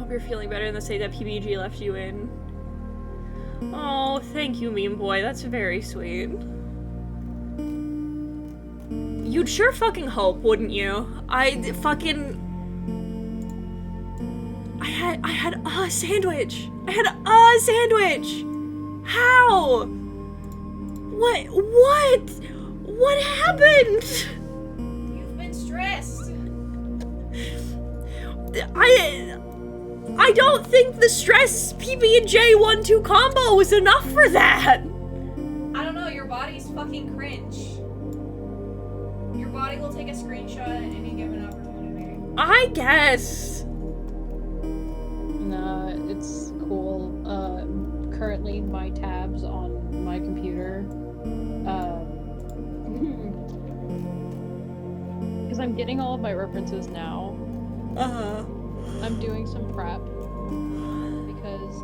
hope you're feeling better in the state that PBG left you in. Oh, thank you, meme boy. That's very sweet. You'd sure fucking hope, wouldn't you? I had a sandwich. I had a sandwich. How? What happened? You've been stressed. I don't think the stress PB&J 1-2 combo was enough for that. I don't know, your body's fucking cringe. Your body will take a screenshot at any given opportunity. I guess. Nah, it's cool. Currently my tabs on my computer, because I'm getting all of my references now. I'm doing some prep because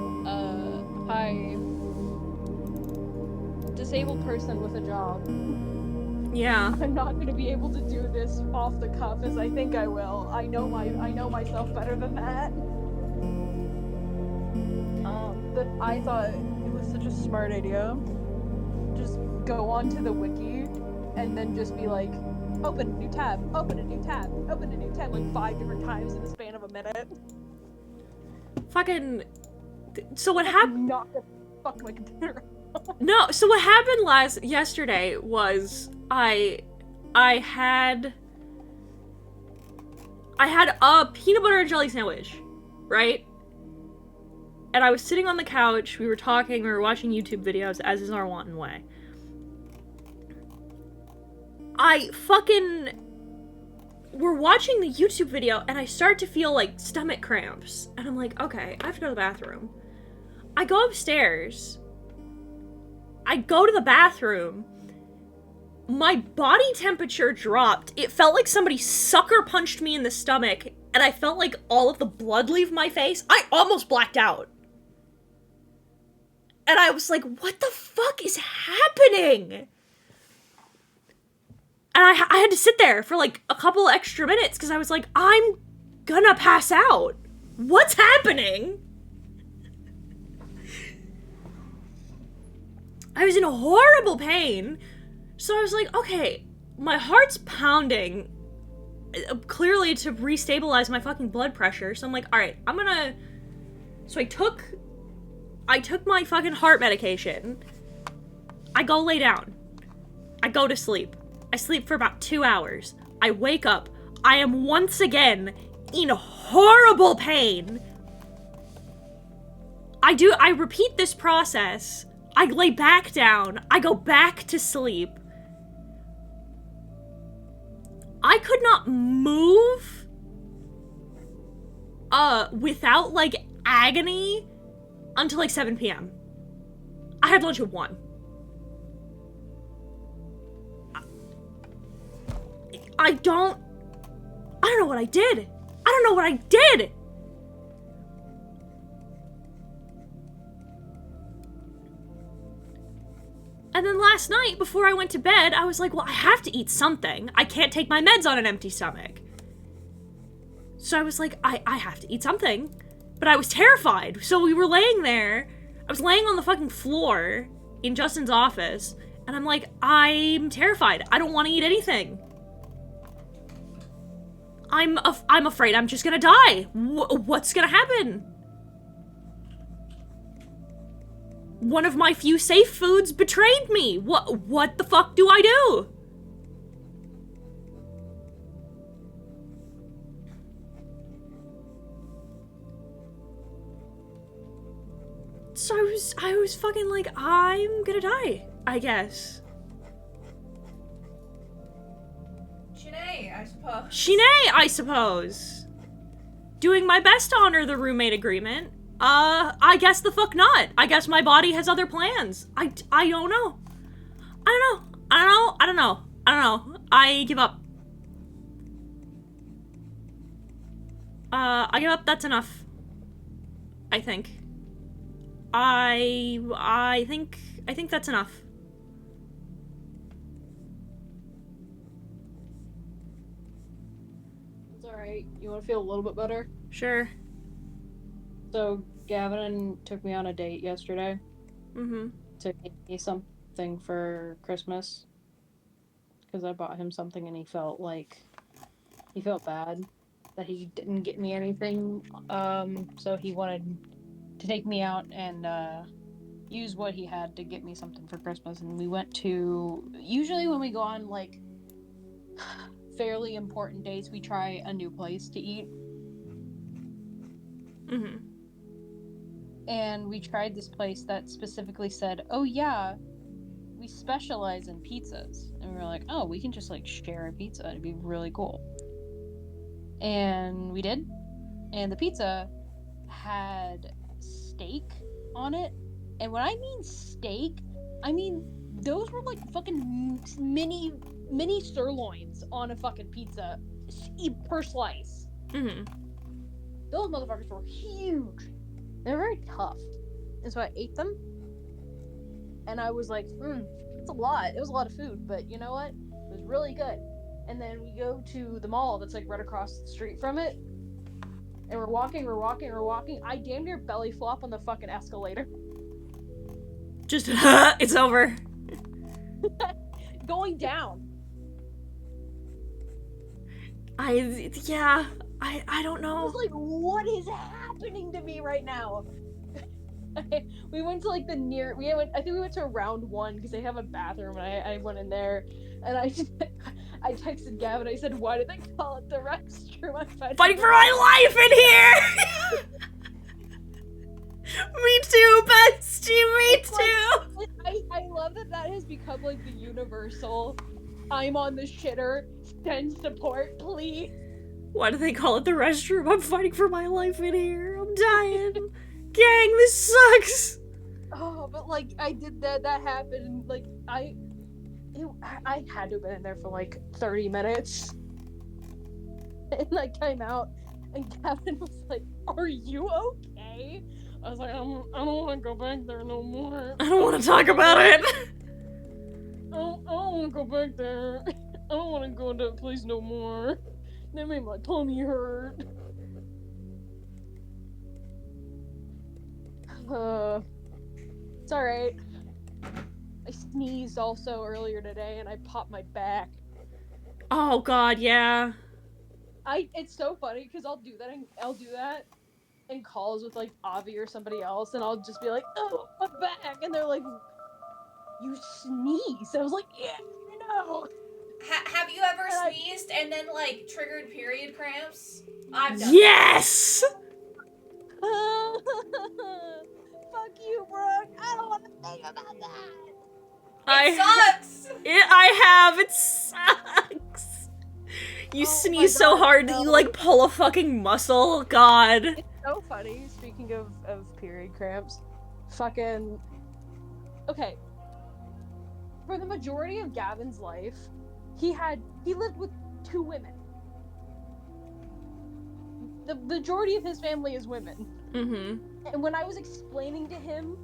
disabled person with a job. Yeah. I'm not gonna be able to do this off the cuff as I think I will. I know myself better than that. But I thought it was such a smart idea. Just go onto the wiki and then just be like, open a new tab, open a new tab, open a new tab, like 5 different times in the span of a minute. Fucking. So what happened? Not to fuck my computer. No. So what happened yesterday was I had a peanut butter and jelly sandwich, right? And I was sitting on the couch, we were talking, we were watching YouTube videos, as is our wanton way. We're watching the YouTube video, and I start to feel, like, stomach cramps. And I'm like, okay, I have to go to the bathroom. I go upstairs. I go to the bathroom. My body temperature dropped. It felt like somebody sucker punched me in the stomach, and I felt like all of the blood leave my face. I almost blacked out. And I was like, what the fuck is happening? And I had to sit there for like a couple extra minutes because I was like, I'm gonna pass out. What's happening? I was in horrible pain. So I was like, okay, my heart's pounding, clearly to restabilize my fucking blood pressure. So I'm like, all right, so I took my fucking heart medication. I go lay down. I go to sleep. I sleep for about 2 hours. I wake up. I am once again in horrible pain. I repeat this process. I lay back down. I go back to sleep. I could not move without like agony until like 7 p.m. I had lunch at 1. I don't know what I did. I don't know what I did. And then last night, before I went to bed, I was like, well, I have to eat something. I can't take my meds on an empty stomach. So I was like, I have to eat something. But I was terrified. So we were laying there. I was laying on the fucking floor in Justin's office. And I'm like, I'm terrified. I don't want to eat anything. I'm afraid I'm just gonna die. What's gonna happen? One of my few safe foods betrayed me. What the fuck do I do? So I was fucking like, I'm gonna die, I guess. Shinae, I suppose. Doing my best to honor the roommate agreement. I guess the fuck not. I guess my body has other plans. I don't know. I don't know. I give up. I give up. That's enough. I think. I think that's enough. It's alright. You wanna feel a little bit better? Sure. So Gavin took me on a date yesterday Mm-hmm. to get me something for Christmas because I bought him something and he felt bad that he didn't get me anything. So he wanted to take me out and use what he had to get me something for Christmas. And we went to, usually when we go on like fairly important dates, we try a new place to eat. Mm-hmm. And we tried this place that specifically said, "Oh yeah, we specialize in pizzas." And we were like, "Oh, we can just like share a pizza. It'd be really cool." And we did. And the pizza had steak on it. And when I mean steak, I mean those were like fucking mini sirloins on a fucking pizza per slice. Mm-hmm. Those motherfuckers were huge. They were very tough. And so I ate them. And I was like, it's a lot. It was a lot of food, but you know what? It was really good. And then we go to the mall that's like right across the street from it. And we're walking. I damn near belly flop on the fucking escalator. Just, it's over. Going down. I don't know. I was like, what is happening to me right now? We went to like I think we went to round one because they have a bathroom and I went in there and I texted Gavin. I said, why did they call it the restroom? I'm Fighting for my life in here! Me too, bestie, me too! I love that has become like the universal, I'm on the shitter, send support, please. Why do they call it the restroom? I'm fighting for my life in here. I'm dying. Gang, this sucks! Oh, but like, I did that happened, and like, I had to have been in there for like 30 minutes. And I came out, and Gavin was like, are you okay? I was like, I don't want to go back there no more. I don't want to talk about it. I don't want to go back there. I don't want to go to that place no more. That made my tummy hurt. It's alright. I sneezed also earlier today and I popped my back. Oh god, yeah. It's so funny because I'll do that in calls with like Avi or somebody else, and I'll just be like, oh, my back, and they're like, you sneeze. I was like, yeah, I know. Have you ever sneezed and then like triggered period cramps? I've done Yes! Fuck you, Brooke. I don't want to think about that. It sucks! It sucks. You sneeze so hard that you like pull a fucking muscle. God. It's so funny, speaking of period cramps. Fucking... Okay. For the majority of Gavin's life, he lived with 2 women. The majority of his family is women. Mm-hmm. And when I was explaining to him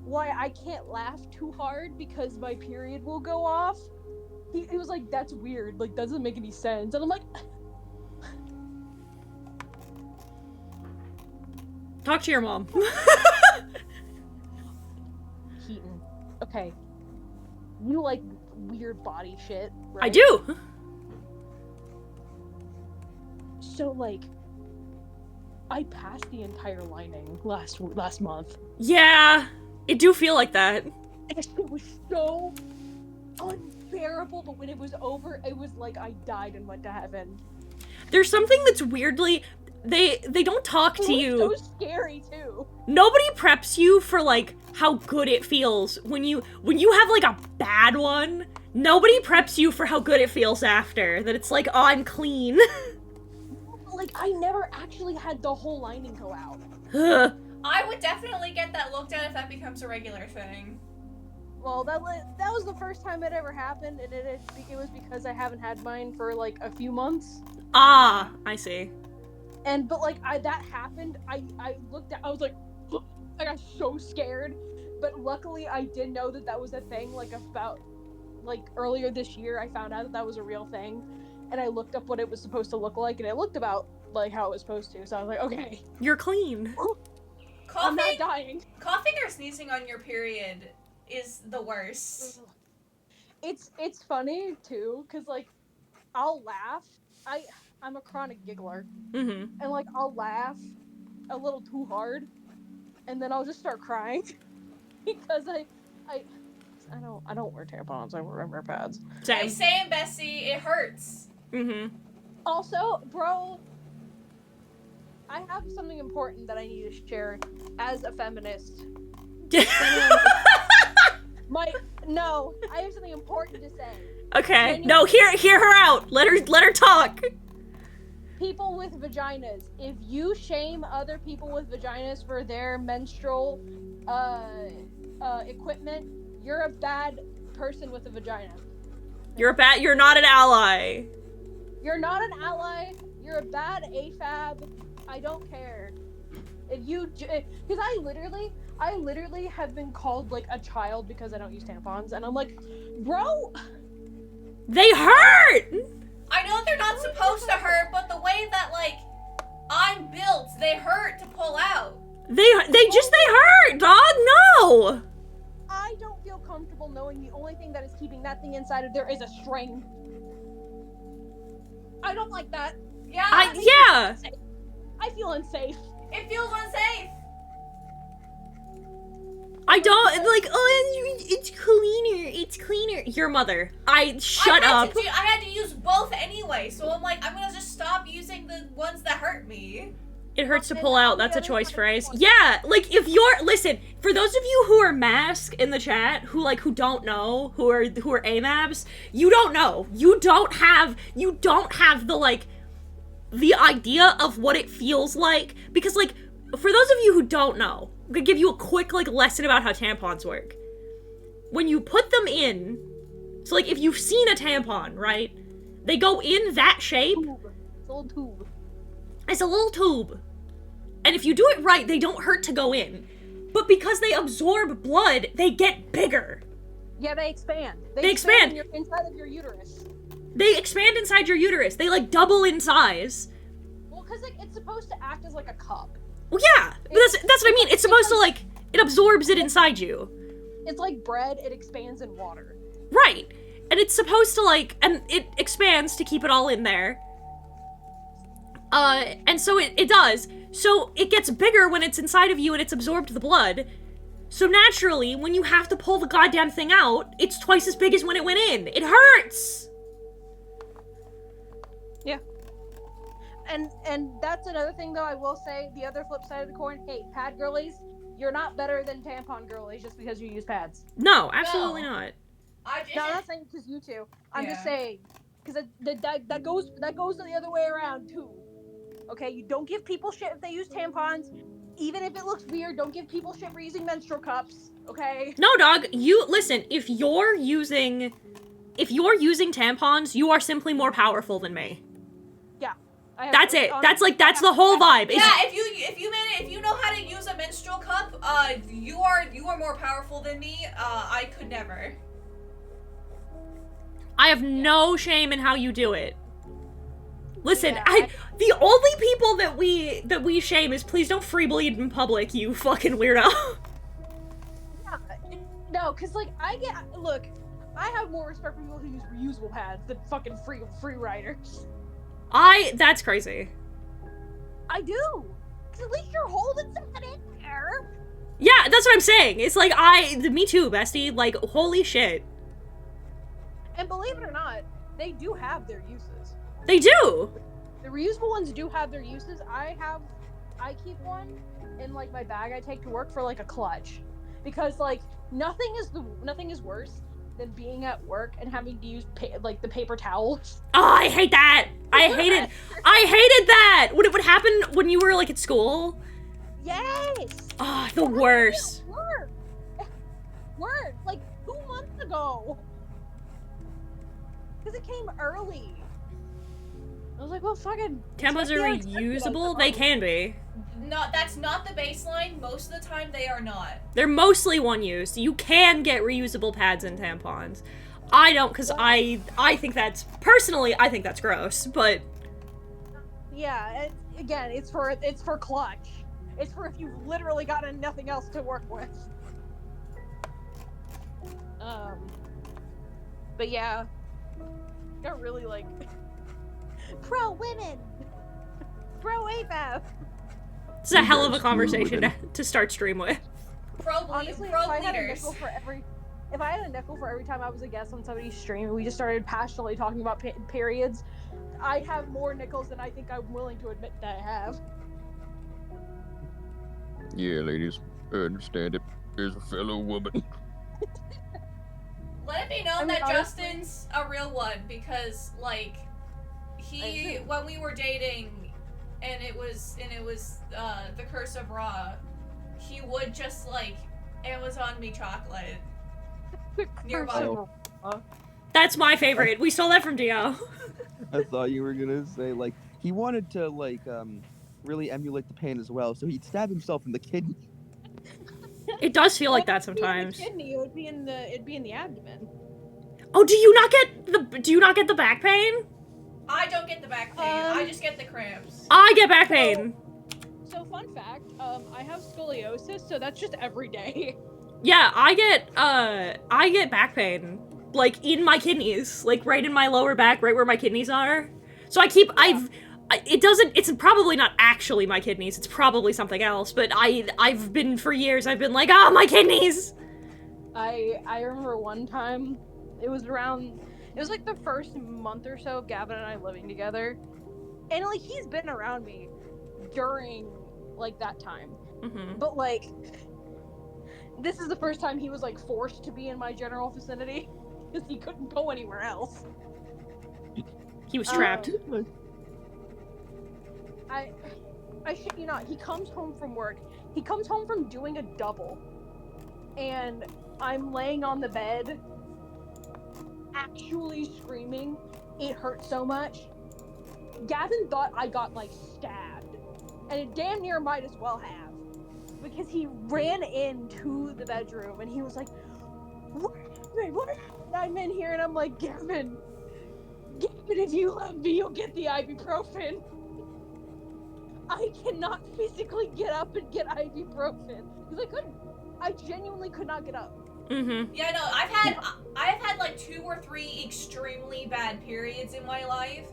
why I can't laugh too hard because my period will go off, he was like, that's weird, like, doesn't make any sense. And I'm like... Talk to your mom. Keaton, okay. You like weird body shit, right? I do! So, like, I passed the entire lining last month. Yeah, it do feel like that. It was so unbearable, but when it was over, it was like I died and went to heaven. There's something that's weirdly... They don't talk to you. It was so scary, too. Nobody preps you for, like, how good it feels when you have, like, a bad one. Nobody preps you for how good it feels after. That it's like, oh, I'm clean. Like, I never actually had the whole lining go out. I would definitely get that looked at if that becomes a regular thing. Well, that was the first time it ever happened, and it was because I haven't had mine for, like, a few months. Ah, I see. But like that happened, I looked at, I was like, I got so scared. But luckily, I did know that was a thing. Like about, like earlier this year, I found out that was a real thing, and I looked up what it was supposed to look like, and it looked about like how it was supposed to. So I was like, okay, You're clean. I'm not Coughing, dying. coughing or sneezing on your period is the worst. It's funny too, cause like I'll laugh. I'm a chronic giggler, Mm-hmm. and like I'll laugh a little too hard, and then I'll just start crying because I don't wear tampons. I wear pads. Same. Same, Bessie. It hurts. Mm-hmm. Also, bro, I have something important that I need to share as a feminist. I have something important to say. Okay. No, hear her out. Let her talk. People with vaginas. If you shame other people with vaginas for their menstrual equipment, you're a bad person with a vagina. You're not an ally. You're not an ally. You're a bad AFAB. I don't care. If you, because I literally have been called like a child because I don't use tampons, and I'm like, bro, they hurt. I know they're not supposed to hurt, but the way that like I'm built, they hurt to pull out. They hurt, dog. No. I don't feel comfortable knowing the only thing that is keeping that thing inside of there is a string. I don't like that. Yeah. I feel unsafe. It feels unsafe. I don't like. Oh, it's cleaner. It's cleaner. Your mother. Shut up. I had to use both anyway, so I'm like, I'm gonna just stop using the ones that hurt me. It hurts to pull out. That's a choice phrase. Yeah, like if you're listen. For those of you who are mask in the chat, who don't know, who are AMABs, you don't know. You don't have the like the idea of what it feels like, because like for those of you who don't know, I'm gonna give you a quick like lesson about how tampons work. When you put them in, so like if you've seen a tampon, right? They go in that shape. It's a little tube. It's a little tube. And if you do it right, they don't hurt to go in. But because they absorb blood, they get bigger. Yeah, they expand. They expand. Inside of your uterus. They expand inside your uterus. They like double in size. Well, because like it's supposed to act as like a cup. Well, yeah, but that's what I mean. It's supposed to like it absorbs it inside you. It's like bread. It expands in water. Right, and it's supposed to like, and it expands to keep it all in there. And so it does. So it gets bigger when it's inside of you and it's absorbed the blood. So naturally, when you have to pull the goddamn thing out, it's twice as big as when it went in. It hurts! Yeah. And that's another thing, though, I will say, the other flip side of the coin, hey, pad girlies, you're not better than tampon girlies just because you use pads. No, absolutely not. No, I'm not saying because you two. I'm just saying, because that goes the other way around, too. Okay, you don't give people shit if they use tampons. Even if it looks weird, don't give people shit for using menstrual cups, okay? No, dog, listen, if you're using tampons, you are simply more powerful than me. Yeah. That's it. That's the whole vibe. Yeah, if you know how to use a menstrual cup, you are more powerful than me. I could never. I have no shame in how you do it. Listen, Yeah, the only people that we shame is please don't free bleed in public, you fucking weirdo. Yeah, no, because, like, I have more respect for people who use reusable pads than fucking free riders. That's crazy. I do. Because at least you're holding something in there. Yeah, that's what I'm saying. It's like, me too, bestie. Like, holy shit. And believe it or not, they do have their uses. They do. The reusable ones do have their uses. I keep one in like my bag I take to work for like a clutch, because like nothing is worse than being at work and having to use the paper towels. Oh, I hate that. I hated that. When it would happen when you were like at school. Yes. Oh, the worst. Work like 2 months ago. Because it came early. I was like, well, fucking... Tampons are reusable? They can be. No, that's not the baseline. Most of the time, they are not. They're mostly one use. You can get reusable pads and tampons. I don't, because I think that's, personally, I think that's gross, but... Yeah, again, it's for clutch. It's for if you've literally got nothing else to work with. But yeah, got really like pro women, pro AFAB. It's a hell of a conversation to start stream with. Honestly, if I had a nickel for every time I was a guest on somebody's stream and we just started passionately talking about periods, I'd have more nickels than I think I'm willing to admit that I have. Yeah, ladies, I understand it. There's a fellow woman. Let it be known that Justin's a real one because, like, when we were dating, and it was the Curse of Ra, he would just like Amazon me chocolate nearby. That's my favorite. We stole that from Dio. I thought you were gonna say like he wanted to like really emulate the pain as well, so he'd stab himself in the kidney. It does feel like that sometimes. Kidney, it'd be in the abdomen. Oh, do you not get the back pain? I don't get the back pain. I just get the cramps. I get back pain. So fun fact, I have scoliosis, so that's just every day. Yeah, I get back pain, like in my kidneys, like right in my lower back, right where my kidneys are. So it's probably not actually my kidneys, it's probably something else, but I've been for years, I've been like, my kidneys! I remember one time, it was like the first month or so of Gavin and I living together, and like he's been around me during like that time, but like this is the first time he was like forced to be in my general vicinity because he couldn't go anywhere else. He was trapped. I shit you not, he comes home from work, he comes home from doing a double, and I'm laying on the bed actually screaming. It hurt so much. Gavin thought I got like stabbed, and it damn near might as well have, because he ran into the bedroom and he was like, what? I'm in here, and I'm like, Gavin, if you love me, you'll get the ibuprofen. I cannot physically get up and get ibuprofen because I genuinely could not get up. Yeah, no, I've had like 2 or 3 extremely bad periods in my life,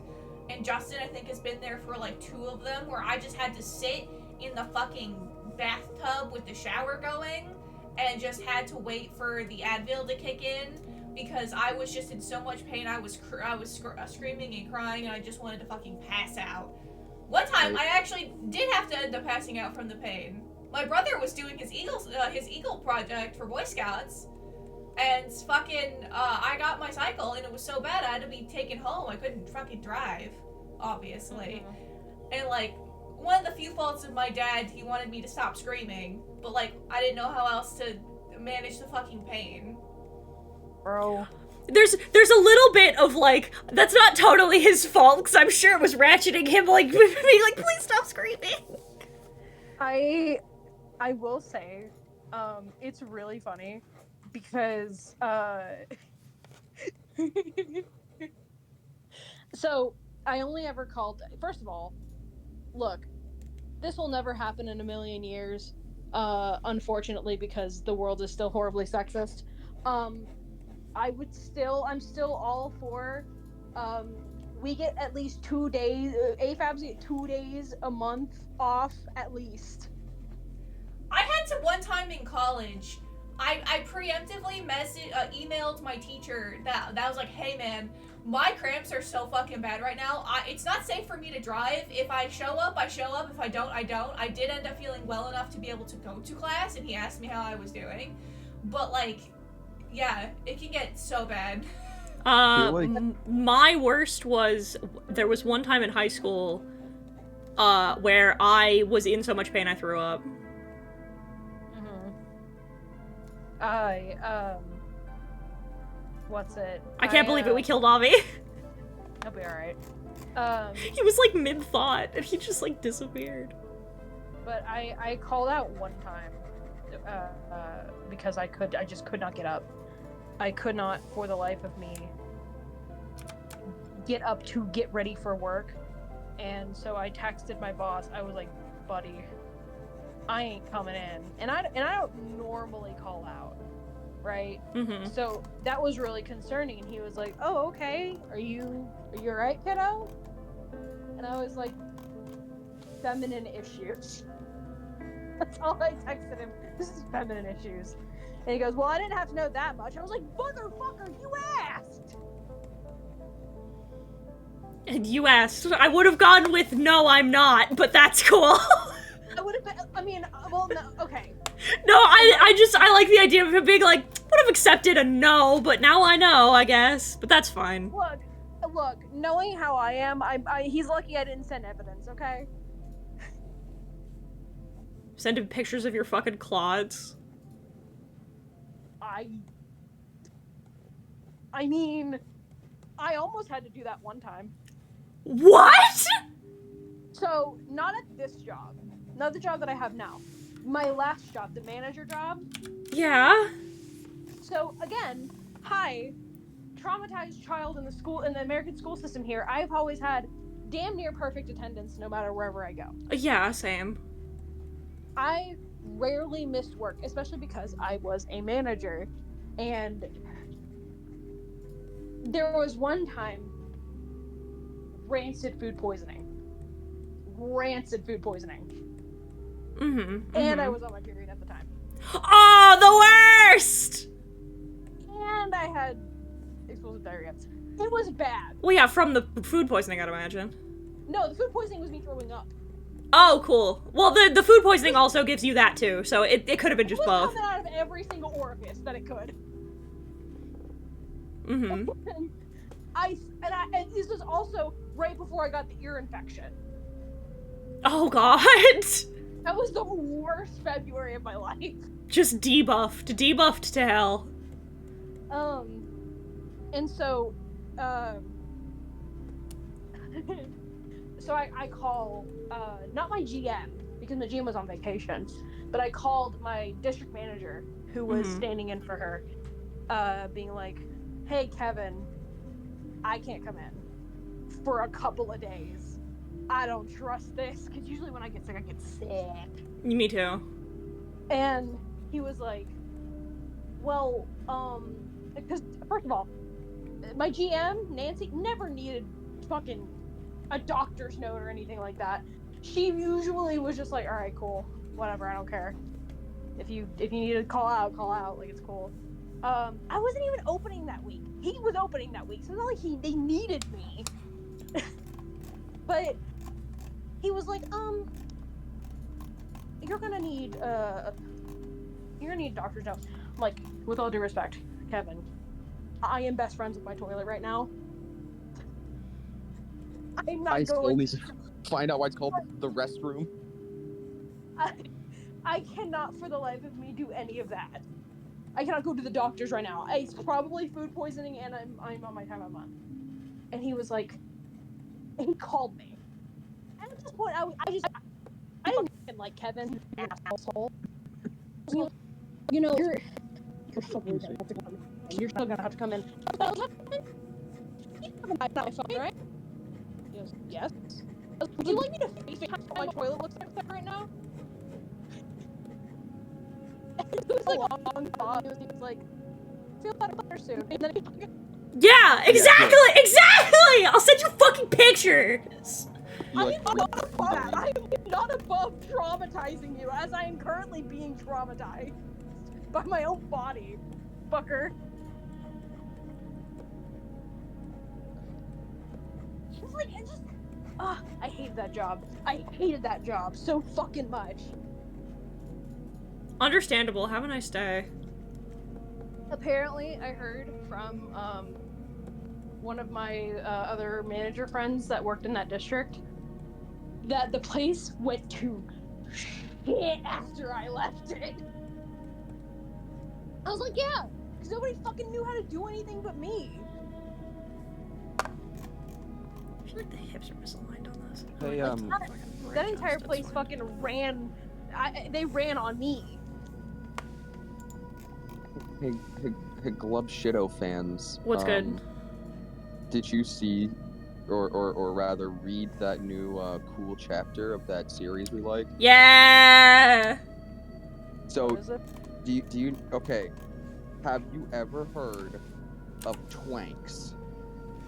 and Justin I think has been there for like 2 of them, where I just had to sit in the fucking bathtub with the shower going and just had to wait for the Advil to kick in because I was just in so much pain. I was screaming and crying, and I just wanted to fucking pass out. One time I actually did have to end up passing out from the pain. My brother was doing his Eagle project for Boy Scouts, and fucking, I got my cycle, and it was so bad I had to be taken home. I couldn't fucking drive, obviously. And, like, one of the few faults of my dad, he wanted me to stop screaming, but, like, I didn't know how else to manage the fucking pain. Bro. There's a little bit of, like, that's not totally his fault, because I'm sure it was ratcheting him, like, being like, please stop screaming. I will say, it's really funny, because, so, I only ever called, first of all, look, this will never happen in a million years, unfortunately, because the world is still horribly sexist. I'm still all for, we get at least 2 days, AFABs get 2 days a month off, at least. I had to one time in college, I preemptively emailed my teacher that was like, hey man, my cramps are so fucking bad right now. It's not safe for me to drive. If I show up, I show up. If I don't, I don't. I did end up feeling well enough to be able to go to class, and he asked me how I was doing. But, like, yeah, it can get so bad. My worst was, there was one time in high school, where I was in so much pain I threw up. What's it? I can't believe it, we killed Avi. He'll be alright. He was like mid-thought, and he just like disappeared. But I called out one time, because I just could not get up. I could not, for the life of me, get up to get ready for work. And so I texted my boss. I was like, buddy, I ain't coming in. And I don't normally call out, right? Mm-hmm. So that was really concerning. And he was like, oh, okay. Are you all right, kiddo? And I was like, feminine issues. That's all I texted him. This is feminine issues. And he goes, well, I didn't have to know that much. I was like, motherfucker, you asked! And you asked. I would have gone with no, I'm not, but that's cool. I would have been, I mean, well, no, okay. No, I like the idea of him being like, would have accepted a no, but now I know, I guess. But that's fine. Look, knowing how I am, he's lucky I didn't send evidence, okay? Send him pictures of your fucking clods. I mean, I almost had to do that one time. What? So, not at this job. Not the job that I have now. My last job, the manager job. Yeah. So, again, hi, traumatized child in the American school system here. I've always had damn near perfect attendance no matter wherever I go. Yeah, same. I rarely missed work, especially because I was a manager. And there was one time, rancid food poisoning. Mm-hmm. And I was on my period at the time. Oh, the worst! And I had explosive diarrhea. It was bad. Well, yeah, from the food poisoning, I'd imagine. No, the food poisoning was me throwing up. Oh, cool. Well, the food poisoning also gives you that, too, so it could have been just both. It was coming out of every single orifice that it could. Mm-hmm. And this was also right before I got the ear infection. Oh, God. That was the worst February of my life. Just debuffed to hell. And so, so I call, not my GM, because my GM was on vacation, but I called my district manager, who was standing in for her, being like, hey, Kevin, I can't come in for a couple of days. I don't trust this, because usually when I get sick, I get sick. Me too. And he was like, well, because, first of all, my GM, Nancy, never needed fucking a doctor's note or anything like that. She usually was just like, all right, cool, whatever, I don't care. If you need to call out, like, it's cool. I wasn't even opening that week. He was opening that week, so it's not like they needed me. But he was like, you're gonna need a doctor's note. I'm like, with all due respect, Kevin, I am best friends with my toilet right now. I'm not going to find out why it's called the restroom. I cannot for the life of me do any of that. I cannot go to the doctors right now. It's probably food poisoning, and I'm on my time of month. And he was like, he called me. And at this point, I didn't fucking like Kevin, asshole. You know, you're still gonna have to come in. You're still gonna have to come in. You have my phone, right? He goes, yes. Would you like me to face how my toilet looks like right now? It was like a long pause. He was like, feel better soon. And then Yeah, exactly! I'll send you fucking pictures! I'm not above traumatizing you, as I am currently being traumatized by my own body, fucker. It's like, I hate that job. I hated that job so fucking much. Understandable. Have a nice day. Apparently, I heard from one of my other manager friends that worked in that district that the place went to shit after I left it. I was like, yeah, because nobody fucking knew how to do anything but me. I feel like the hips are misaligned on this. Hey, That entire place fucking ran. They ran on me. Hey, Glub Shido fans. What's good? Did you see, or rather read that new cool chapter of that series we like? Yeah! So, What is it? do you okay? Have you ever heard of Twanks,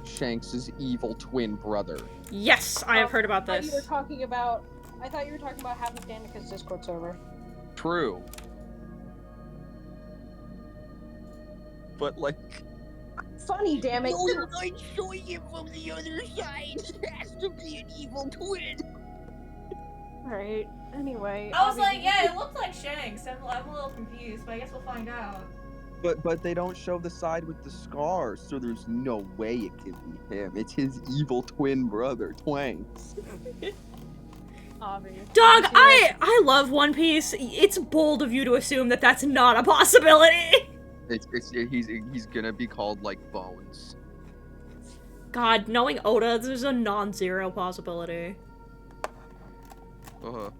Shanks's evil twin brother? Yes, I have heard about I thought you were this. talking about. I thought you were talking about half of Danica's Discord server. True. But like, Funny, damn it! I'm showing him from the other side. It has to be an evil twin. Right. Anyway. I was like, obviously- yeah, it looked like Shanks. I'm a little confused, but I guess we'll find out. But they don't show the side with the scars, so there's no way it can be him. It's his evil twin brother, Twanks. Obvious. Dog, Did you see I love One Piece. It's bold of you to assume that that's not a possibility. He's gonna be called like Bones. God, knowing Oda, there's a non-zero possibility. So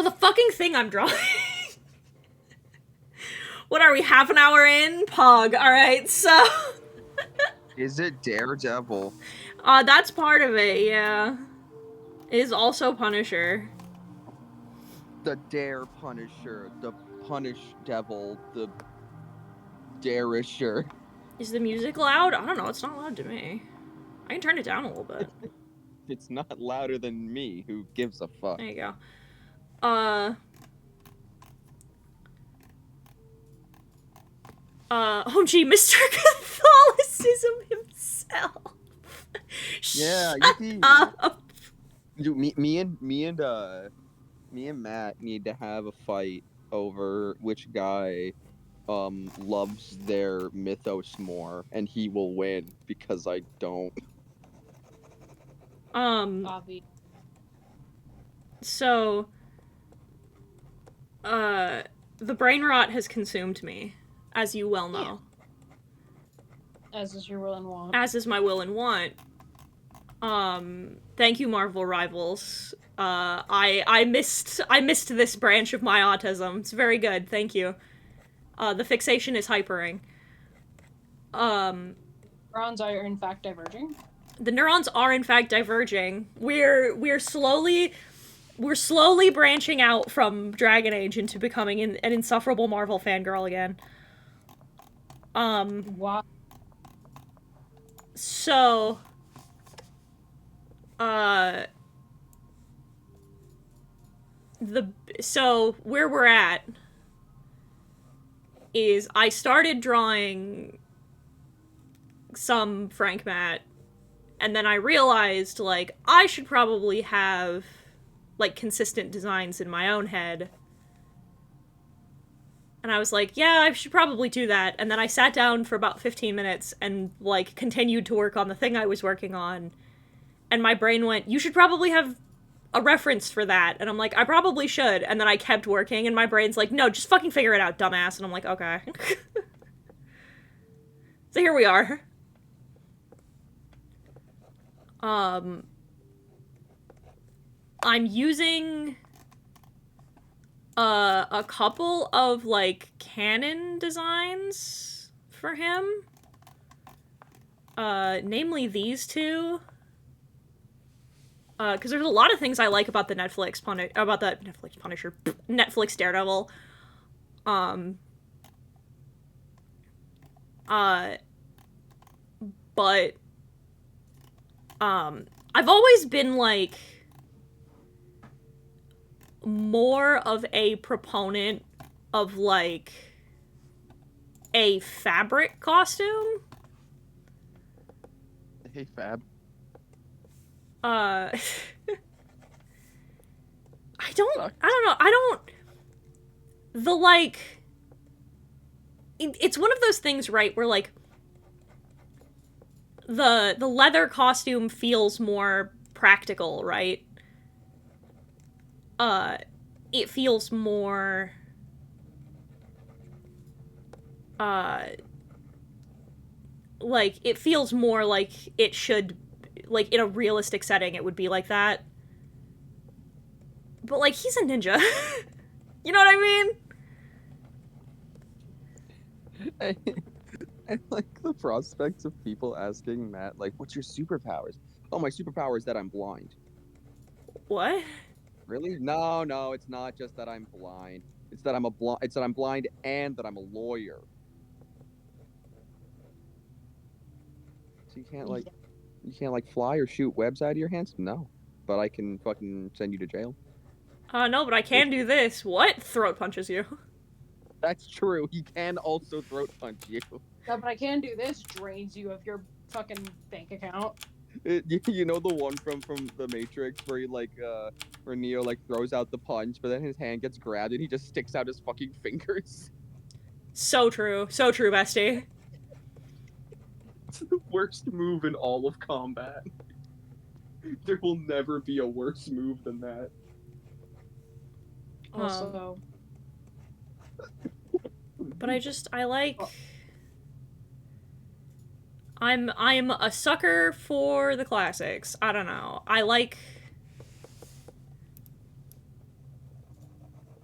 the fucking thing I'm drawing. What are we, half an hour in? Pog. Alright, so... Is it Daredevil? That's part of it, yeah. It is also Punisher. The Dare Punisher, the Punish Devil, the Darisher. Is the music loud? I don't know, it's not loud to me. I can turn it down a little bit. It's not louder than me. Who gives a fuck? There you go. Oh gee, Mr. Catholicism himself. Yeah, Shut yippee. up. Dude, me and Matt need to have a fight over which guy loves their mythos more, and he will win because I don't. Obvi. So, the brain rot has consumed me, as you well know. As is your will and want. As is my will and want. Thank you, Marvel Rivals. I missed this branch of my autism. It's very good, thank you. The fixation is hypering. Neurons are in fact diverging. The neurons are in fact diverging. We're slowly branching out from Dragon Age into becoming an insufferable Marvel fangirl again. Wow. So, so where we're at is I started drawing some Frank Matt, and then I realized, like, I should probably have, like, consistent designs in my own head. And I was like, yeah, I should probably do that. And then I sat down for about 15 minutes and, like, continued to work on the thing I was working on. And my brain went, you should probably have a reference for that. And I'm like, I probably should. And then I kept working, and my brain's like, no, just fucking figure it out, dumbass. And I'm like, okay. So here we are. I'm using a couple of, like, canon designs for him. Namely these two. Because there's a lot of things I like about the Netflix Punisher, Netflix Daredevil. But I've always been, like, more of a proponent of, like, a fabric costume. Hey, Fab. I don't know, the, like, it's one of those things, right, where, like, the leather costume feels more practical, right? It feels more, like, it feels more like it should, like, in a realistic setting, it would be like that. But, like, he's a ninja. You know what I mean? I, I like the prospects of people asking Matt, like, "What's your superpowers?" Oh, my superpower is that I'm blind. What? Really? No, no, it's not just that I'm blind. It's that It's that I'm blind and that I'm a lawyer. So you can't like fly or shoot webs out of your hands? No, but I can fucking send you to jail. No, but I can do this. What? Throat punches you. That's true. He can also throat punch you. No, but I can do this. Drains you of your fucking bank account. You know the one from the Matrix where he where Neo like throws out the punch, but then his hand gets grabbed and he just sticks out his fucking fingers. So true, bestie. It's the worst move in all of combat. There will never be a worse move than that. Also, but I like. I'm a sucker for the classics. I don't know.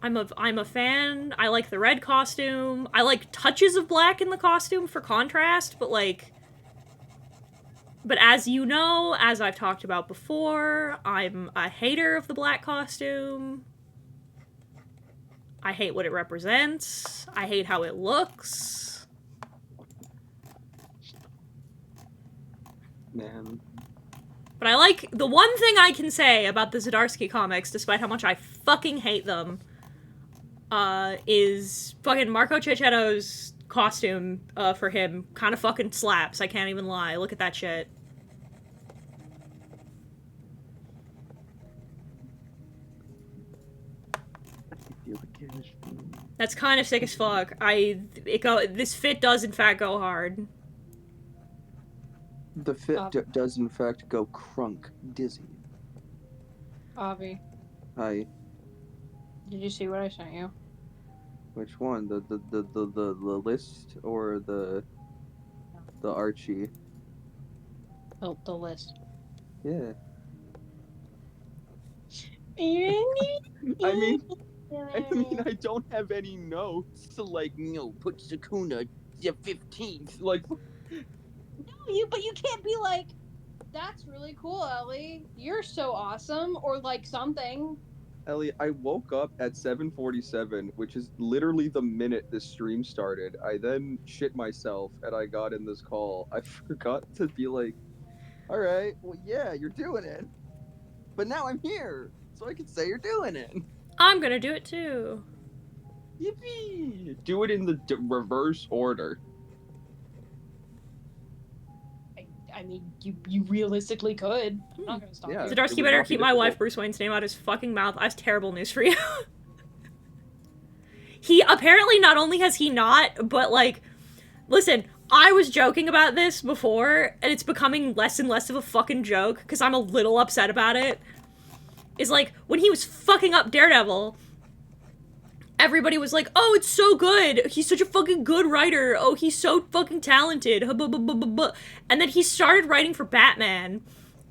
I'm a fan. I like the red costume. I like touches of black in the costume for contrast, but as you know, as I've talked about before, I'm a hater of the black costume. I hate what it represents. I hate how it looks. Man. But I like, the one thing I can say about the Zdarsky comics, despite how much I fucking hate them, is fucking Marco Cecchetto's costume, for him kind of fucking slaps. I can't even lie. Look at that shit. That's kind of sick as fuck. This fit does in fact go hard. The fit does in fact go crunk dizzy. Avi, Hi. did you see what I sent you? Which one? The list or the Archie? Oh, the list. Yeah. I mean, I don't have any notes to put Sukuna to 15th. Like, No, but you can't be like, that's really cool, Ellie. You're so awesome, or like something. Ellie, I woke up at 7:47, which is literally the minute this stream started. I then shit myself and I got in this call. I forgot to be like, all right, well, yeah, you're doing it. But now I'm here, so I can say you're doing it. I'm gonna do it too. Yippee! Do it in the reverse order. I mean, you realistically could. I'm not gonna stop you. Zdarsky better keep my wife Bruce Wayne's name out his fucking mouth. I have terrible news for you. He apparently not only has he not, but listen, I was joking about this before, and it's becoming less and less of a fucking joke, because I'm a little upset about it. Is when he was fucking up Daredevil, everybody was like, oh, it's so good. He's such a fucking good writer. Oh, he's so fucking talented. And then he started writing for Batman,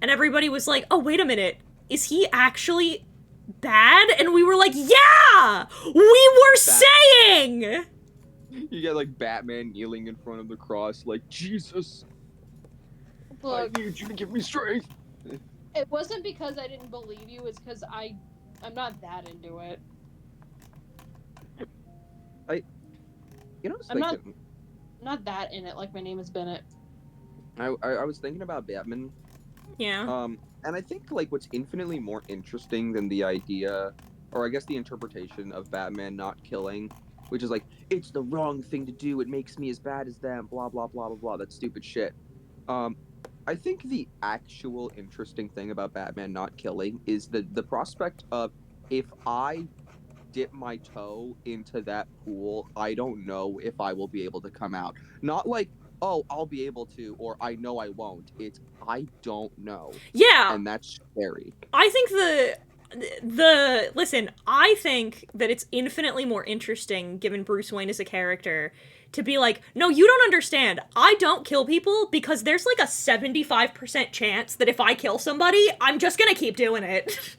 and everybody was like, oh, wait a minute. Is he actually bad? And we were like, yeah! We were saying! You get Batman kneeling in front of the cross, like, Jesus, Look, I need you to give me strength. it wasn't because I didn't believe you, it's because I'm not that into it. I'm not that in it, like my name is Bennett. I was thinking about Batman. Yeah. And I think what's infinitely more interesting than the idea, or I guess the interpretation of Batman not killing, which is it's the wrong thing to do. It makes me as bad as them. Blah blah blah blah blah. That stupid shit. I think the actual interesting thing about Batman not killing is the prospect of, if I dip my toe into that pool, I don't know if I will be able to come out. Not oh, I'll be able to, or I know I won't. It's I don't know. Yeah. And that's scary. I think listen, I think that it's infinitely more interesting, given Bruce Wayne as a character, to be no, you don't understand. I don't kill people because there's a 75% chance that if I kill somebody, I'm just gonna keep doing it.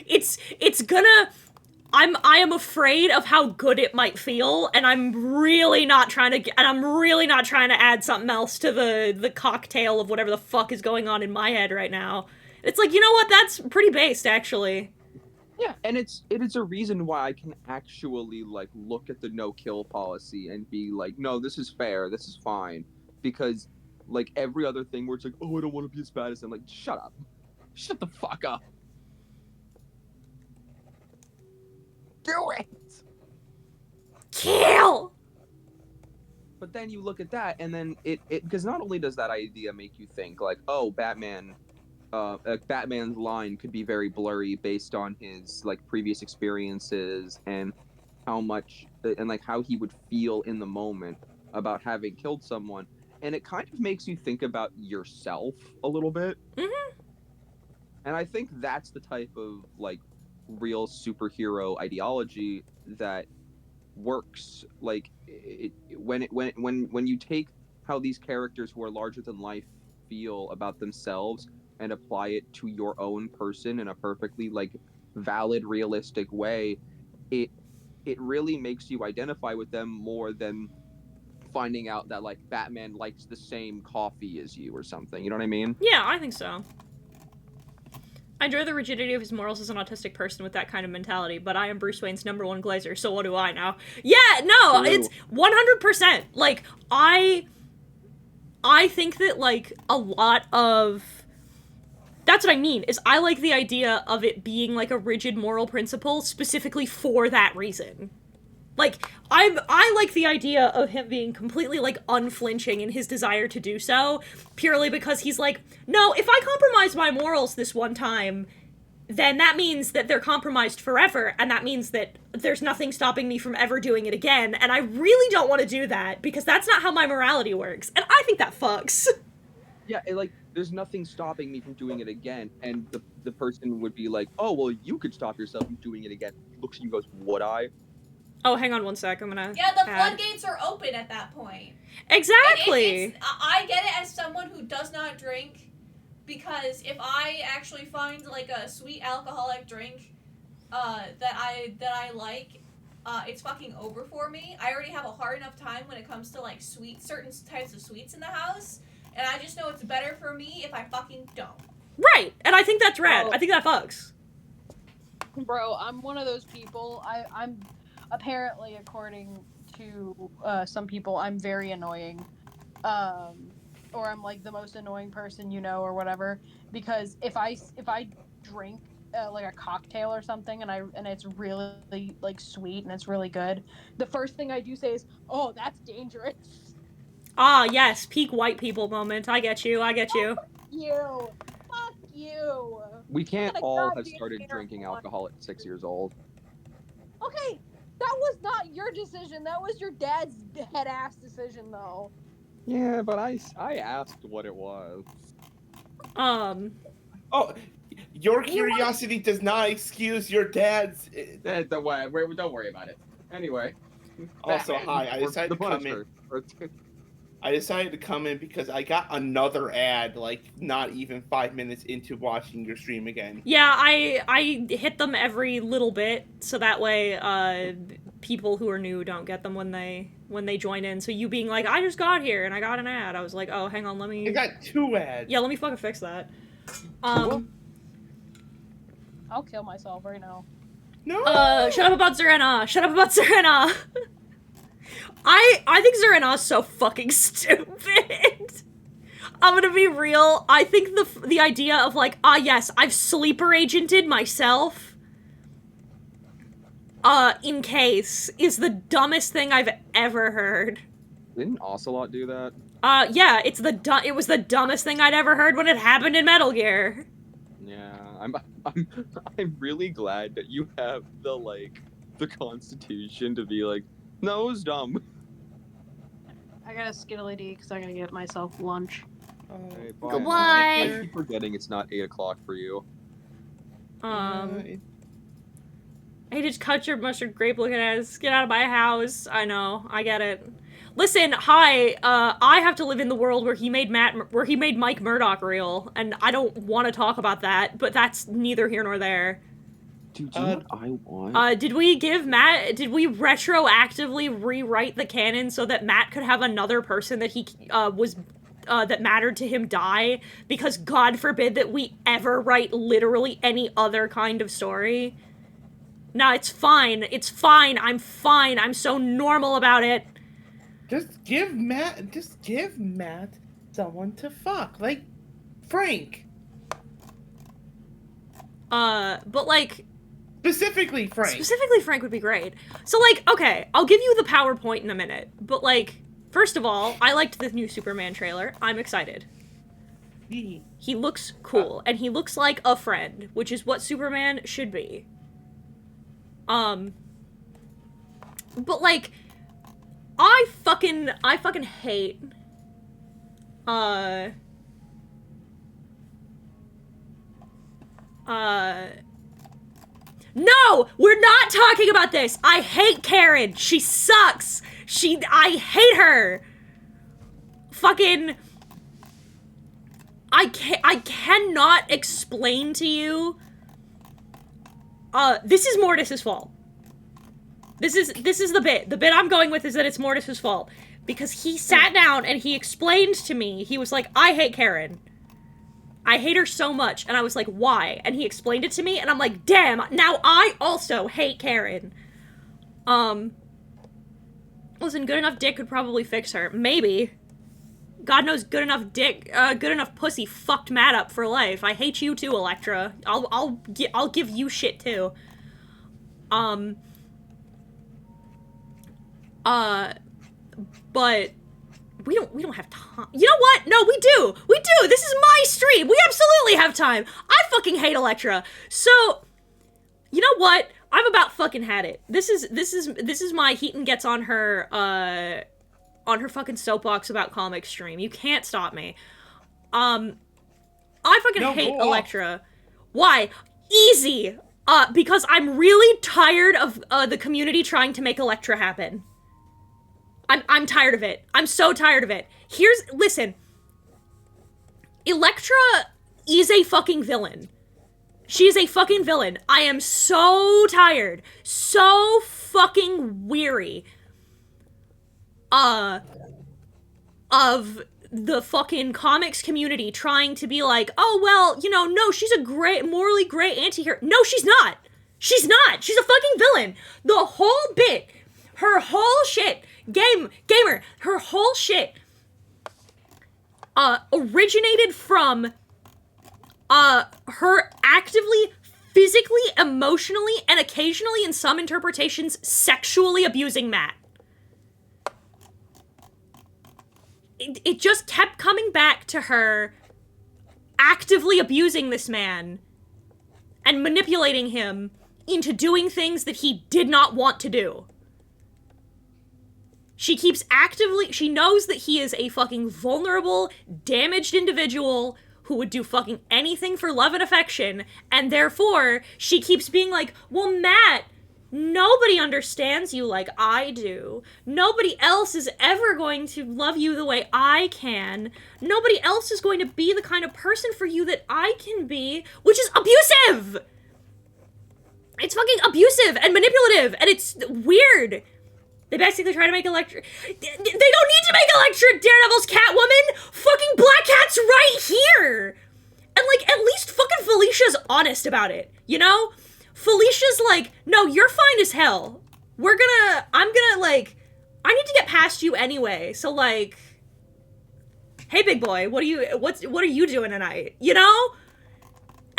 It's gonna I am afraid of how good it might feel, and I'm really not trying to add something else to the cocktail of whatever the fuck is going on in my head right now. It's like, you know what, that's pretty based, actually. Yeah, and it is a reason why I can actually like look at the no kill policy and be like, no, this is fair, this is fine, because like every other thing where it's like, oh, I don't want to be as bad as them, like, shut up, shut the fuck up, do it. Kill! But then you look at that, and then it because not only does that idea make you think like, oh, Batman's line could be very blurry based on his like previous experiences and how much and like how he would feel in the moment about having killed someone, and it kind of makes you think about yourself a little bit. Mm-hmm. And I think that's the type of like real superhero ideology that works. Like when you take how these characters who are larger than life feel about themselves and apply it to your own person in a perfectly like valid, realistic way, it really makes you identify with them more than finding out that like Batman likes the same coffee as you or something. You know what I mean? Yeah, I think so. I enjoy the rigidity of his morals as an autistic person with that kind of mentality, but I am Bruce Wayne's #1 glazer, so what do I know? Yeah, no, True. it's 100%. Like, I think that, like, a lot of... That's what I mean, is I like the idea of it being, like, a rigid moral principle specifically for that reason. Like, I like the idea of him being completely, like, unflinching in his desire to do so, purely because he's like, no, if I compromise my morals this one time, then that means that they're compromised forever, and that means that there's nothing stopping me from ever doing it again, and I really don't want to do that, because that's not how my morality works, and I think that fucks. Yeah, like, there's nothing stopping me from doing it again, and the person would be like, oh, well, you could stop yourself from doing it again. He looks at you and goes, would I? Oh, hang on one sec, I'm gonna Yeah, the add. floodgates are open at that point. Exactly! I get it as someone who does not drink, because if I actually find, like, a sweet alcoholic drink that I like, it's fucking over for me. I already have a hard enough time when it comes to, like, certain types of sweets in the house, and I just know it's better for me if I fucking don't. Right, and I think that's rad. I think that fucks. Bro, I'm one of those people. I'm apparently, according to some people, I'm very annoying. Or I'm like the most annoying person you know, or whatever. Because if I drink like a cocktail or something, and it's really like sweet and it's really good, the first thing I do say is, "Oh, that's dangerous." Ah, yes, peak white people moment. I get you. You, fuck you. We can't What a all have goddamn started airport. drinking alcohol at 6 years old. Okay, that was not your decision. That was your dad's head ass decision, though. Yeah, but I asked what it was. Oh, your curiosity does not excuse your dad's. Don't worry about it. Anyway. Also, Batman, hi. I or decided the to come Punisher. in. I decided to come in because I got another ad, like not even 5 minutes into watching your stream again. Yeah, I hit them every little bit, so that way, people who are new don't get them when they join in. So you being like, I just got here and I got an ad, I was like, oh, hang on, let me... I got 2 ads. Yeah, let me fucking fix that. I'll kill myself right now. No! Shut up about Serena! Shut up about Serena! I think Serena's so fucking stupid. I'm gonna be real. I think the idea of like, yes, I've sleeper agented myself, in case, is the dumbest thing I've ever heard. Didn't Ocelot do that? Yeah, it was the dumbest thing I'd ever heard when it happened in Metal Gear. Yeah, I'm really glad that you have the constitution to be like, no, it was dumb. I got a Skittly D because I gotta get myself lunch. Hey, Goodbye. I keep forgetting it's not 8 o'clock for you. I just cut your mustard grape looking ass. Get out of my house. I know. I get it. Listen, hi. I have to live in the world where he made Mike Murdock real, and I don't want to talk about that, but that's neither here nor there. Dude, do you know what I want? Did we retroactively rewrite the canon so that Matt could have another person that he, that mattered to him die? Because God forbid that we ever write literally any other kind of story. Nah, it's fine. It's fine. I'm fine. I'm so normal about it. Just give Matt someone to fuck. Like, Frank. But like... Specifically Frank would be great. So, like, okay, I'll give you the PowerPoint in a minute. But, like, first of all, I liked the new Superman trailer. I'm excited. He looks cool, and he looks like a friend, which is what Superman should be. But, like, I fucking hate, no! We're not talking about this! I hate Karen! She sucks! I hate her! Fucking... I cannot explain to you... this is Mortis's fault. This is the bit. The bit I'm going with is that it's Mortis's fault. Because he sat down and he explained to me, he was like, I hate Karen. I hate her so much. And I was like, why? And he explained it to me, and I'm like, damn, now I also hate Karen. Listen, good enough dick could probably fix her. Maybe. God knows good enough pussy fucked Matt up for life. I hate you too, Elektra. I'll give you shit too. But we don't have time. You know what? No, we do. This is my stream. We absolutely have time. I fucking hate Elektra. So, you know what? I've about fucking had it. This is my Heaton gets on her fucking soapbox about comics stream. You can't stop me. I fucking hate Elektra. Why? Easy. Because I'm really tired of the community trying to make Elektra happen. I'm tired of it. I'm so tired of it. Listen. Elektra is a fucking villain. She is a fucking villain. I am so tired. So fucking weary. Of the fucking comics community trying to be like, oh, well, you know, no, she's a morally great anti-hero. No, she's not. She's not. She's a fucking villain. The whole bit, her whole shit, gamer, her whole shit, originated from, her actively, physically, emotionally, and occasionally, in some interpretations, sexually abusing Matt. It just kept coming back to her actively abusing this man and manipulating him into doing things that he did not want to do. She knows that he is a fucking vulnerable, damaged individual who would do fucking anything for love and affection, and therefore, she keeps being like, well, Matt, nobody understands you like I do. Nobody else is ever going to love you the way I can. Nobody else is going to be the kind of person for you that I can be, which is abusive! It's fucking abusive and manipulative, and it's weird. They basically try to make Elektra... They don't need to make Elektra Daredevil's Catwoman! Fucking Black Cat's right here! And, like, at least fucking Felicia's honest about it, you know? Felicia's like, no, you're fine as hell. I'm gonna, like, I need to get past you anyway, so, like, hey, big boy, what are you doing tonight, you know?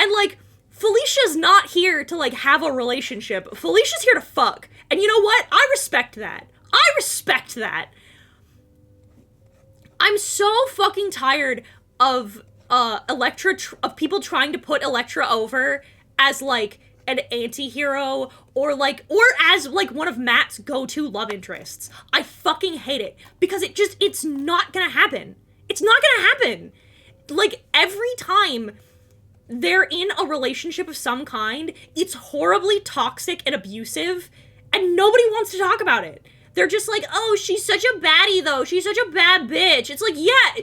And, like, Felicia's not here to, like, have a relationship. Felicia's here to fuck. And you know what? I respect that. I'm so fucking tired of, Elektra, of people trying to put Elektra over as, like, an anti-hero, or as, like, one of Matt's go-to love interests. I fucking hate it. Because it's not gonna happen. It's not gonna happen. Like, every time they're in a relationship of some kind, it's horribly toxic and abusive, and nobody wants to talk about it. They're just like, oh, she's such a baddie, though. She's such a bad bitch. It's like, yeah,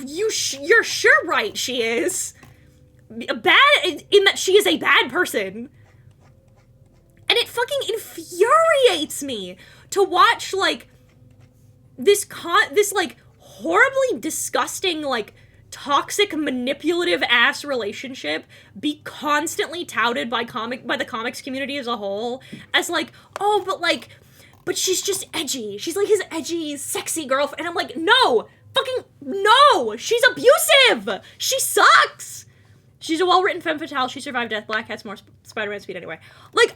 you're sure right she is. Bad in that she is a bad person. And it fucking infuriates me to watch, like, this like, horribly disgusting, like, toxic, manipulative-ass relationship be constantly touted by the comics community as a whole as, like, oh, but she's just edgy. She's, like, his edgy, sexy girlfriend. And I'm like, no! Fucking no! She's abusive! She sucks! She's a well-written femme fatale. She survived death. Black Cat's more Spider-Man speed anyway. Like,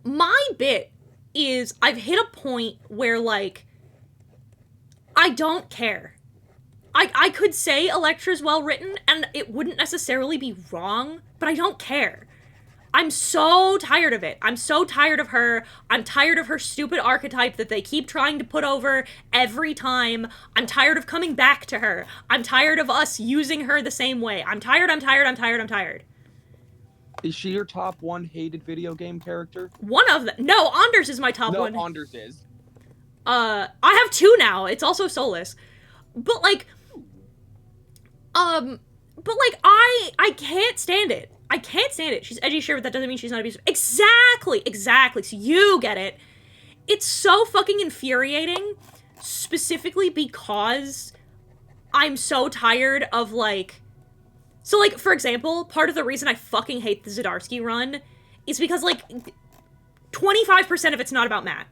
my bit is I've hit a point where, like, I don't care. I could say Elektra's well-written, and it wouldn't necessarily be wrong, but I don't care. I'm so tired of it. I'm so tired of her. I'm tired of her stupid archetype that they keep trying to put over every time. I'm tired of coming back to her. I'm tired of us using her the same way. I'm tired. Is she your top one hated video game character? One of them. No, Anders is my top one. No, Anders is. I have two now. It's also Solus. But, like, I can't stand it. I can't stand it. She's edgy, sure, but that doesn't mean she's not abusive. Exactly. So you get it. It's so fucking infuriating, specifically because I'm so tired of, like... So, like, for example, part of the reason I fucking hate the Zdarsky run is because, like, 25% of it's not about Matt.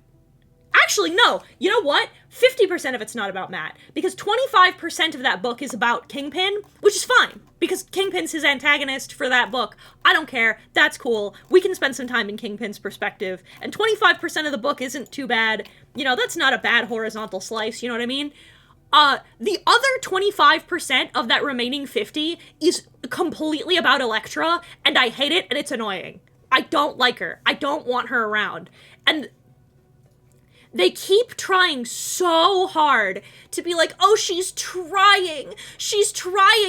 Actually, no. You know what? 50% of it's not about Matt. Because 25% of that book is about Kingpin, which is fine. Because Kingpin's his antagonist for that book. I don't care. That's cool. We can spend some time in Kingpin's perspective. And 25% of the book isn't too bad. You know, that's not a bad horizontal slice, you know what I mean? The other 25% of that remaining 50 is completely about Elektra, and I hate it, and it's annoying. I don't like her. I don't want her around. And they keep trying so hard to be like, oh, she's trying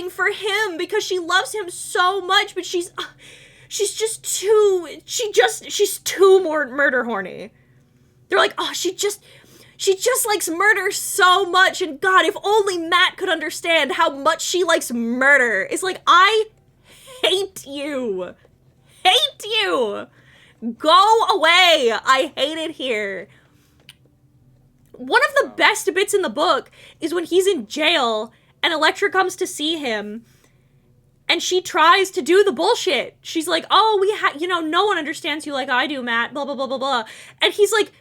for him because she loves him so much, but she's too more murder horny. They're like, oh, she just likes murder so much, and God, if only Matt could understand how much she likes murder. It's like, I hate you. Go away. I hate it here. One of the best bits in the book is when he's in jail and Elektra comes to see him and she tries to do the bullshit. She's like, oh, no one understands you like I do, Matt, blah, blah, blah, blah, blah. And he's like,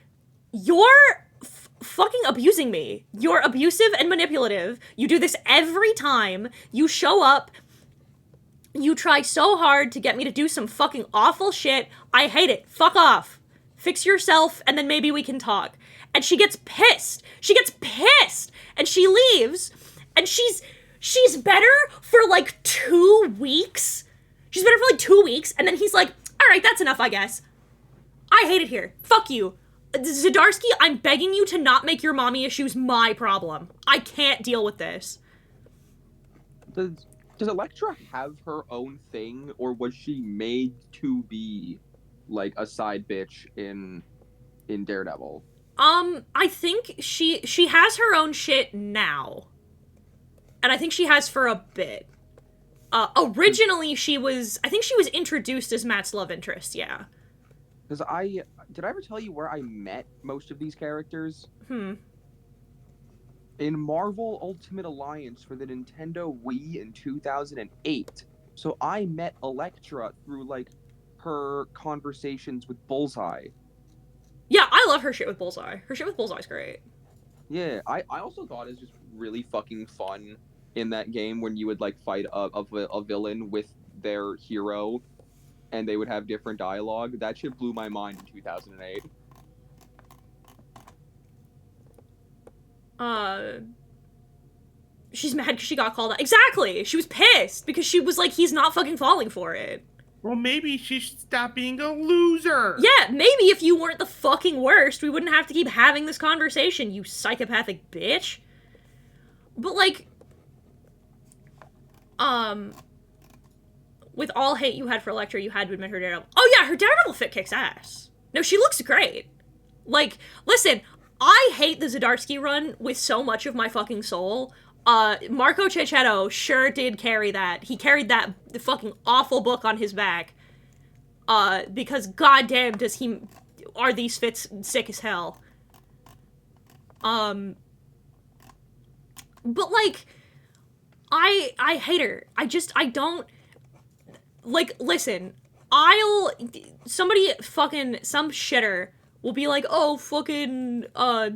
you're fucking abusing me. You're abusive and manipulative. You do this every time. You show up. You try so hard to get me to do some fucking awful shit. I hate it. Fuck off. Fix yourself and then maybe we can talk. And she gets pissed. And she leaves. And she's better for like 2 weeks. And then he's like, all right, that's enough, I guess. I hate it here. Fuck you. Zdarsky, I'm begging you to not make your mommy issues my problem. I can't deal with this. Does Elektra have her own thing, or was she made to be like a side bitch in Daredevil? I think she has her own shit now. And I think she has for a bit. Originally she was introduced as Matt's love interest, yeah. Because did I ever tell you where I met most of these characters? In Marvel Ultimate Alliance for the Nintendo Wii in 2008. So I met Elektra through, like, her conversations with Bullseye. Yeah, I love her shit with Bullseye. Her shit with Bullseye's great. Yeah, I also thought it was just really fucking fun in that game when you would, like, fight a villain with their hero, and they would have different dialogue. That shit blew my mind in 2008. She's mad because she got called out. Exactly! She was pissed because she was like, he's not fucking falling for it. Well, maybe she should stop being a loser. Yeah, maybe if you weren't the fucking worst, we wouldn't have to keep having this conversation, you psychopathic bitch. But, like, with all hate you had for Elektra, you had to admit her Daredevil. Oh yeah, her Daredevil fit kicks ass. No, she looks great. Like, listen, I hate the Zdarsky run with so much of my fucking soul. Marco Cecchetto sure did carry that. He carried that fucking awful book on his back. because goddamn are these fits sick as hell. But like, I hate her. I don't, like, listen, somebody fucking, some shitter will be like, oh, fucking,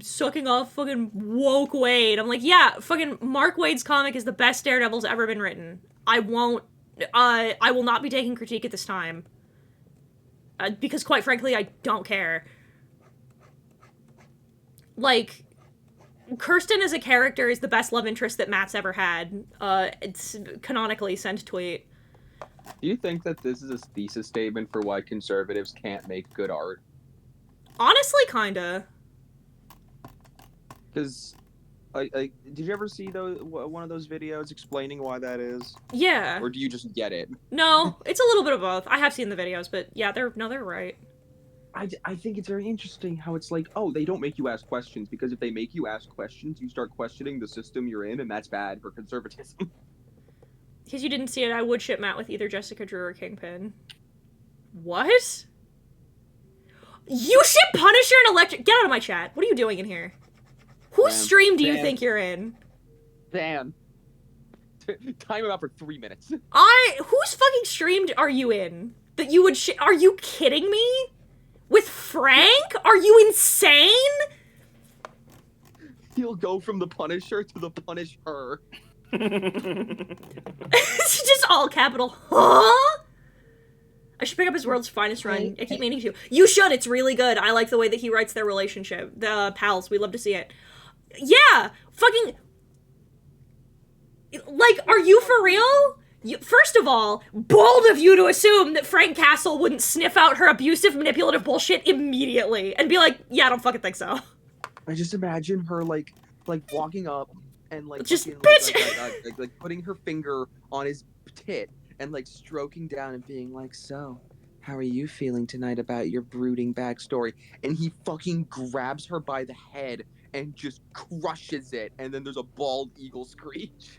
sucking off fucking woke Wade. I'm like, yeah, fucking Mark Waid's comic is the best Daredevil's ever been written. I will not be taking critique at this time. Because quite frankly, I don't care. Like, Kirsten as a character is the best love interest that Matt's ever had. It's canonically send tweet. Do you think that this is a thesis statement for why conservatives can't make good art? Honestly, kinda. Because, did you ever see one of those videos explaining why that is? Yeah. Or do you just get it? No, it's a little bit of both. I have seen the videos, but yeah, they're right. I think it's very interesting how it's like, oh, they don't make you ask questions, because if they make you ask questions, you start questioning the system you're in, and that's bad for conservatism. Because you didn't see it, I would ship Matt with either Jessica Drew or Kingpin. What? You ship Punisher and Electric- Get out of my chat. What are you doing in here? Whose stream do you think you're in? Dan. Time him out for 3 minutes. Whose fucking stream are you in? That you would Are you kidding me? With Frank? Are you insane? He'll go from the Punisher to the Punisher. It's just all capital. Huh? I should pick up his World's Finest run. I keep meaning to. You should. It's really good. I like the way that he writes their relationship. The pals. We love to see it. Yeah. Fucking. Like, are you for real? First of all, bold of you to assume that Frank Castle wouldn't sniff out her abusive, manipulative bullshit immediately and be like, yeah, I don't fucking think so. I just imagine her, like walking up and, like, just fucking, bitch! like putting her finger on his tit and, like, stroking down and being like, so, how are you feeling tonight about your brooding backstory? And he fucking grabs her by the head and just crushes it, and then there's a bald eagle screech.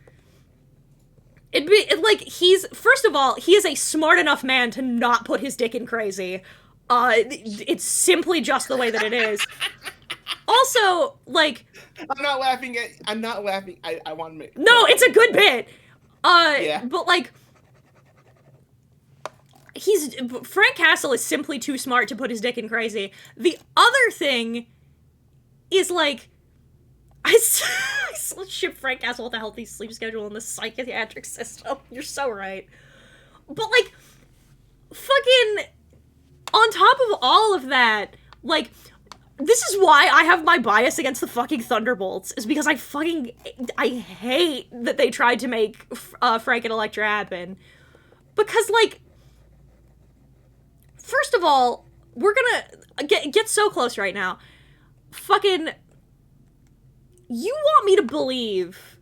It'd be, like, first of all, he is a smart enough man to not put his dick in crazy. It's simply just the way that it is. Also, like... I'm not laughing. I want to make... No, it's a good bit! Yeah. But, like... Frank Castle is simply too smart to put his dick in crazy. The other thing is, like... I ship Frank Castle with a healthy sleep schedule in the psychiatric system. You're so right. But, like... Fucking... On top of all of that, like... This is why I have my bias against the fucking Thunderbolts, is because I hate that they tried to make Frank and Elektra happen. Because, like, first of all, we're gonna get so close right now. Fucking, you want me to believe,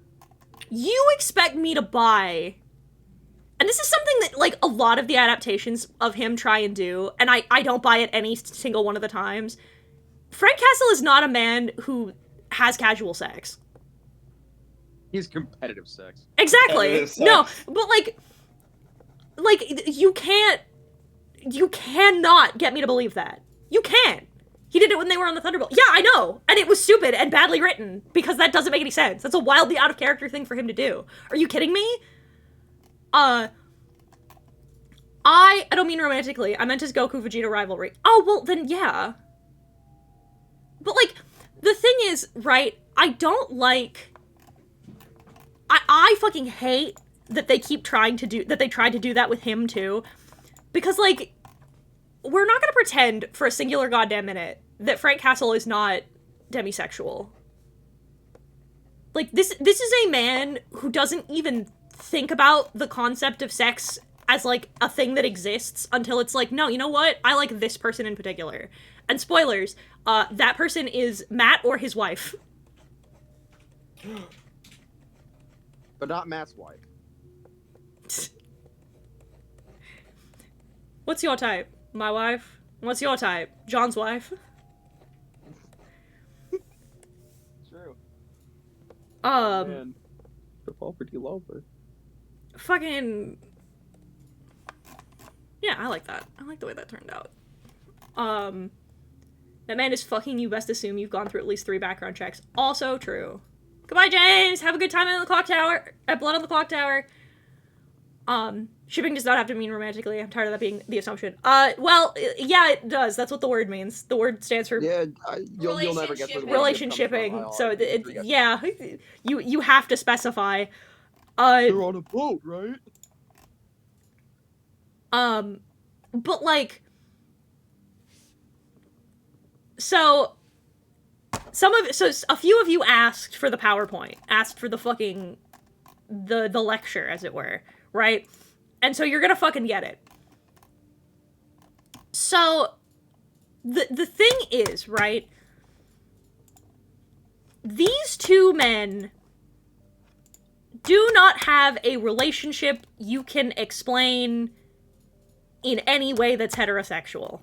you expect me to buy, and this is something that, like, a lot of the adaptations of him try and do, and I don't buy it any single one of the times. Frank Castle is not a man who has casual sex. He's competitive sex. Exactly. Competitive sex. No, but like you cannot get me to believe that. You can't. He did it when they were on the Thunderbolt. Yeah, I know. And it was stupid and badly written because that doesn't make any sense. That's a wildly out of character thing for him to do. Are you kidding me? I don't mean romantically. I meant his Goku-Vegeta rivalry. Oh, well, then yeah. But, like, the thing is, right, I don't like... I fucking hate that they keep trying to do... that they tried to do that with him, too. Because, like, we're not gonna pretend for a singular goddamn minute that Frank Castle is not demisexual. Like, this is a man who doesn't even think about the concept of sex as, like, a thing that exists until it's like, no, you know what? I like this person in particular. And spoilers, that person is Matt or his wife. But not Matt's wife. What's your type? My wife? What's your type? John's wife? True. Man. The fall pretty low, but... Fucking... Yeah, I like that. I like the way that turned out. That man is fucking you. Best assume you've gone through at least 3 background checks. Also true. Goodbye, James. Have a good time in the clock tower. At Blood on the Clock Tower. Shipping does not have to mean romantically. I'm tired of that being the assumption. Well, yeah, it does. That's what the word means. The word stands for Yeah, you'll never get the relationshipping. So, yeah, you have to specify. They're on a boat, right? But like, so a few of you asked for the PowerPoint, asked for the fucking the lecture, as it were, right? And so you're gonna fucking get it. So the thing is, right? These 2 men do not have a relationship you can explain in any way that's heterosexual.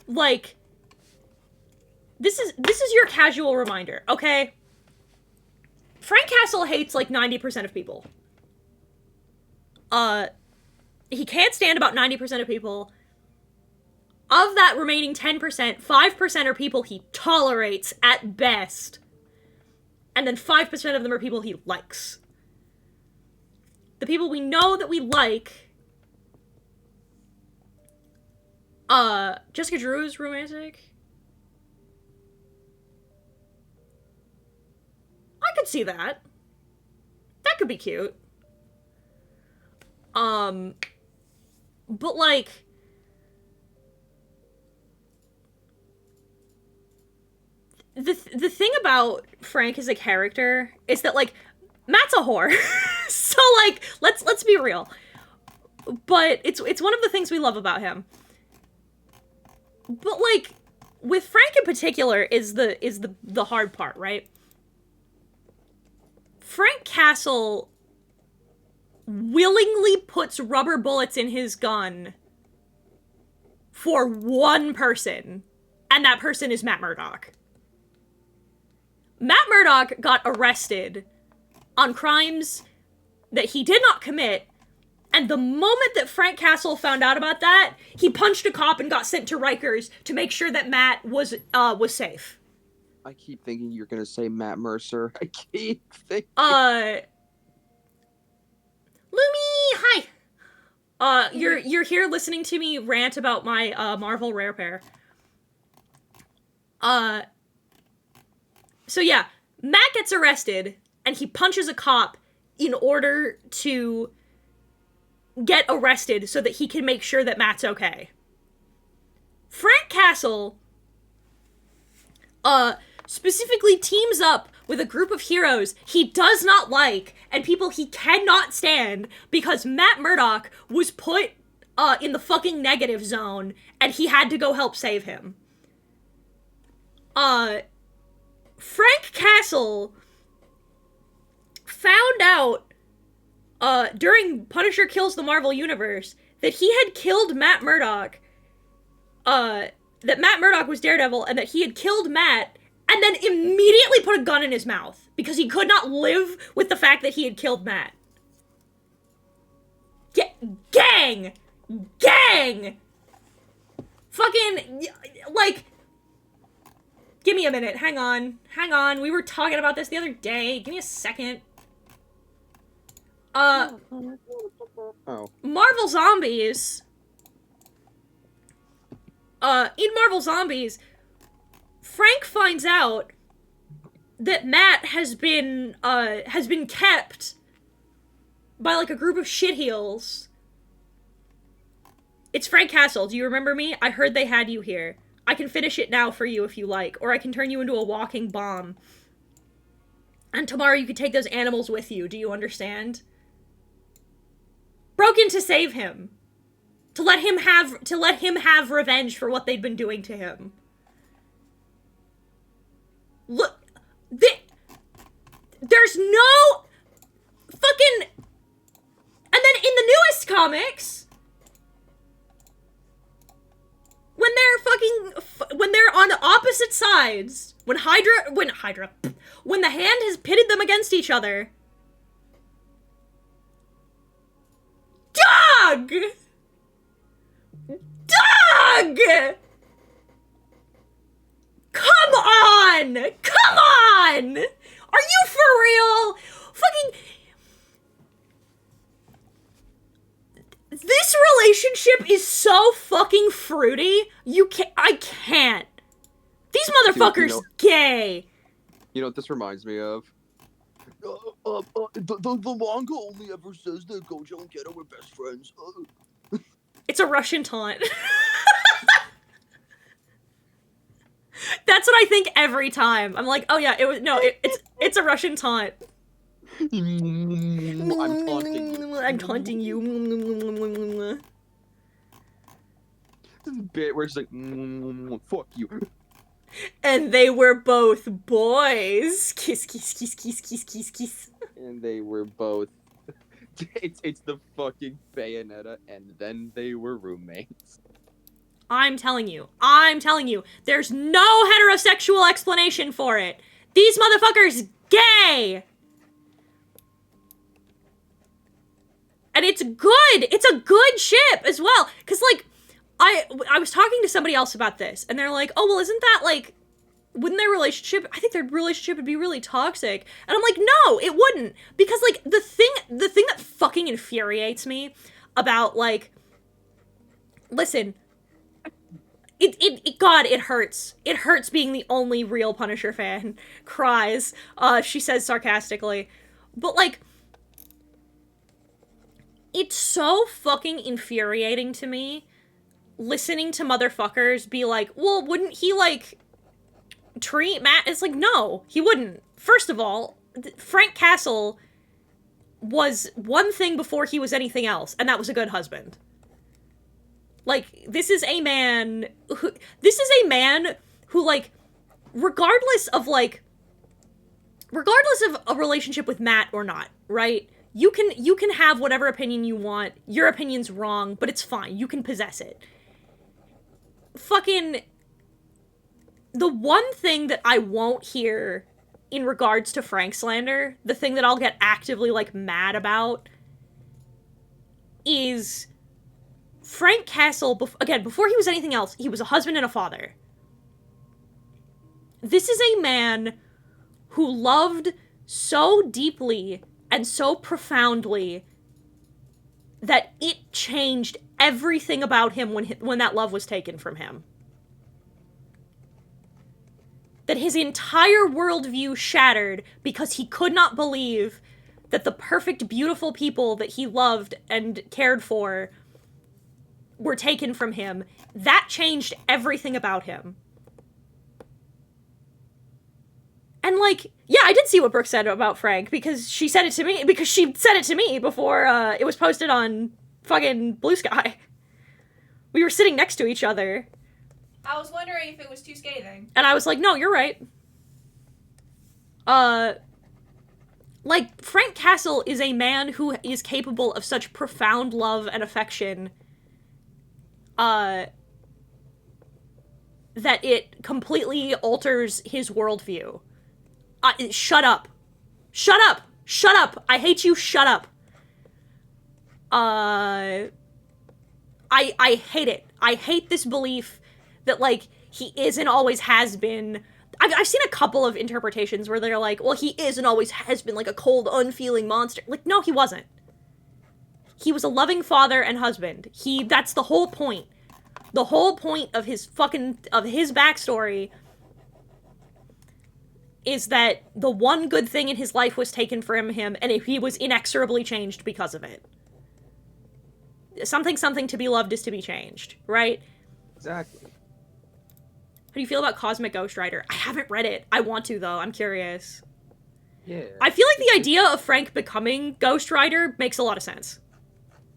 Like, this is your casual reminder, okay? Frank Castle hates like 90% of people. He can't stand about 90% of people. Of that remaining 10%, 5% are people he tolerates at best. And then 5% of them are people he likes. The people we know that we like... Jessica Drew is romantic. I could see that. That could be cute. But like... The thing about Frank as a character is that, like, Matt's a whore. So, like, let's be real. But it's one of the things we love about him. But, like, with Frank in particular is the hard part, right? Frank Castle willingly puts rubber bullets in his gun for one person, and that person is Matt Murdock. Matt Murdock got arrested on crimes that he did not commit, and the moment that Frank Castle found out about that, he punched a cop and got sent to Rikers to make sure that Matt was safe. I keep thinking you're gonna say Matt Mercer. I keep thinking. Lumi, hi. You're here listening to me rant about my Marvel Rare Pair. So yeah, Matt gets arrested, and he punches a cop in order to get arrested so that he can make sure that Matt's okay. Frank Castle, specifically teams up with a group of heroes he does not like, and people he cannot stand, because Matt Murdock was put, in the fucking negative zone, and he had to go help save him. Frank Castle found out, during Punisher Kills the Marvel Universe, that he had killed Matt Murdock, that Matt Murdock was Daredevil, and that he had killed Matt, and then immediately put a gun in his mouth, because he could not live with the fact that he had killed Matt. Gang! Fucking, like... Give me a minute. Hang on. We were talking about this the other day. Give me a second. Marvel Zombies. In Marvel Zombies, Frank finds out that Matt has been kept by, like, a group of shitheels. It's Frank Castle. Do you remember me? I heard they had you here. I can finish it now for you if you like, or I can turn you into a walking bomb. And tomorrow you could take those animals with you, do you understand? Broke in to save him. To let him have revenge for what they'd been doing to him. Look, there's no fucking... And then in the newest comics... when they're on the opposite opposite sides, when the Hand has pitted them against each other, Doug! Come on! Come on! Are you for real? Fucking... This relationship is so fucking fruity. I can't. These motherfuckers gay. You know what this reminds me of? The manga only ever says that Gojo and Geto were best friends. It's a Russian taunt. That's what I think every time. I'm like, oh yeah, it's a Russian taunt. I'm taunting you. I'm taunting you. This bit where it's like, fuck you. And they were both boys. Kiss, kiss, kiss, kiss, kiss, kiss, kiss. And they were both. It's the fucking Bayonetta, and then they were roommates. I'm telling you, there's no heterosexual explanation for it. These motherfuckers gay. And it's good. It's a good ship as well. Cause like, I was talking to somebody else about this, and they're like, oh, well, isn't that like, wouldn't their relationship, I think their relationship would be really toxic. And I'm like, no, it wouldn't. Because like, the thing that fucking infuriates me about like, listen, God, it hurts. It hurts being the only real Punisher fan. Cries, she says sarcastically. But like, it's so fucking infuriating to me listening to motherfuckers be like, well, wouldn't he, like, treat Matt? It's like, no, he wouldn't. First of all, Frank Castle was one thing before he was anything else, and that was a good husband. Like, this is a man who, like, regardless of a relationship with Matt or not, right? You can have whatever opinion you want. Your opinion's wrong, but it's fine. You can possess it. Fucking... The one thing that I won't hear in regards to Frank slander, the thing that I'll get actively, like, mad about, is Frank Castle, again, before he was anything else, he was a husband and a father. This is a man who loved so deeply and so profoundly that it changed everything about him when that love was taken from him. That his entire worldview shattered because he could not believe that the perfect, beautiful people that he loved and cared for were taken from him. That changed everything about him. And, like, yeah, I did see what Brooke said about Frank, because she said it to me before, it was posted on fucking Blue Sky. We were sitting next to each other. I was wondering if it was too scathing. And I was like, no, you're right. Like, Frank Castle is a man who is capable of such profound love and affection, that it completely alters his worldview. Shut up. Shut up. Shut up. I hate you. Shut up. I hate it. I hate this belief that, like, he is and always has been. I've seen a couple of interpretations where they're like, well, he is and always has been, like, a cold, unfeeling monster. Like, no, he wasn't. He was a loving father and husband. That's the whole point. The whole point of his backstory is that the one good thing in his life was taken from him, and he was inexorably changed because of it. Something to be loved is to be changed, right? Exactly. How do you feel about Cosmic Ghost Rider? I haven't read it. I want to, though. I'm curious. Yeah. I feel like the idea of Frank becoming Ghost Rider makes a lot of sense.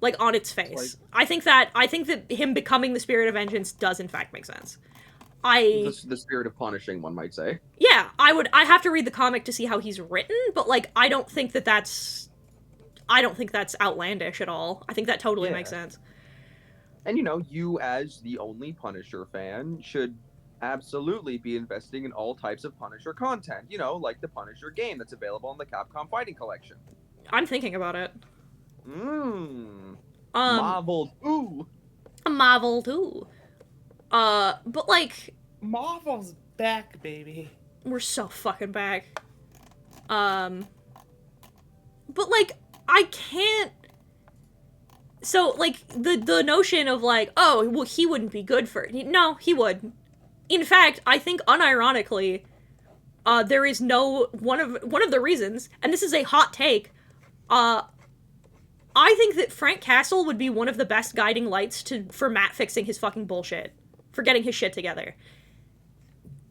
Like, on its face. I think that him becoming the Spirit of Vengeance does, in fact, make sense. The spirit of punishing, one might say. Yeah, I have to read the comic to see how he's written, but, like, I don't think that's outlandish at all. I think that totally makes sense. And, you know, you as the only Punisher fan should Absolutely be investing in all types of Punisher content. You know, like the Punisher game that's available in the Capcom Fighting Collection. I'm thinking about it. Mmm. Um, Marvel. Ooh. Marvel too. But like, Marvel's back, baby. we're so fucking back. But like, I can't. So like the notion of like, oh well, he wouldn't be good for it. No, he would. In fact, I think unironically, there is no one of the reasons, and this is a hot take. I think that Frank Castle would be one of the best guiding lights for Matt fixing his fucking bullshit, for getting his shit together.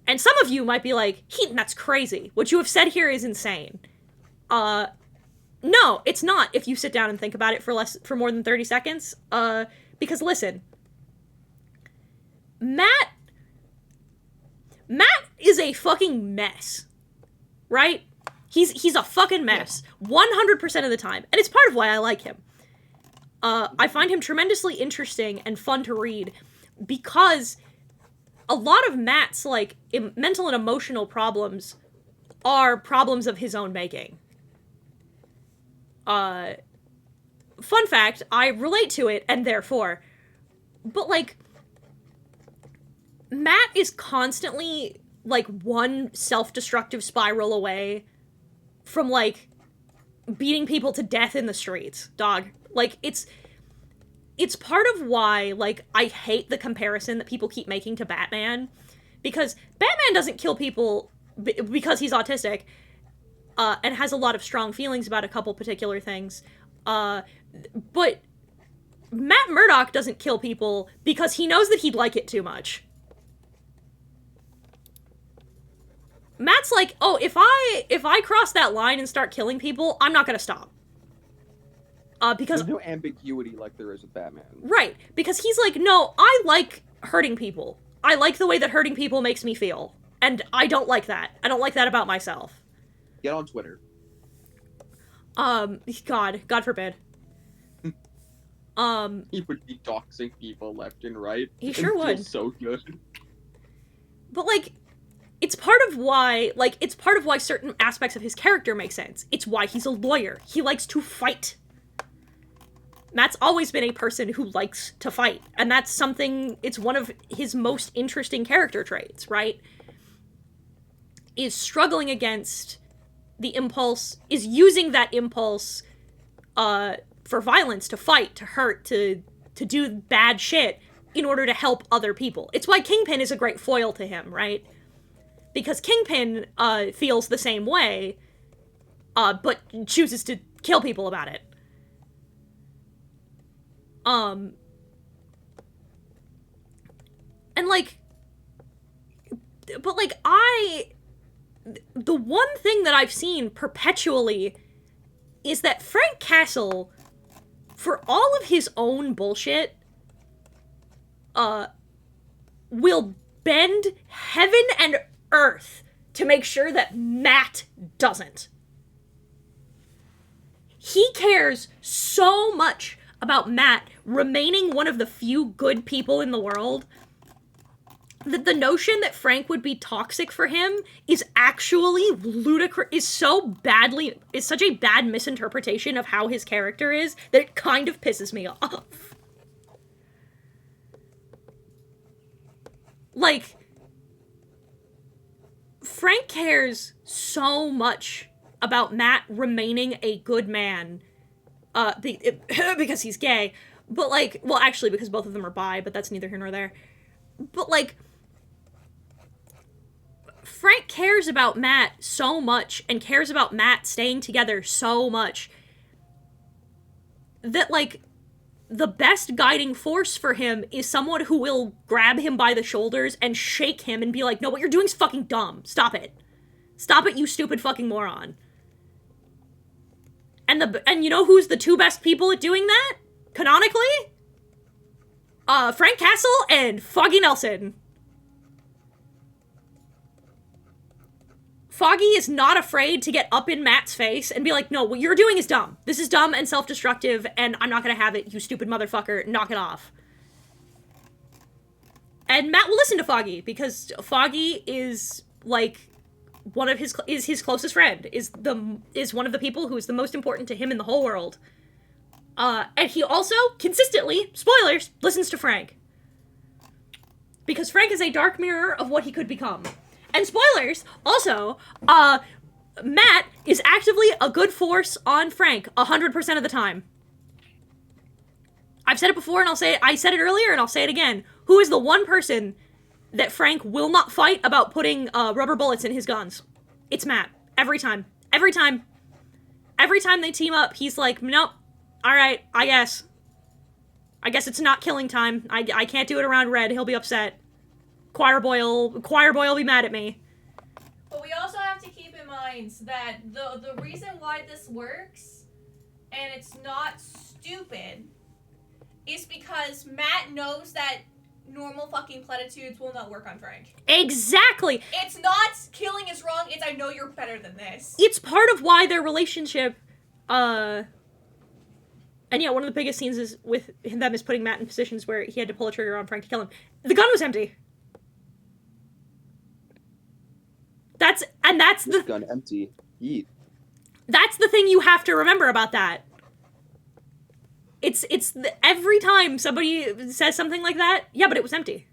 And some of you might be like, that's crazy. What you have said here is insane. No, it's not if you sit down and think about it for more than 30 seconds. Because listen, Matt is a fucking mess. Right? He's a fucking mess. 100% of the time. And it's part of why I like him. I find him tremendously interesting and fun to read because a lot of Matt's, like, mental and emotional problems are problems of his own making. Fun fact, I relate to it, and therefore. But, like, Matt is constantly, like, one self-destructive spiral away from, like, beating people to death in the streets, dog. Like, it's part of why, like, I hate the comparison that people keep making to Batman, because Batman doesn't kill people because he's autistic, and has a lot of strong feelings about a couple particular things, but Matt Murdock doesn't kill people because he knows that he'd like it too much. Matt's like, oh, if I cross that line and start killing people, I'm not gonna stop. Because there's no ambiguity like there is with Batman. Right, because he's like, no, I like hurting people. I like the way that hurting people makes me feel. And I don't like that. I don't like that about myself. Get on Twitter. God forbid. He would be doxing people left and right. He sure would. Feels so good. But, like, it's part of why certain aspects of his character make sense. It's why he's a lawyer. He likes to fight. Matt's always been a person who likes to fight. And that's something, it's one of his most interesting character traits, right? Is struggling against the impulse, is using that impulse, for violence, to fight, to hurt, to do bad shit in order to help other people. It's why Kingpin is a great foil to him, right? Because Kingpin, feels the same way, but chooses to kill people about it. And, like, but, like, the one thing that I've seen perpetually is that Frank Castle, for all of his own bullshit, will bend heaven and earth to make sure that Matt doesn't. He cares so much about Matt remaining one of the few good people in the world that the notion that Frank would be toxic for him is actually ludicrous, is such a bad misinterpretation of how his character is that it kind of pisses me off. Like, Frank cares so much about Matt remaining a good man, because he's gay, but, like, well, actually, because both of them are bi, but that's neither here nor there. But, like, Frank cares about Matt so much, and cares about Matt staying together so much, that, like, the best guiding force for him is someone who will grab him by the shoulders and shake him and be like, no, what you're doing is fucking dumb. Stop it. Stop it, you stupid fucking moron. And you know who's the two best people at doing that? Canonically? Frank Castle and Foggy Nelson. Foggy is not afraid to get up in Matt's face and be like, no, what you're doing is dumb. This is dumb and self-destructive, and I'm not gonna have it, you stupid motherfucker. Knock it off. And Matt will listen to Foggy because Foggy is like his closest friend, is one of the people who is the most important to him in the whole world. And he also consistently, spoilers, listens to Frank. Because Frank is a dark mirror of what he could become. And spoilers, also, Matt is actively a good force on Frank 100% of the time. I've said it before and I said it earlier and I'll say it again. Who is the one person that Frank will not fight about putting rubber bullets in his guns? It's Matt. Every time. Every time. Every time they team up, he's like, nope. Alright, I guess it's not killing time. I can't do it around Red. He'll be upset. Choir boy will be mad at me. But we also have to keep in mind that the reason why this works, and it's not stupid, is because Matt knows that normal fucking platitudes will not work on Frank. Exactly! It's not killing is wrong, it's I know you're better than this. It's part of why their relationship, and yeah, one of the biggest scenes is with them is putting Matt in positions where he had to pull a trigger on Frank to kill him. The gun was empty. That's This gun empty. Yeet. That's the thing you have to remember about that. Every time somebody says something like that, yeah, but it was empty.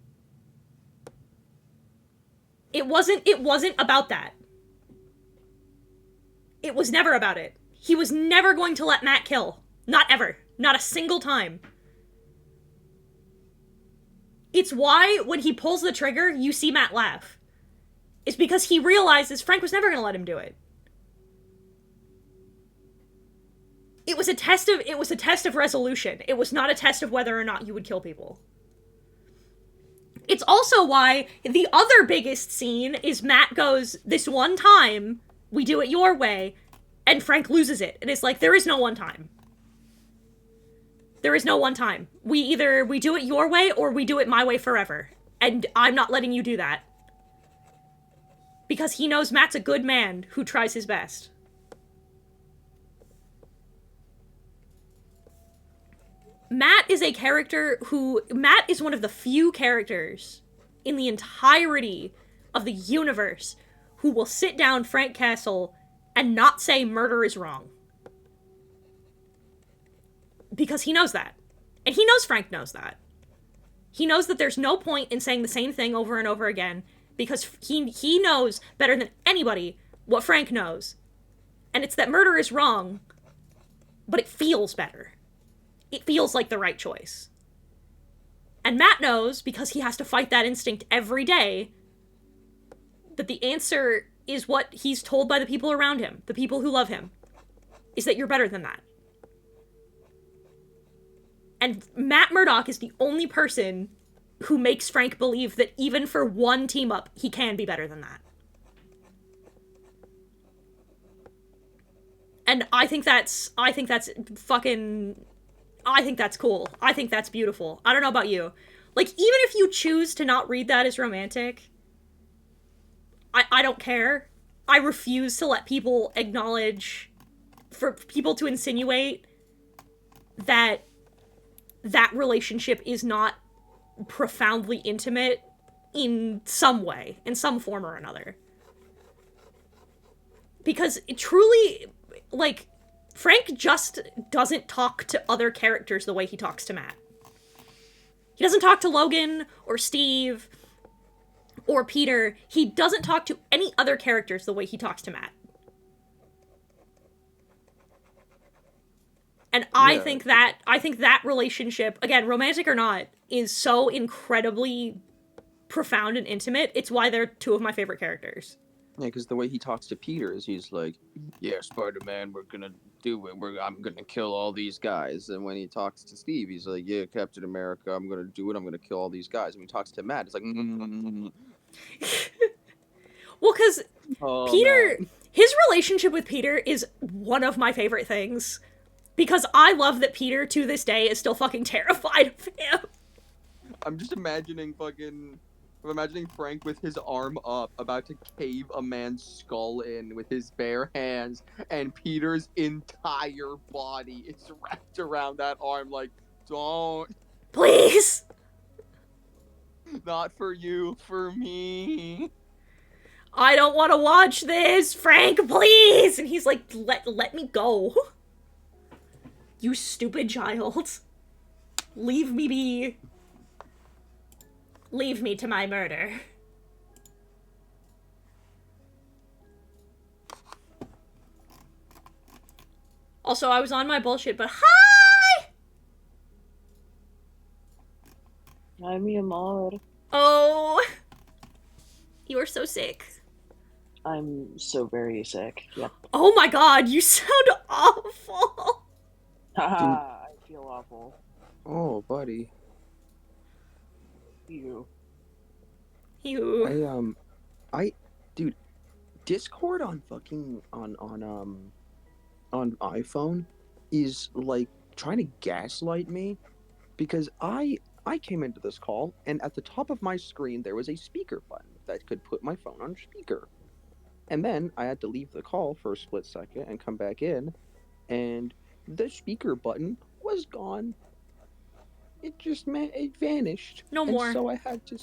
It wasn't about that. It was never about it. He was never going to let Matt kill. Not ever. Not a single time. It's why when he pulls the trigger, you see Matt laugh. It's because he realizes Frank was never going to let him do it. It was a test of resolution. It was not a test of whether or not you would kill people. It's also why the other biggest scene is Matt goes, this one time, we do it your way, and Frank loses it. And it's like, there is no one time. There is no one time. We do it your way, or we do it my way forever. And I'm not letting you do that. Because he knows Matt's a good man who tries his best. Matt is one of the few characters in the entirety of the universe who will sit down Frank Castle and not say murder is wrong. Because he knows that. And he knows Frank knows that. He knows that there's no point in saying the same thing over and over again, because he knows better than anybody what Frank knows. And it's that murder is wrong, but it feels better. It feels like the right choice. And Matt knows, because he has to fight that instinct every day, that the answer is what he's told by the people around him, the people who love him, is that you're better than that. And Matt Murdock is the only person who makes Frank believe that even for one team up, he can be better than that. And I think that's cool. I think that's beautiful. I don't know about you. Like, even if you choose to not read that as romantic, I don't care. I refuse to let people for people to insinuate that relationship is not profoundly intimate in some way, in some form or another. Because it truly, like, Frank just doesn't talk to other characters the way he talks to Matt. He doesn't talk to Logan or Steve or Peter. He doesn't talk to any other characters the way he talks to Matt. And I think that relationship, again, romantic or not, is so incredibly profound and intimate. It's why they're two of my favorite characters. Yeah, because the way he talks to Peter is he's like, yeah, Spider-Man, we're gonna do it. I'm gonna kill all these guys. And when he talks to Steve, he's like, yeah, Captain America, I'm gonna do it. I'm gonna kill all these guys. And when he talks to Matt, it's like, Well, because Peter, Matt. his relationship with Peter is one of my favorite things. Because I love that Peter, to this day, is still fucking terrified of him. I'm just imagining Frank with his arm up, about to cave a man's skull in with his bare hands, and Peter's entire body is wrapped around that arm like, don't. Please! Not for you, for me. I don't want to watch this, Frank, please! And he's like, let me go. You stupid child. Leave me be. Leave me to my murder. Also, I was on my bullshit, but hi! I'm Yamar. Oh. You are so sick. I'm so very sick. Yep. Oh my god, you sound awful. Haha, I feel awful. Oh, buddy. You. You. Dude, Discord on fucking on iPhone is like trying to gaslight me because I came into this call and at the top of my screen there was a speaker button that could put my phone on speaker. And then I had to leave the call for a split second and come back in and the speaker button was gone. It vanished. No and more. So I had to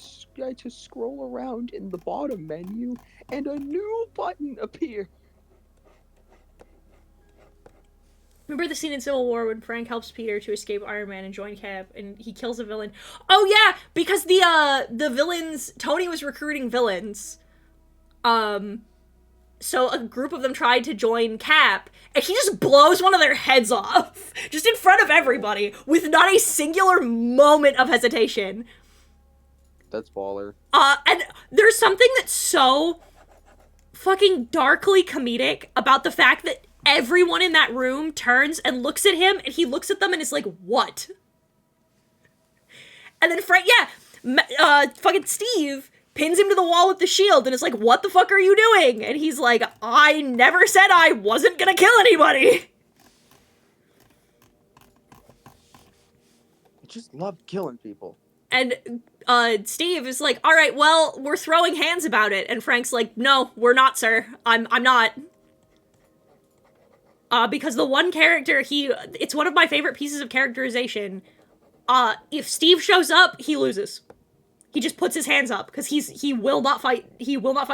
scroll around in the bottom menu and a new button appeared. Remember the scene in Civil War when Frank helps Peter to escape Iron Man and join Cap, and he kills a villain? Oh yeah, because the villains, Tony was recruiting villains. So a group of them tried to join Cap, and he just blows one of their heads off, just in front of everybody, with not a singular moment of hesitation. That's baller. And there's something that's so fucking darkly comedic about the fact that everyone in that room turns and looks at him, and he looks at them and is like, what? And then Frank, fucking Steve pins him to the wall with the shield and is like, what the fuck are you doing? And he's like, I never said I wasn't gonna kill anybody. I just love killing people. And Steve is like, all right, well, we're throwing hands about it. And Frank's like, no, we're not, sir. I'm not. Because the one character, it's one of my favorite pieces of characterization. If Steve shows up, he loses. He just puts his hands up because he will not fight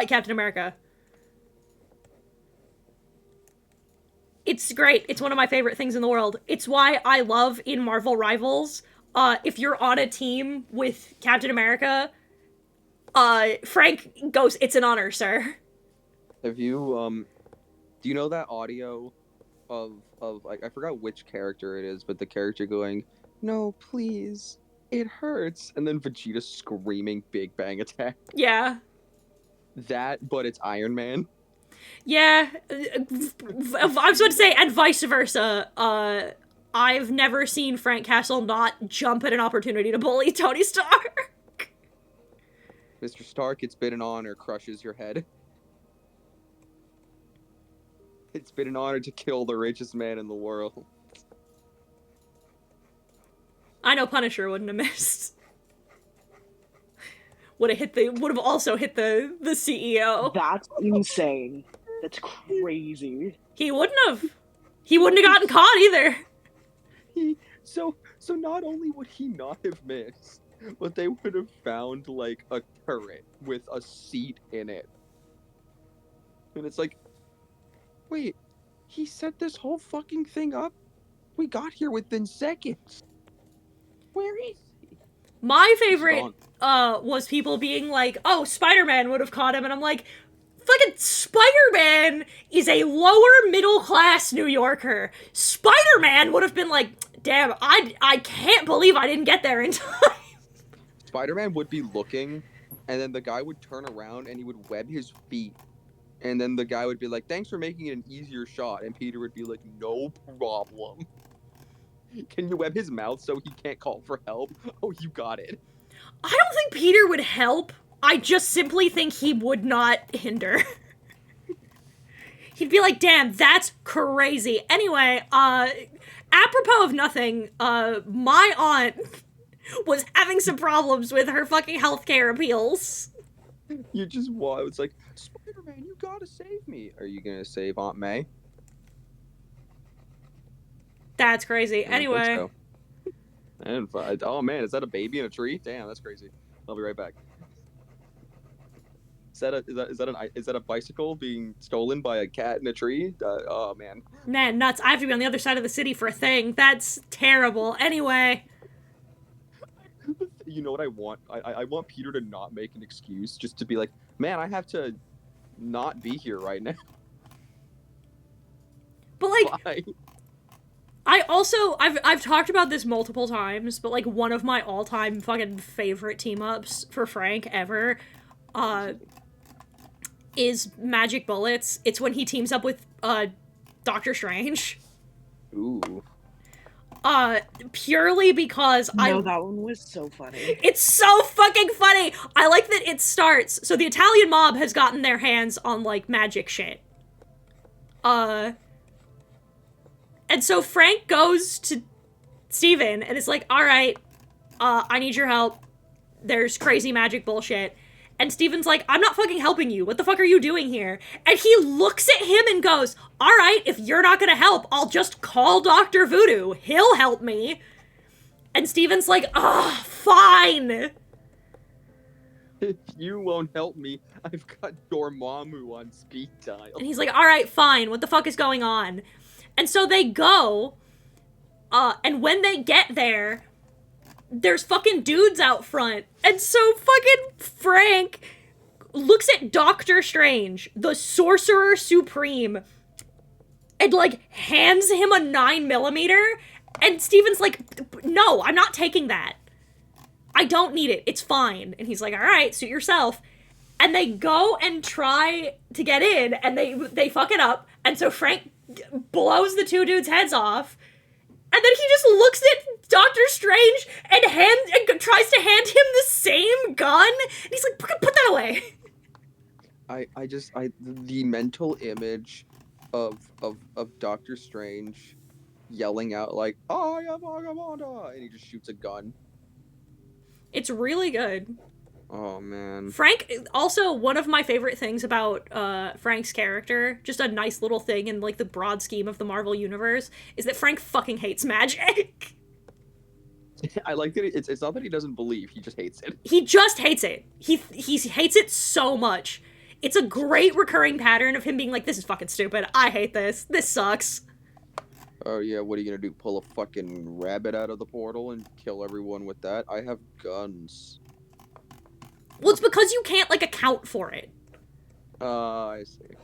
Captain America. It's great. It's one of my favorite things in the world. It's why I love in Marvel Rivals, if you're on a team with Captain America, Frank goes, "It's an honor, sir." Have you do you know that audio of like I forgot which character it is, but the character going, "No, please. It hurts." And then Vegeta screaming Big Bang Attack. Yeah. That, but it's Iron Man. Yeah. I was about to say, and vice versa. I've never seen Frank Castle not jump at an opportunity to bully Tony Stark. Mr. Stark, it's been an honor, crushes your head. It's been an honor to kill the richest man in the world. I know Punisher wouldn't have missed. Would have also hit the CEO. That's insane. That's crazy. He wouldn't have. He wouldn't have gotten caught either. So not only would he not have missed, but they would have found like a turret with a seat in it. And it's like, wait, he set this whole fucking thing up? We got here within seconds. Where is he? My favorite was people being like, oh, Spider-Man would have caught him, and I'm like, fucking Spider-Man is a lower middle class New Yorker. Spider-Man would have been like, damn, I can't believe I didn't get there in time. Spider-Man would be looking, and then the guy would turn around and he would web his feet. And then the guy would be like, thanks for making it an easier shot. And Peter would be like, no problem. Can you web his mouth so he can't call for help? Oh, you got it. I don't think Peter would help. I just simply think he would not hinder. He'd be like, damn, that's crazy. Anyway, apropos of nothing, my aunt was having some problems with her fucking healthcare appeals. You just, well, it's like, Spider-Man, you gotta save me. Are you gonna save Aunt May? That's crazy. I don't Anyway. think so. And oh man, is that a baby in a tree? Damn, that's crazy. I'll be right back. Is that a bicycle being stolen by a cat in a tree? Oh man. Man, nuts. I have to be on the other side of the city for a thing. That's terrible. Anyway. You know what I want? I want Peter to not make an excuse, just to be like, man, I have to not be here right now. But like, Bye. I've talked about this multiple times, but like one of my all-time fucking favorite team-ups for Frank ever, is Magic Bullets. It's when he teams up with, Doctor Strange. Ooh. Purely because No, that one was so funny. It's so fucking funny! I like that it starts, so the Italian mob has gotten their hands on, like, magic shit. And so Frank goes to Steven, and it's like, alright, I need your help. There's crazy magic bullshit. And Steven's like, I'm not fucking helping you. What the fuck are you doing here? And he looks at him and goes, alright, if you're not gonna help, I'll just call Dr. Voodoo. He'll help me. And Steven's like, fine. If you won't help me, I've got Dormammu on speed dial. And he's like, alright, fine. What the fuck is going on? And so they go, and when they get there, there's fucking dudes out front. And so fucking Frank looks at Doctor Strange, the Sorcerer Supreme, and, like, hands him a 9mm, and Steven's like, no, I'm not taking that. I don't need it. It's fine. And he's like, alright, suit yourself. And they go and try to get in, and they fuck it up, and so Frank blows the two dudes' heads off, and then he just looks at Doctor Strange and tries to hand him the same gun, and he's like, put that away. The mental image of Doctor Strange yelling out like, I am Agamotto, and he just shoots a gun. It's really good. Oh man. Frank, also one of my favorite things about Frank's character, just a nice little thing in like the broad scheme of the Marvel universe, is that Frank fucking hates magic. I like that it's not that he doesn't believe, he just hates it. He just hates it. He hates it so much. It's a great recurring pattern of him being like, this is fucking stupid. I hate this. This sucks. Oh yeah, what are you gonna do? Pull a fucking rabbit out of the portal and kill everyone with that? I have guns. Well, it's because you can't, like, account for it. I see.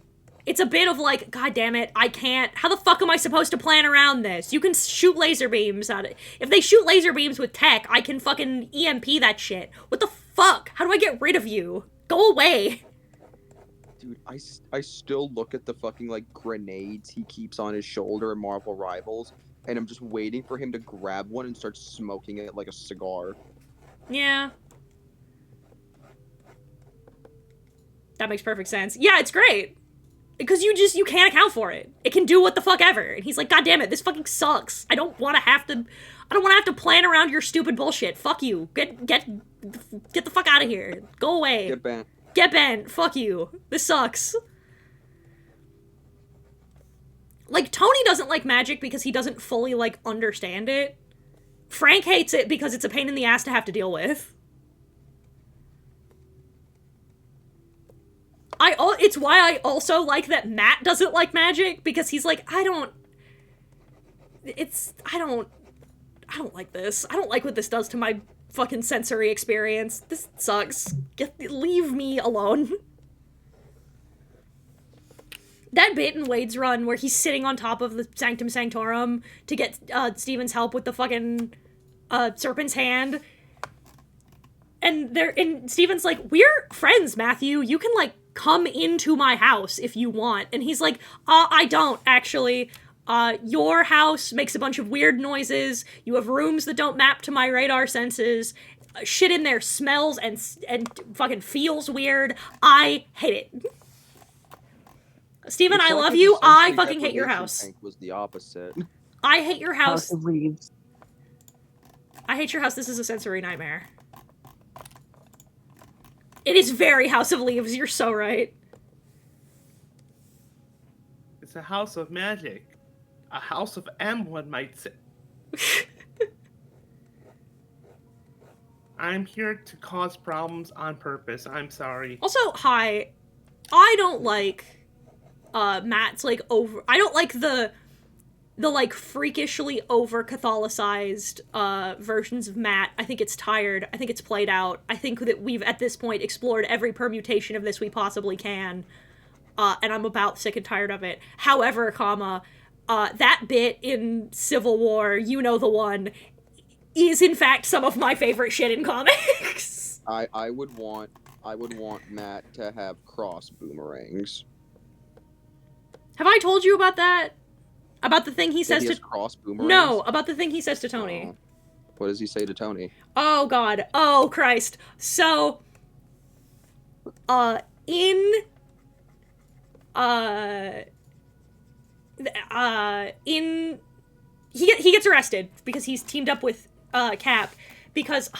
It's a bit of like, god damn it, I can't. How the fuck am I supposed to plan around this? You can shoot laser beams at it. If they shoot laser beams with tech, I can fucking EMP that shit. What the fuck? How do I get rid of you? Go away. Dude, I still look at the fucking, like, grenades he keeps on his shoulder in Marvel Rivals, and I'm just waiting for him to grab one and start smoking it like a cigar. Yeah. That makes perfect sense. Yeah, it's great. Because you can't account for it. It can do what the fuck ever. And he's like, god damn it, this fucking sucks. I don't want to have to plan around your stupid bullshit. Fuck you. Get the fuck out of here. Go away. Get bent. Get bent. Fuck you. This sucks. Like, Tony doesn't like magic because he doesn't fully, like, understand it. Frank hates it because it's a pain in the ass to have to deal with. It's why I also like that Matt doesn't like magic, because he's like, I don't like this. I don't like what this does to my fucking sensory experience. This sucks. Leave me alone. That bit in Wade's run where he's sitting on top of the Sanctum Sanctorum to get Steven's help with the fucking serpent's hand. And Steven's like, we're friends, Matthew. You can, like, come into my house if you want. And he's like, I don't, actually. Your house makes a bunch of weird noises. You have rooms that don't map to my radar senses. Shit in there smells and fucking feels weird. I hate it. Steven, I love you. I fucking hate your house. Tank was the opposite. I hate your house. House of Leaves. I hate your house. This is a sensory nightmare. It is very House of Leaves. You're so right. It's a house of magic. A house of M, one might say. I'm here to cause problems on purpose. I'm sorry. Also, hi. I don't like Matt's like over I don't like the like freakishly over Catholicized versions of Matt. I think it's tired. I think it's played out. I think that we've at this point explored every permutation of this we possibly can. And I'm about sick and tired of it. However, that bit in Civil War, you know the one, is in fact some of my favorite shit in comics. I would want Matt to have cross boomerangs. Have I told you about that? About the thing he says to cross boomerangs? No, about the thing he says to Tony. What does he say to Tony? Oh god. Oh Christ. So in he gets arrested because he's teamed up with Cap because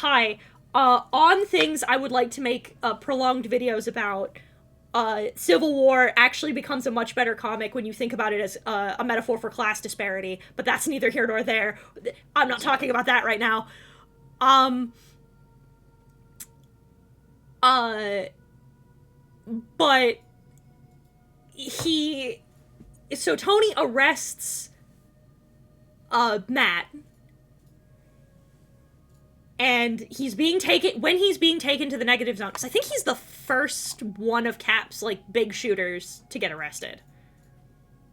on things I would like to make prolonged videos about. Civil War actually becomes a much better comic when you think about it as a metaphor for class disparity, but that's neither here nor there. I'm not talking about that right now. But so Tony arrests Matt, and when he's being taken to the negative zone, because I think he's the first one of Cap's, like, big shooters to get arrested.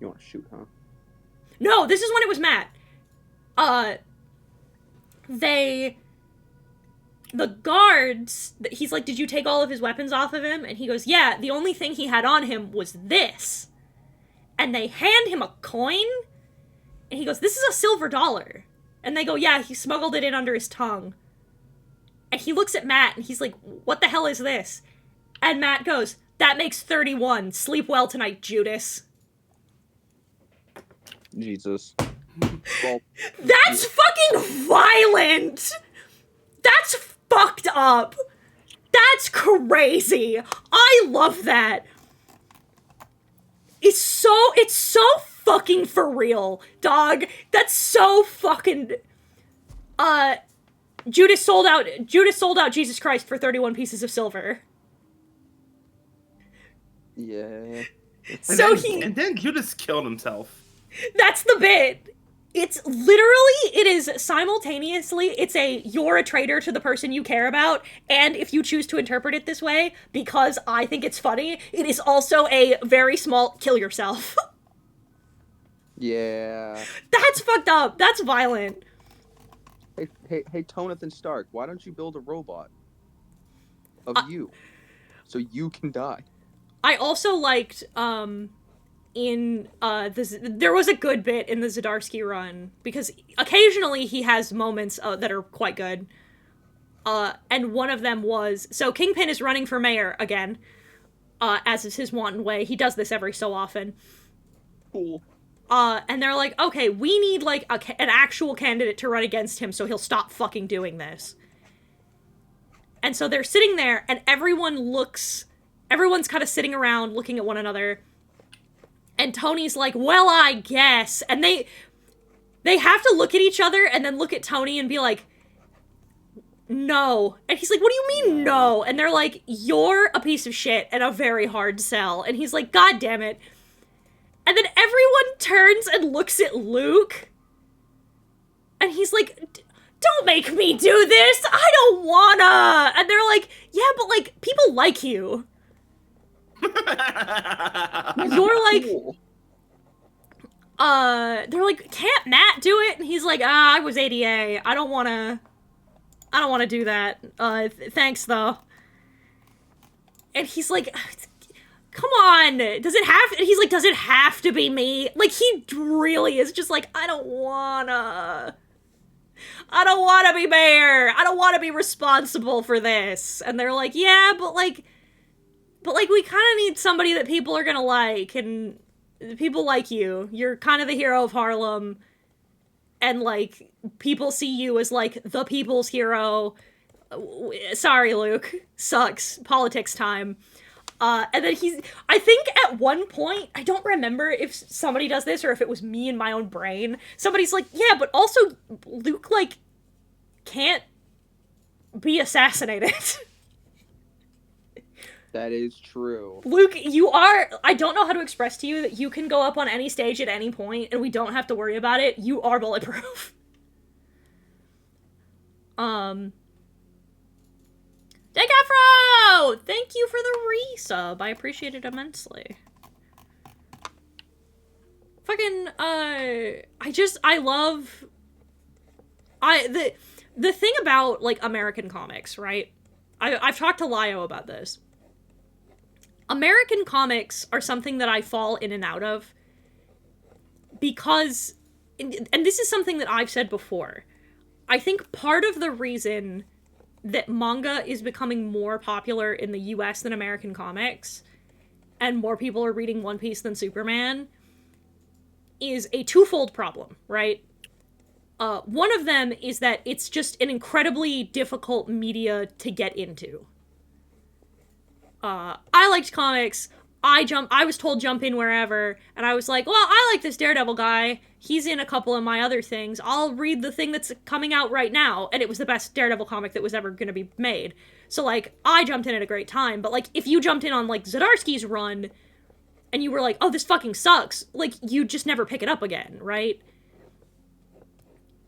You want to shoot, huh? No, this is when it was Matt. The guards, he's like, did you take all of his weapons off of him? And he goes, yeah, the only thing he had on him was this. And they hand him a coin, and he goes, this is a silver dollar. And they go, yeah, he smuggled it in under his tongue. And he looks at Matt, and he's like, what the hell is this? And Matt goes, that makes 31. Sleep well tonight, Judas. Jesus. Well, That's fucking violent! That's fucked up! That's crazy! I love that! It's so fucking for real, dog. That's so fucking... Judas sold out Jesus Christ for 31 pieces of silver. yeah. And then Judas killed himself. That's the bit. It is simultaneously, you're a traitor to the person you care about, and if you choose to interpret it this way, because I think it's funny, it is also a very small kill yourself. Yeah. That's fucked up. That's violent. Hey, Tonathan Stark, why don't you build a robot of you so you can die? I also liked, there was a good bit in the Zdarsky run, because occasionally he has moments that are quite good. And one of them was, so Kingpin is running for mayor again, as is his wanton way. He does this every so often. Cool. And they're like, okay, we need, like, an actual candidate to run against him so he'll stop fucking doing this. And so they're sitting there, and everyone's kind of sitting around looking at one another. And Tony's like, well, I guess. And they have to look at each other and then look at Tony and be like, no. And he's like, what do you mean no? And they're like, you're a piece of shit and a very hard sell. And he's like, God damn it. And then everyone turns and looks at Luke. And he's like, don't make me do this. I don't wanna. And they're like, yeah, but, like, people like you. You're like, they're like, can't Matt do it? And he's like, I was ADA. I don't wanna do that. Thanks, though. And he's like, come on, does it have to be me? Like, he really is just like, I don't wanna be mayor. I don't wanna be responsible for this. And they're like, yeah, but we kind of need somebody that people are gonna like, and people like you. You're kind of the hero of Harlem, and, like, people see you as, like, the people's hero. Sorry, Luke. Sucks. Politics time. And then I think at one point, I don't remember if somebody does this or if it was me in my own brain, somebody's like, yeah, but also Luke, like, can't be assassinated. That is true. Luke, you are, I don't know how to express to you that you can go up on any stage at any point and we don't have to worry about it. You are bulletproof. Decafro! Thank you for the resub. I appreciate it immensely. Fucking, I love, the thing about, like, American comics, right? I've talked to Lio about this. American comics are something that I fall in and out of because, and this is something that I've said before, I think part of the reason that manga is becoming more popular in the US than American comics, and more people are reading One Piece than Superman, is a twofold problem, right? One of them is that it's just an incredibly difficult media to get into. I liked comics, I was told jump in wherever, and I was like, well, I like this Daredevil guy, he's in a couple of my other things, I'll read the thing that's coming out right now, and it was the best Daredevil comic that was ever gonna be made. So, like, I jumped in at a great time, but, like, if you jumped in on, like, Zdarsky's run, and you were like, oh, this fucking sucks, like, you just never pick it up again, right?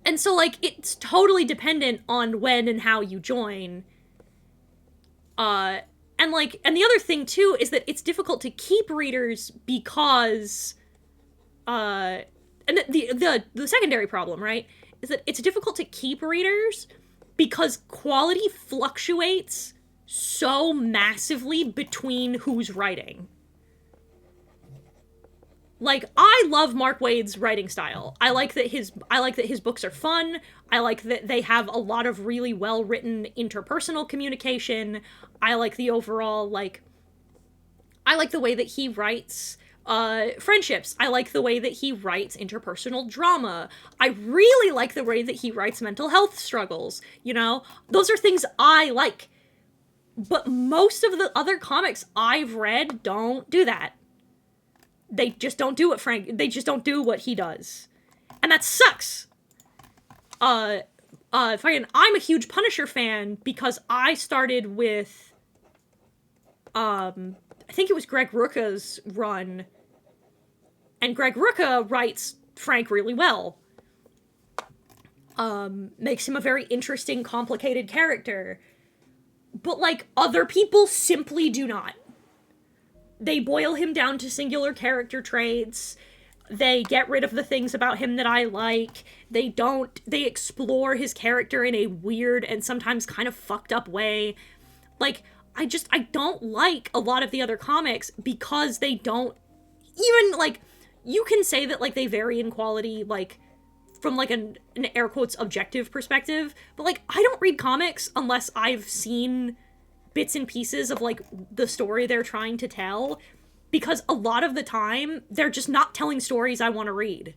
And so, like, it's totally dependent on when and how you join. And, like, and the other thing, too, is that it's difficult to keep readers because, and the secondary problem, right, is that it's difficult to keep readers because quality fluctuates so massively between who's writing. Like, I love Mark Waid's writing style. I like that his books are fun. I like that they have a lot of really well-written interpersonal communication. I like the overall, like, I like the way that he writes friendships. I like the way that he writes interpersonal drama. I really like the way that he writes mental health struggles, you know? Those are things I like. But most of the other comics I've read don't do that. They just don't do what they just don't do what he does. And that sucks. I'm a huge Punisher fan because I started with, I think it was Greg Rucka's run. And Greg Rucka writes Frank really well. Makes him a very interesting, complicated character. But, like, other people simply do not. They boil him down to singular character traits. They get rid of the things about him that I like. They explore his character in a weird and sometimes kind of fucked up way. Like, I don't like a lot of the other comics because they don't even, like, you can say that, like, they vary in quality, like, from, like, an air quotes objective perspective, but, like, I don't read comics unless I've seen bits and pieces of, like, the story they're trying to tell, because a lot of the time, they're just not telling stories I want to read.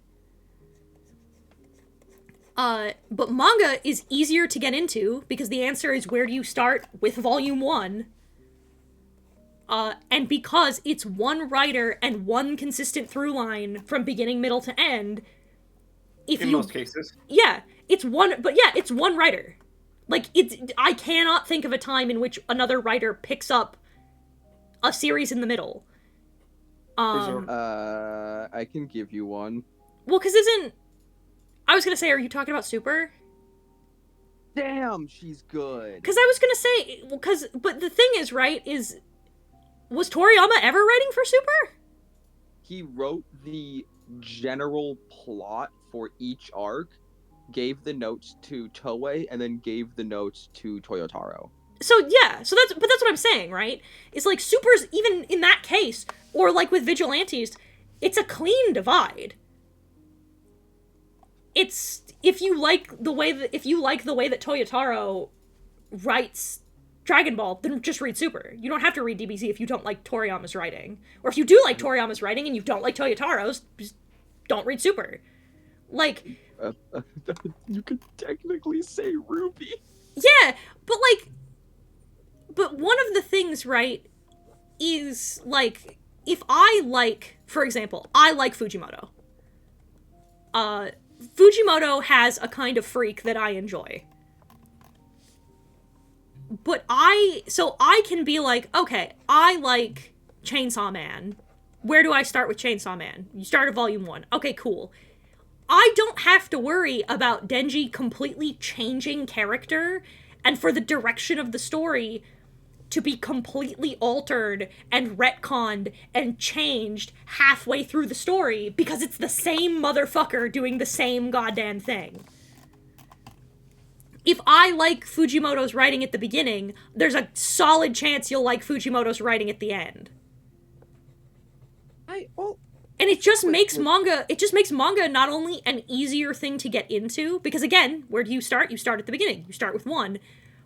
But manga is easier to get into, because the answer is where do you start with volume 1, and because it's one writer and one consistent through line from beginning, middle to end, in most cases. Yeah, it's one writer. Like, I cannot think of a time in which another writer picks up a series in the middle. I can give you one. Well, because I was gonna say, are you talking about Super? Damn, she's good. Because I was gonna say, but the thing is, right, was Toriyama ever writing for Super? He wrote the general plot for each arc, gave the notes to Toei, and then gave the notes to Toyotaro. So yeah, that's what I'm saying, right? It's like Super's, even in that case, or like with Vigilantes, it's a clean divide. It's if you like the way that Toyotaro writes Dragon Ball, then just read Super. You don't have to read DBZ if you don't like Toriyama's writing. Or if you do like Toriyama's writing and you don't like Toyotaro's, just don't read Super. Like, you could technically say Ruby. Yeah, but one of the things, right, is, like, if I like, for example, I like Fujimoto. Fujimoto has a kind of freak that I enjoy. But I can be like, okay, I like Chainsaw Man. Where do I start with Chainsaw Man? You start at volume 1. Okay, cool. I don't have to worry about Denji completely changing character and for the direction of the story to be completely altered and retconned and changed halfway through the story because it's the same motherfucker doing the same goddamn thing. If I like Fujimoto's writing at the beginning, there's a solid chance you'll like Fujimoto's writing at the end. And it just makes manga not only an easier thing to get into, because again, where do you start? You start at the beginning. You start with 1.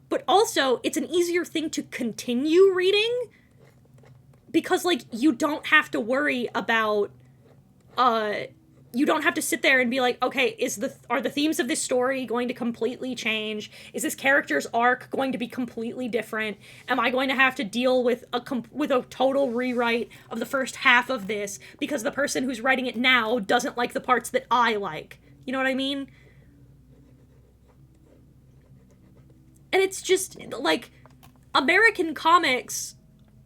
But also, it's an easier thing to continue reading, because, like, you don't have to worry about, you don't have to sit there and be like, okay, are the themes of this story going to completely change? Is this character's arc going to be completely different? Am I going to have to deal with a total rewrite of the first half of this because the person who's writing it now doesn't like the parts that I like? You know what I mean? And it's just, like, American comics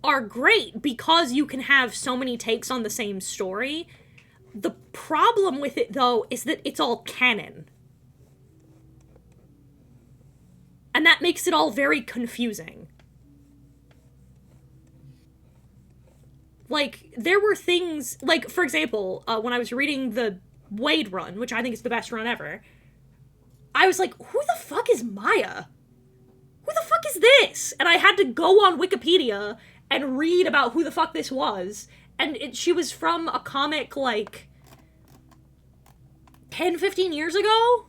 are great because you can have so many takes on the same story. The problem with it, though, is that it's all canon. And that makes it all very confusing. Like, there were things, like, for example, when I was reading the Wade run, which I think is the best run ever, I was like, who the fuck is Maya? Who the fuck is this? And I had to go on Wikipedia and read about who the fuck this was. And she was from a comic, like, 10, 15 years ago?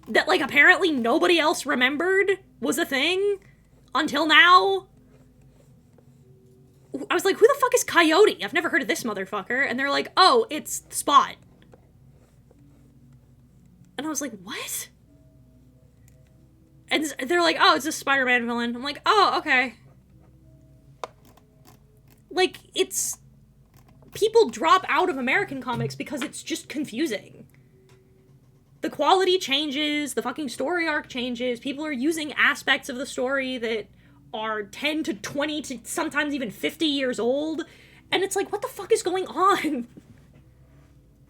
That, like, apparently nobody else remembered was a thing until now. I was like, who the fuck is Coyote? I've never heard of this motherfucker. And they're like, oh, it's Spot. And I was like, what? And they're like, oh, it's a Spider-Man villain. I'm like, oh, okay. Like, it's... People drop out of American comics because it's just confusing. The quality changes, the fucking story arc changes, people are using aspects of the story that are 10 to 20 to sometimes even 50 years old, and it's like, what the fuck is going on?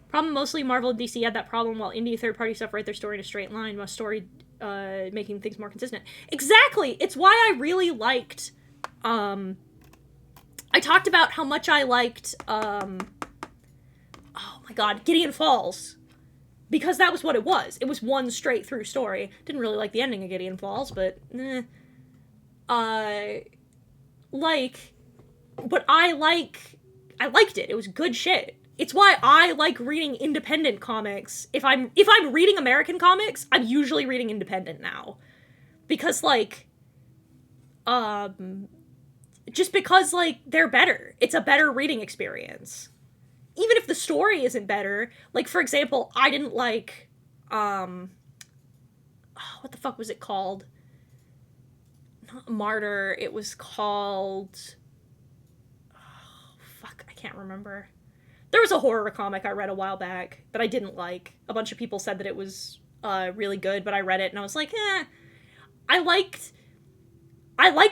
Problem mostly Marvel and DC had that problem, while indie third-party stuff write their story in a straight line, while story making things more consistent. Exactly! It's why I really liked, I talked about how much I liked, oh my god, Gideon Falls. Because that was what it was. It was one straight-through story. Didn't really like the ending of Gideon Falls, but, but I liked it. It was good shit. It's why I like reading independent comics. If I'm reading American comics, I'm usually reading independent now. Because, like, just because, like, they're better. It's a better reading experience. Even if the story isn't better, like, for example, I didn't like, what the fuck was it called? Not Martyr, it was called, oh, fuck, I can't remember. There was a horror comic I read a while back that I didn't like. A bunch of people said that it was, really good, but I read it and I was like, I liked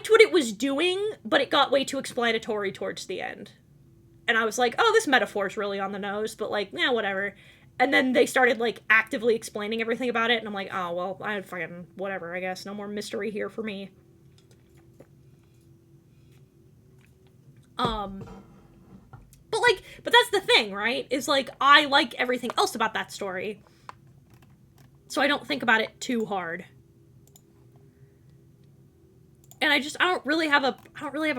what it was doing, but it got way too explanatory towards the end. And I was like, oh, this metaphor's really on the nose, but, like, yeah, whatever. And then they started, like, actively explaining everything about it, and I'm like, oh, well, I fucking, whatever, I guess. No more mystery here for me. But that's the thing, right? Is, like, I like everything else about that story. So I don't think about it too hard. And I don't really have a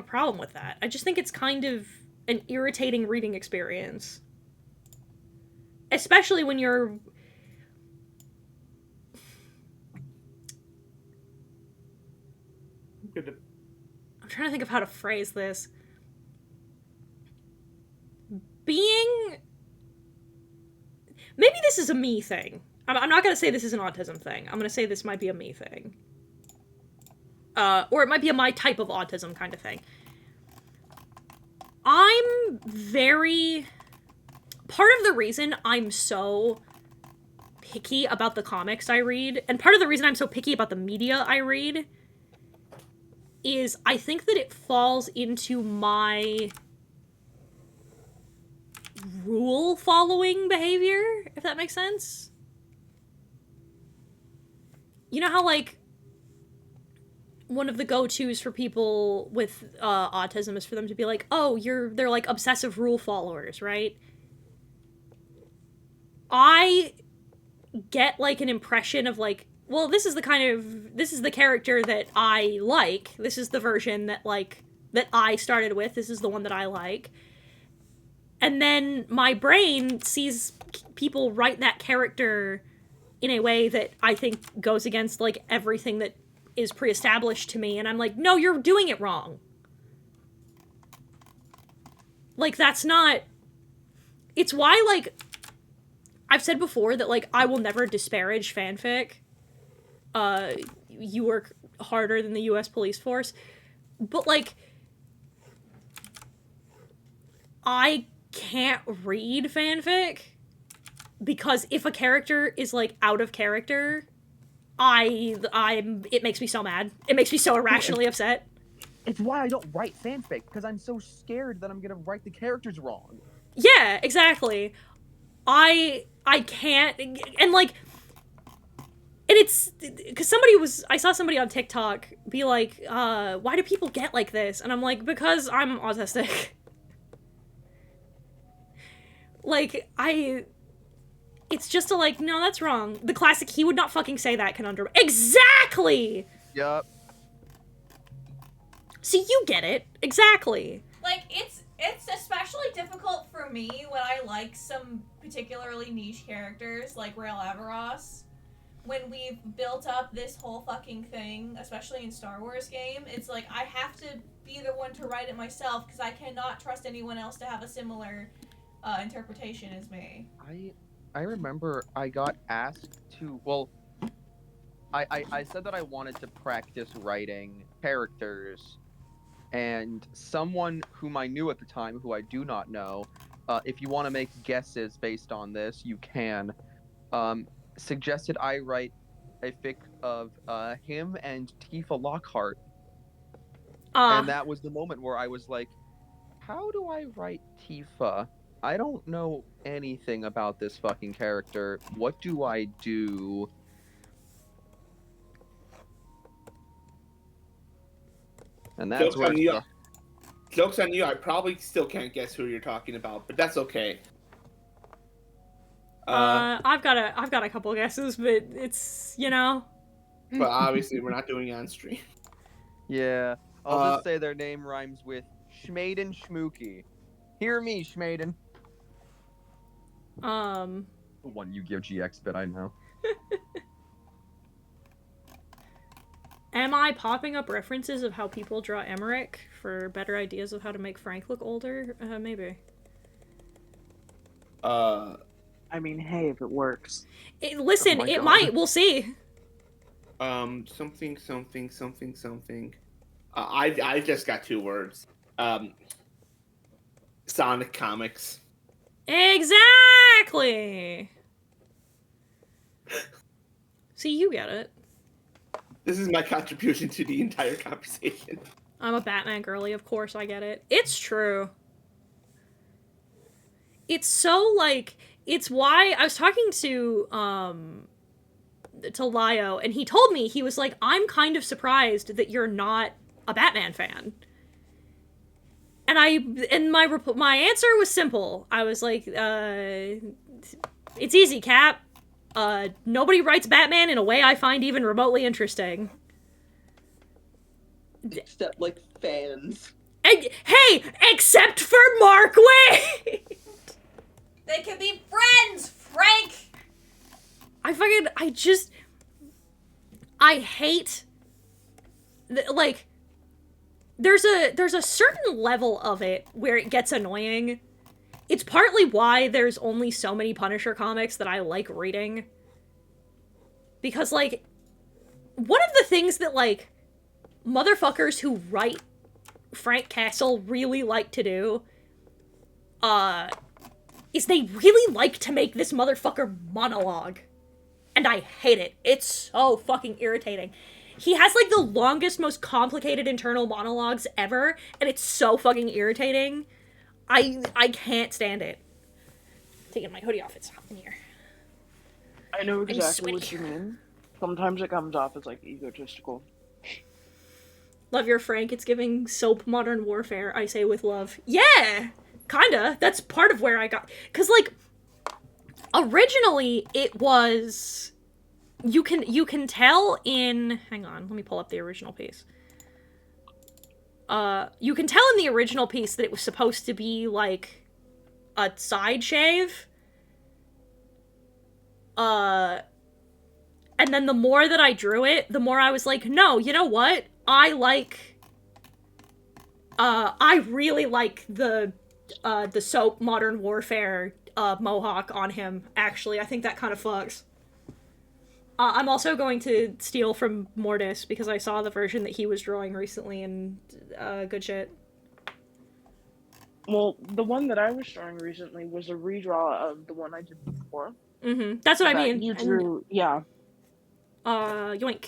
problem with that. I just think it's kind of an irritating reading experience. Especially when you're... I'm trying to think of how to phrase this. Maybe this is a me thing. I'm not going to say this is an autism thing. I'm going to say this might be a me thing. Or it might be a my type of autism kind of thing. I'm very... Part of the reason I'm so picky about the comics I read, and part of the reason I'm so picky about the media I read, is I think that it falls into my rule following behavior, if that makes sense. You know how, like, one of the go-tos for people with autism is for them to be like, oh, they're like obsessive rule followers, right? I get like an impression of like, well, this is the character that I like. This is the version that I started with. This is the one that I like. And then my brain sees people write that character in a way that I think goes against like everything that is pre-established to me, and I'm like, no, you're doing it wrong. Like, that's not... It's why, like, I've said before that, like, I will never disparage fanfic. You work harder than the US police force. But, like, I can't read fanfic because if a character is, like, out of character, it makes me so mad. It makes me so irrationally upset. It's why I don't write fanfic, because I'm so scared that I'm gonna write the characters wrong. Yeah, exactly. I can't, and like, and it's, because I saw somebody on TikTok be like, why do people get like this? And I'm like, because I'm autistic. Like, it's just like, no, that's wrong. The classic, he would not fucking say that conundrum. Exactly! Yup. See, you get it. Exactly. Like, it's especially difficult for me when I like some particularly niche characters, like Rail Averos. When we've built up this whole fucking thing, especially in Star Wars game, it's like, I have to be the one to write it myself, because I cannot trust anyone else to have a similar interpretation as me. I remember I got asked to, well, I said that I wanted to practice writing characters, and someone whom I knew at the time, who I do not know, if you want to make guesses based on this, you can, suggested I write a fic of him and Tifa Lockhart. And that was the moment where I was like, how do I write Tifa? I don't know anything about this fucking character. What do I do? And that's where Joke's on you, I probably still can't guess who you're talking about, but that's okay. I've got a couple guesses, but it's, you know. But obviously we're not doing it on stream. Yeah. I'll just say their name rhymes with Schmaden Schmooky. Hear me, Schmaden. The one Yu-Gi-Oh! GX bit I know. Am I popping up references of how people draw Emmerich for better ideas of how to make Frank look older? Maybe. I mean, hey, if it works. Listen, it God. might. We'll see. Something. I just got 2 words. Sonic Comics. Exactly! See, you get it. This is my contribution to the entire conversation. I'm a Batman girly, of course I get it. It's true. It's so, like, it's why I was talking to Lio, and he told me, he was like, I'm kind of surprised that you're not a Batman fan. And my answer was simple. I was like, it's easy, Cap. Nobody writes Batman in a way I find even remotely interesting. Except, like, fans. Hey, except for Mark Waid! They can be friends, Frank! I hate, like, there's a certain level of it where it gets annoying. It's partly why there's only so many Punisher comics that I like reading. Because, like, one of the things that, like, motherfuckers who write Frank Castle really like to do, is they really like to make this motherfucker monologue. And I hate it. It's so fucking irritating. He has like the longest, most complicated internal monologues ever, and it's so fucking irritating. I can't stand it. Taking my hoodie off, it's hot in here. I know exactly what sweaty. you mean. Sometimes it comes off as like egotistical. Love your Frank, it's giving soap Modern Warfare, I say with love. Yeah! Kinda. That's part of where I got... Because, like, originally it was... You can tell in... Hang on, let me pull up the original piece. You can tell in the original piece that it was supposed to be, like, a side shave. And then the more that I drew it, the more I was like, no, you know what? I really like the soap Modern Warfare mohawk on him, actually. I think that kind of fucks. I'm also going to steal from Mortis, because I saw the version that he was drawing recently, and good shit. Well, the one that I was drawing recently was a redraw of the one I did before. Mm-hmm. That's what I mean. You drew, yeah. Yoink.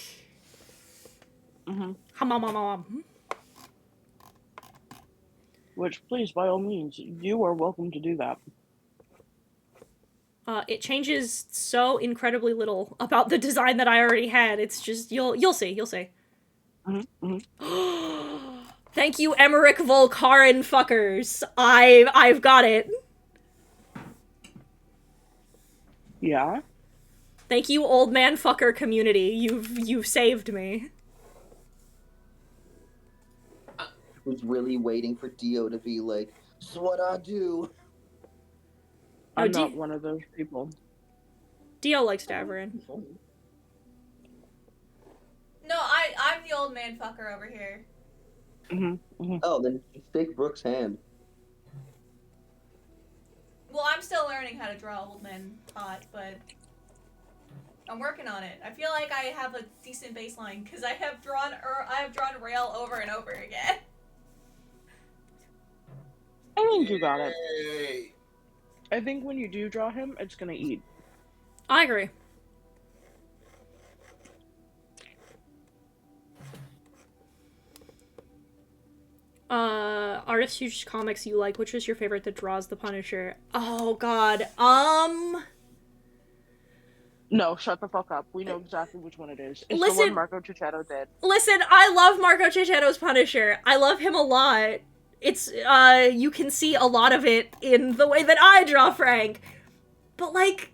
Mm-hmm. Hum. Which, please, by all means, you are welcome to do that. It changes so incredibly little about the design that I already had. It's just, you'll see. Mm-hmm. Mm-hmm. Thank you, Emmerich Volkaren fuckers. I've got it. Yeah? Thank you, old man fucker community. You've saved me. I was really waiting for Dio to be like, "So what I do?" I'm not one of those people. Dio likes Davarin. No, I'm the old man fucker over here. Mm-hmm. Mm-hmm. Oh, then take Brooke's hand. Well, I'm still learning how to draw old men hot, but I'm working on it. I feel like I have a decent baseline because I have drawn Rail over and over again. I think you got it. I think when you do draw him, it's gonna eat. I agree. Artists whose comics you like, which is your favorite that draws the Punisher? Oh god. No, shut the fuck up. We know exactly which one it is. It's the Listen- one Marco Cicchetto did. Listen, I love Marco Cicchetto's Punisher. I love him a lot. It's, you can see a lot of it in the way that I draw Frank. But, like...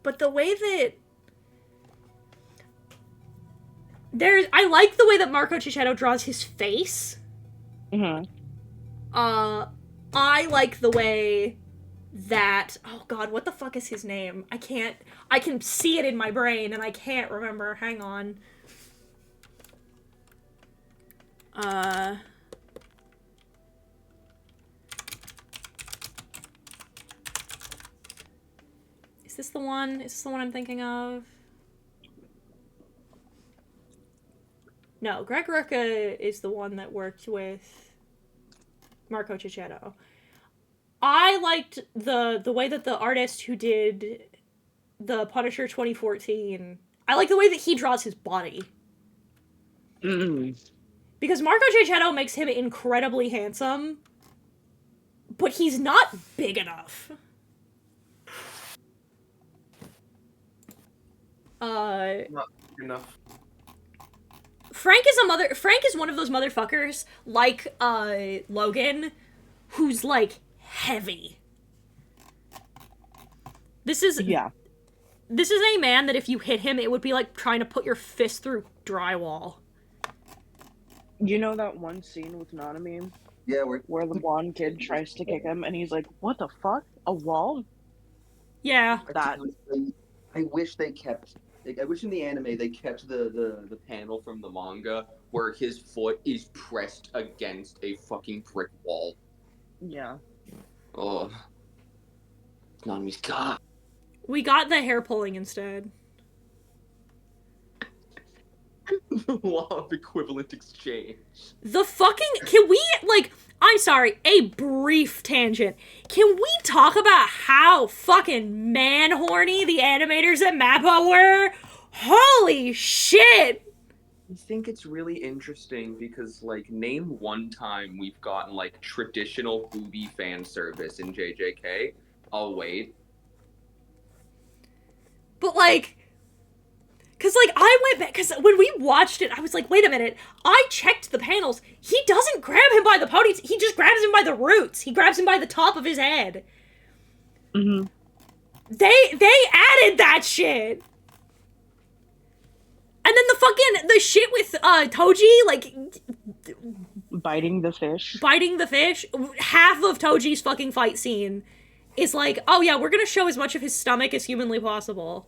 But the way that... I like the way that Marco Cicchetto draws his face. Mm-hmm. I like the way that... Oh god, what the fuck is his name? I can see it in my brain, and I can't remember. Hang on. Is this the one? Is this the one I'm thinking of? No, Greg Rucka is the one that worked with Marco Cicchetto. I liked the way that the artist who did the Punisher 2014, I like the way that he draws his body. Mm-hmm. Because Marco Cicchetto makes him incredibly handsome, but he's not big enough. Not enough. Frank is one of those motherfuckers, like, Logan, who's, like, heavy. This is a man that if you hit him, it would be like trying to put your fist through drywall. You know that one scene with Nanami? Yeah, where the blonde kid tries to kick him and he's like, "What the fuck? A wall?" Yeah. That. I wish they kept... I wish in the anime they kept the panel from the manga where his foot is pressed against a fucking brick wall. Yeah. Oh. Nanami's god. We got the hair pulling instead. Law of equivalent exchange. The fucking... Can we, like... I'm sorry, a brief tangent. Can we talk about how fucking man-horny the animators at MAPPA were? Holy shit! I think it's really interesting because, like, name one time we've gotten, like, traditional booby fan service in JJK. I'll wait. But, like, because, like, I went back, because when we watched it, I was like, wait a minute, I checked the panels. He doesn't grab him by the ponytail, he just grabs him by the roots. He grabs him by the top of his head. Mm-hmm. They added that shit. And then the shit with Toji, like, Biting the fish. biting the fish. Half of Toji's fucking fight scene is like, oh yeah, we're gonna show as much of his stomach as humanly possible.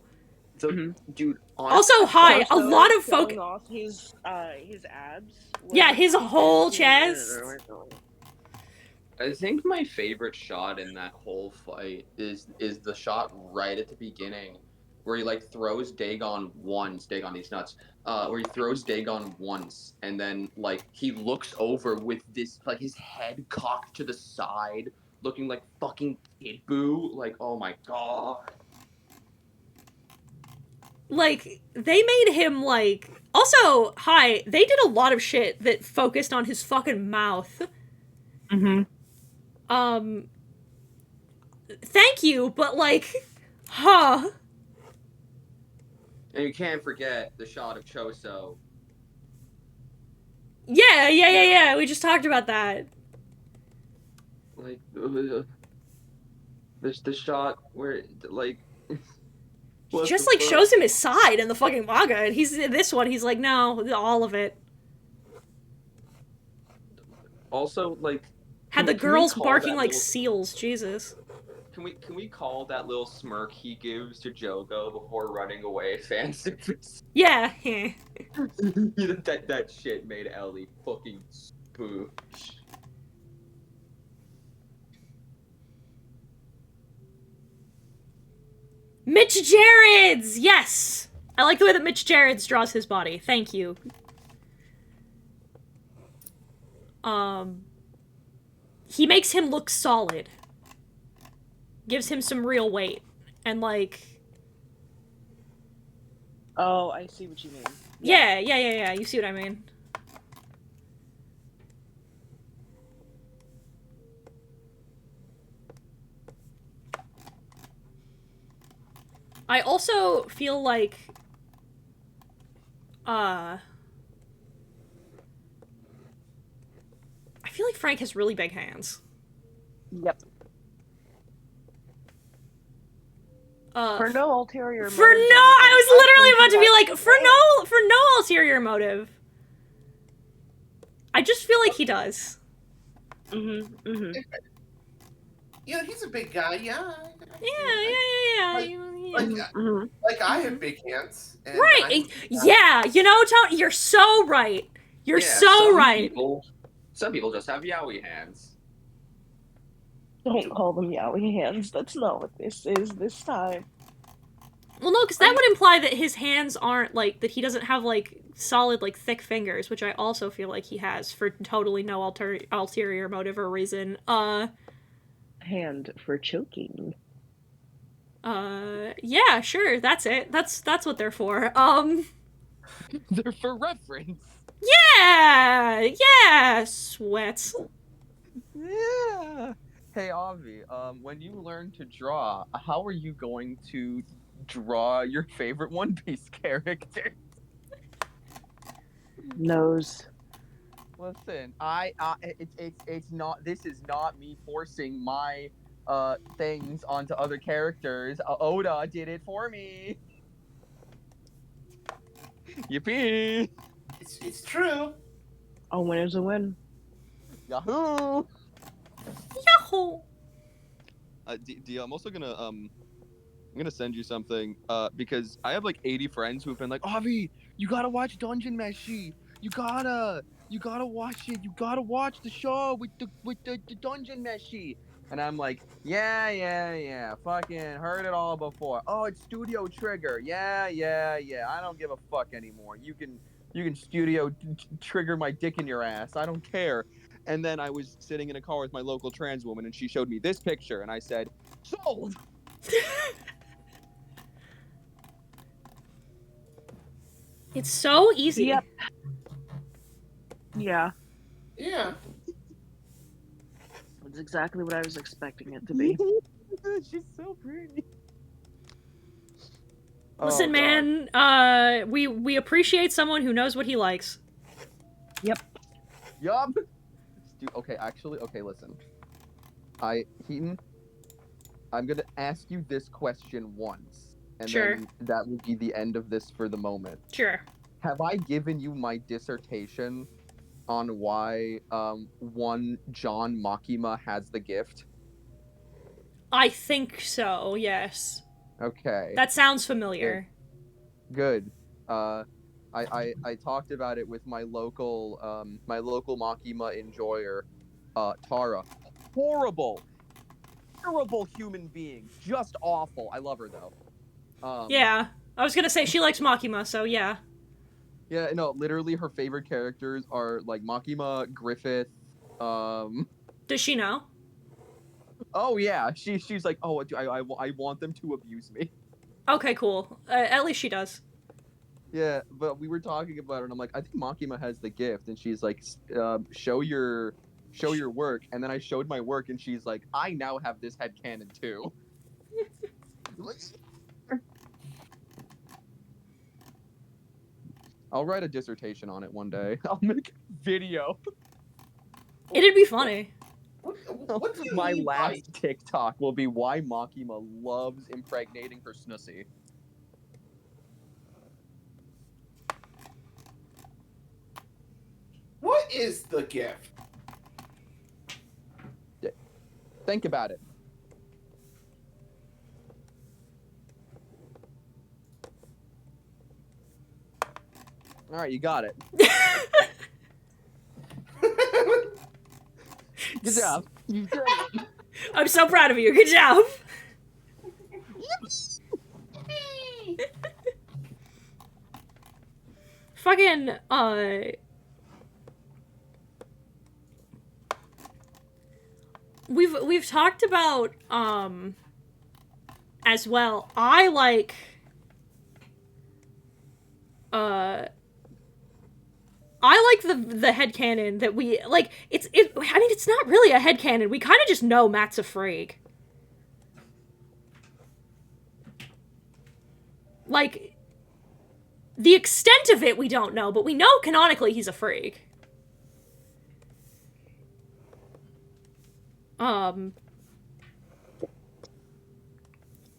So, dude, Also, hi, a lot of showing folk. off his abs. Yeah, his whole chest. I think my favorite shot in that whole fight is the shot right at the beginning where he like throws Dagon once. Dagon these nuts. Where he throws Dagon once, and then like he looks over with this like his head cocked to the side, looking like fucking Kid Buu. Like, oh my god. Like, they made him, like... Also, hi, they did a lot of shit that focused on his fucking mouth. Mm-hmm. Thank you, but, like, huh. And you can't forget the shot of Choso. Yeah, we just talked about that. Like, there's the shot where, like... He just, like, shows him his side in the fucking manga, and he's in this one, he's like, no, all of it. Also, like... Had the girls barking like little... seals, Jesus. Can we call that little smirk he gives to Jogo before running away fan service? Yeah. that shit made Ellie fucking spoosh. Mitch Jareds! Yes! I like the way that Mitch Jareds draws his body. Thank you. He makes him look solid. Gives him some real weight. And, like... Oh, I see what you mean. Yeah. You see what I mean. I also feel like... I feel like Frank has really big hands. Yep. For no ulterior motive. I was literally about to be like, for no ulterior motive. I just feel like he does. Mm-hmm. Mm-hmm. Yeah, he's a big guy. Yeah. Like, I have big hands. And right. Yeah, you know, Tony, you're so right. You're so right. Some people just have yaoi hands. Don't call them yaoi hands. That's not what this is this time. Well, no, because that would imply that his hands aren't, like, that he doesn't have, like, solid, like, thick fingers, which I also feel like he has for totally no ulterior motive or reason. Hand for choking. Yeah, sure, that's it. That's what they're for. They're for reference. Yeah, sweats. Yeah. Hey, Avi, when you learn to draw, how are you going to draw your favorite One Piece character? Nose. Listen, it's not. This is not me forcing my things onto other characters. Oda did it for me. Yippee! It's true. A win is a win. Yahoo! Yahoo! I'm also gonna I'm gonna send you something because I have like 80 friends who've been like, Avi, you gotta watch Dungeon Meshi. You gotta watch it. You gotta watch the show with the Dungeon Meshi. And I'm like, yeah. Fucking heard it all before. Oh, it's Studio Trigger. Yeah. I don't give a fuck anymore. You can Studio Trigger my dick in your ass. I don't care. And then I was sitting in a car with my local trans woman, and she showed me this picture, and I said, sold. It's so easy. Yep. Yeah, Yeah. that's exactly what I was expecting it to be. She's so pretty. Listen, Oh, God. man, we appreciate someone who knows what he likes. Yep. Yup. Dude, okay, actually, okay, listen. Heaton, I'm gonna ask you this question once, and Sure. then that will be the end of this for the moment. Sure. Have I given you my dissertation on why one John Makima has the gift? I think so, yes. Okay. That sounds familiar. Good. I talked about it with my local Makima enjoyer, Tara. Horrible human being. Just awful. I love her though. Yeah. I was gonna say she likes Makima, so yeah. Yeah, no, literally her favorite characters are like Makima, Griffith, Does she know? oh yeah, she's like, oh, I want them to abuse me. Okay, cool. At least she does. Yeah, but we were talking about it, and I'm like, I think Makima has the gift, and she's like, show your work, and then I showed my work, and she's like, I now have this headcanon too. I'll write a dissertation on it one day. I'll make a video. It'd be funny. What do you My mean last TikTok will be why Makima loves impregnating her Snussie. What is the gift? Think about it. All right, you got it. Good job. You did it. I'm so proud of you. Good job. Fucking, We've talked about, as well, I like the headcanon that we, like, I mean, it's not really a headcanon. We kind of just know Matt's a freak. Like, the extent of it we don't know, but we know canonically he's a freak.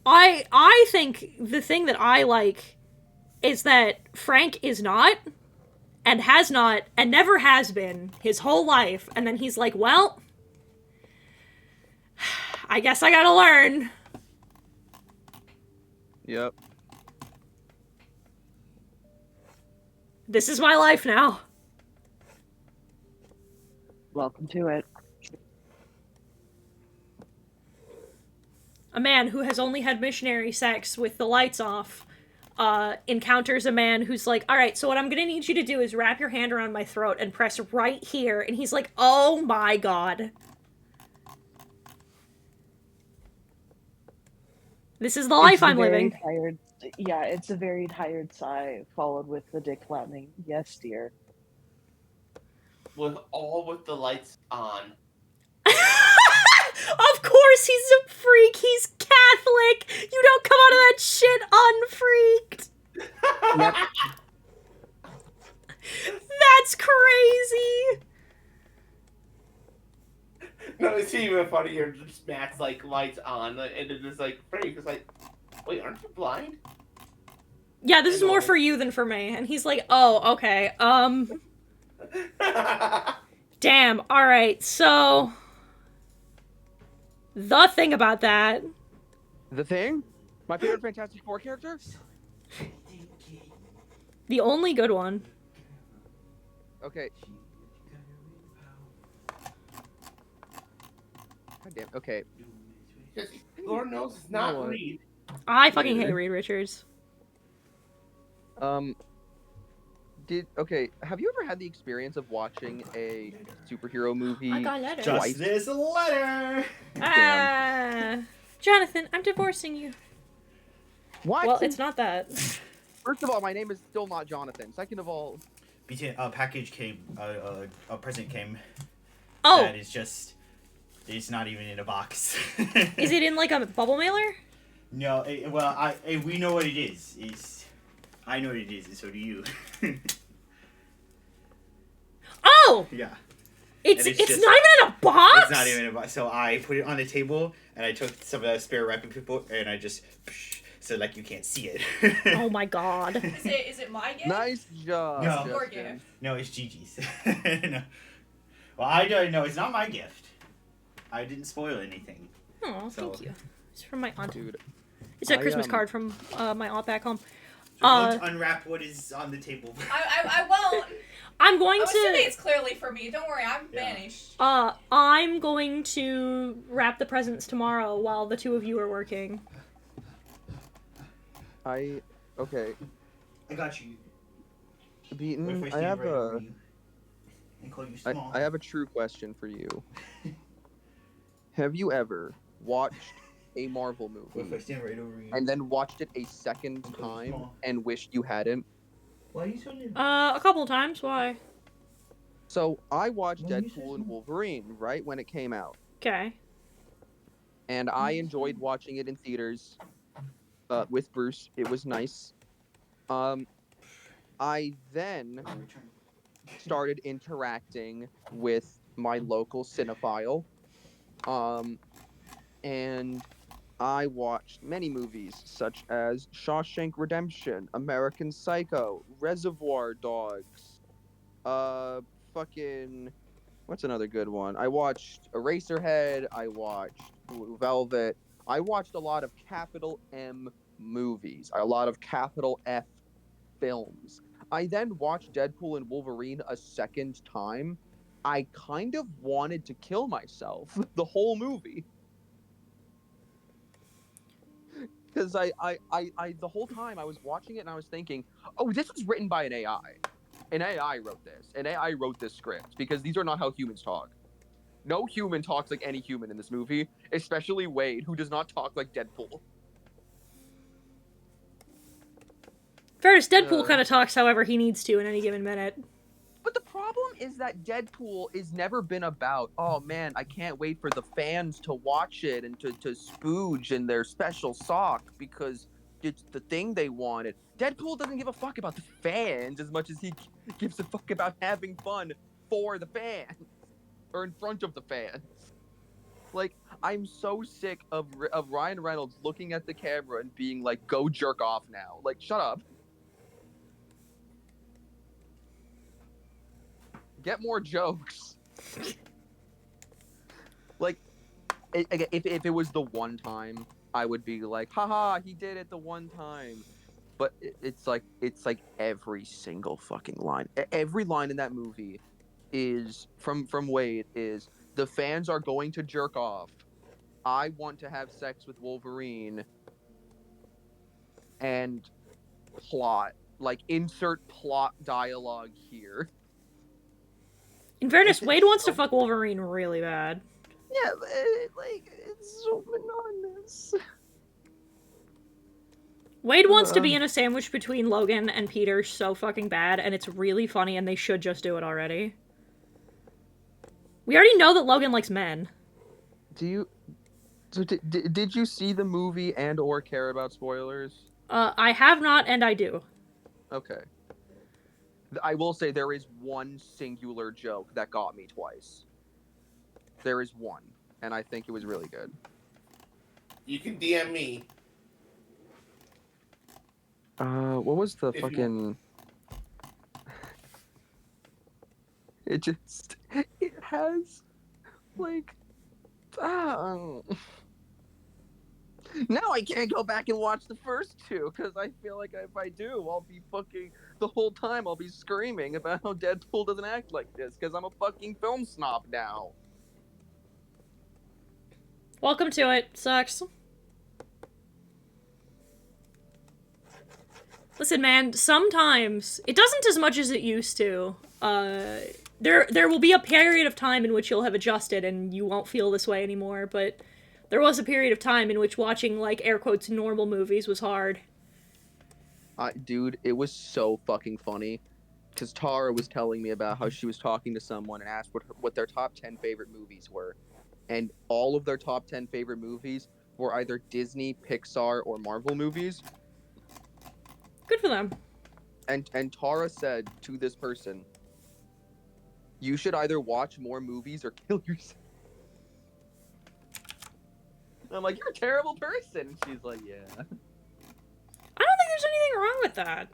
I think the thing that I like is that Frank is not, and has not, and never has been his whole life, and then he's like, well, I guess I gotta learn. Yep. This is my life now. Welcome to it. A man who has only had missionary sex with the lights off encounters a man who's like, all right, so what I'm gonna need you to do is wrap your hand around my throat and press right here. And he's like, oh my god. This is the life I'm living. Tired, yeah, it's a very tired sigh followed with the dick flattening. Yes, dear. With the lights on. Of course he's a freak. He's Catholic. You don't come out of that shit unfreaked. Yep. That's crazy. No, it's even funnier. Just Matt's like lights on, and it's just like Frank is like, wait, aren't you blind? Yeah, this is more for you than for me. And he's like, oh, okay. Damn. All right. So the thing about that. The Thing? My favorite Fantastic Four character? The only good one. Okay. God damn. Okay. Because Lord knows it's not No. Reed. I fucking hate Reed Richards. Okay, have you ever had the experience of watching a superhero movie I got letters. twice? This letter. Ah, Jonathan, I'm divorcing you. What? Well, it's not that. First of all, my name is still not Jonathan. Second of all, A package came, a present came. Oh! That is just, it's not even in a box. Is it in, like, a bubble mailer? No, we know what it is. I know what it is, and so do you. Oh! Yeah. It's just, not even in a box? It's not even in a box. So I put it on the table, and I took some of the spare wrapping paper, and I just, so like you can't see it. Oh my god. Is it my gift? nice job. No. It's your gift. No, it's Gigi's. No. Well, I don't know. It's not my gift. I didn't spoil anything. Oh, So- thank you. It's from my aunt. Dude, It's a I, Christmas card from my aunt back home. So don't unwrap what is on the table. I won't. I'm going I'm assuming to. it's clearly for me. Don't worry, I'm Yeah. banished. I'm going to wrap the presents tomorrow while the two of you are working. okay. I got you. What Beaten, if I stand have right over you and call you small? I have a true question for you. Have you ever watched a Marvel What if I movie stand right over you? and then watched it a second time Small. and wished you hadn't? Why are you so near? A couple of times. Why? So I watched Why are you so Deadpool and small? Wolverine right when it came out, Okay. and I enjoyed watching it in theaters with Bruce. It was nice. I then started interacting with my local cinephile, and I watched many movies such as Shawshank Redemption, American Psycho, Reservoir Dogs, fucking, what's another good one? I watched Eraserhead, I watched Blue Velvet, I watched a lot of capital M movies, a lot of capital F films. I then watched Deadpool and Wolverine a second time. I kind of wanted to kill myself the whole movie. Because the whole time I was watching it and I was thinking, oh, this was written by an AI. An AI wrote this. An AI wrote this script because these are not how humans talk. No human talks like any human in this movie, especially Wade, who does not talk like Deadpool. Fairness, Deadpool kind of talks however he needs to in any given minute. But the problem is that Deadpool has never been about, oh man, I can't wait for the fans to watch it and to spooge in their special sock because it's the thing they wanted. Deadpool doesn't give a fuck about the fans as much as he gives a fuck about having fun for the fans or in front of the fans. Like, I'm so sick of Ryan Reynolds looking at the camera and being like, go jerk off now. Like, shut up. Get more jokes. Like, if it was the one time, I would be like, haha, he did it the one time. But it's like every single fucking line. Every line in that movie is from Wade is the fans are going to jerk off. I want to have sex with Wolverine. And plot. Like, insert plot dialogue here. In fairness, Wade wants to fuck Wolverine really bad. Yeah, like, it's so monotonous. Wade wants to be in a sandwich between Logan and Peter so fucking bad, and it's really funny, and they should just do it already. We already know that Logan likes men. Did you see the movie and or care about spoilers? I have not, and I do. Okay. I will say there is one singular joke that got me twice. There is one, and I think it was really good. You can DM me. What was the If you fucking... It has, like... Now I can't go back and watch the first two, because I feel like if I do, I'll be fucking... The whole time I'll be screaming about how Deadpool doesn't act like this, because I'm a fucking film snob now. Welcome to it. Sucks. Listen, man, sometimes it doesn't as much as it used to. There will be a period of time in which you'll have adjusted and you won't feel this way anymore, but there was a period of time in which watching, like, air quotes, normal movies was hard. Dude, it was so fucking funny. Because Tara was telling me about how she was talking to someone and asked what their top 10 favorite movies were. And all of their top 10 favorite movies were either Disney, Pixar, or Marvel movies. Good for them. And Tara said to this person, you should either watch more movies or kill yourself. I'm like, you're a terrible person. And she's like, yeah. I don't think there's anything wrong with that.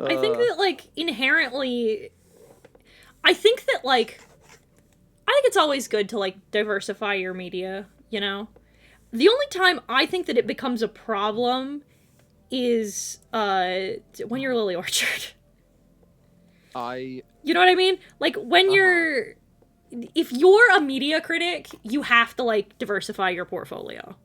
I think that, like, inherently... I think that, like... I think it's always good to, like, diversify your media, you know? The only time I think that it becomes a problem is, when you're Lily Orchard. You know what I mean? Like, when you're... If you're a media critic, you have to, like, diversify your portfolio.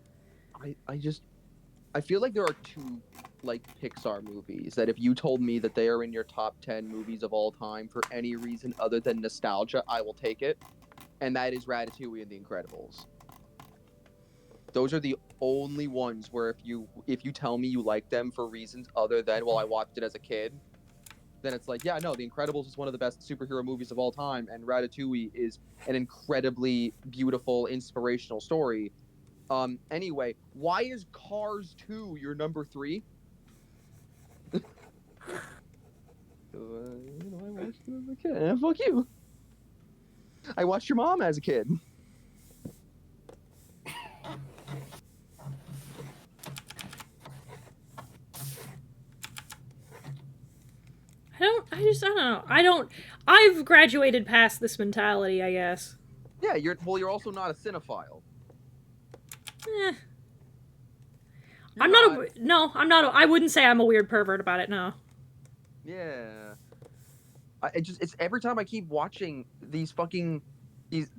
I feel like there are two, like, Pixar movies that if you told me that they are in your top 10 movies of all time for any reason other than nostalgia, I will take it. And that is Ratatouille and The Incredibles. Those are the only ones where if you tell me you like them for reasons other than, well, I watched it as a kid, then it's like, yeah, no, The Incredibles is one of the best superhero movies of all time, and Ratatouille is an incredibly beautiful, inspirational story. Anyway, why is Cars 2 your number 3? I watched it as a kid. Fuck you. I watched your mom as a kid. I don't know. I've graduated past this mentality, I guess. Yeah, you're also not a cinephile. I'm not I wouldn't say I'm a weird pervert about it, no. Yeah. It's every time I keep watching these fucking these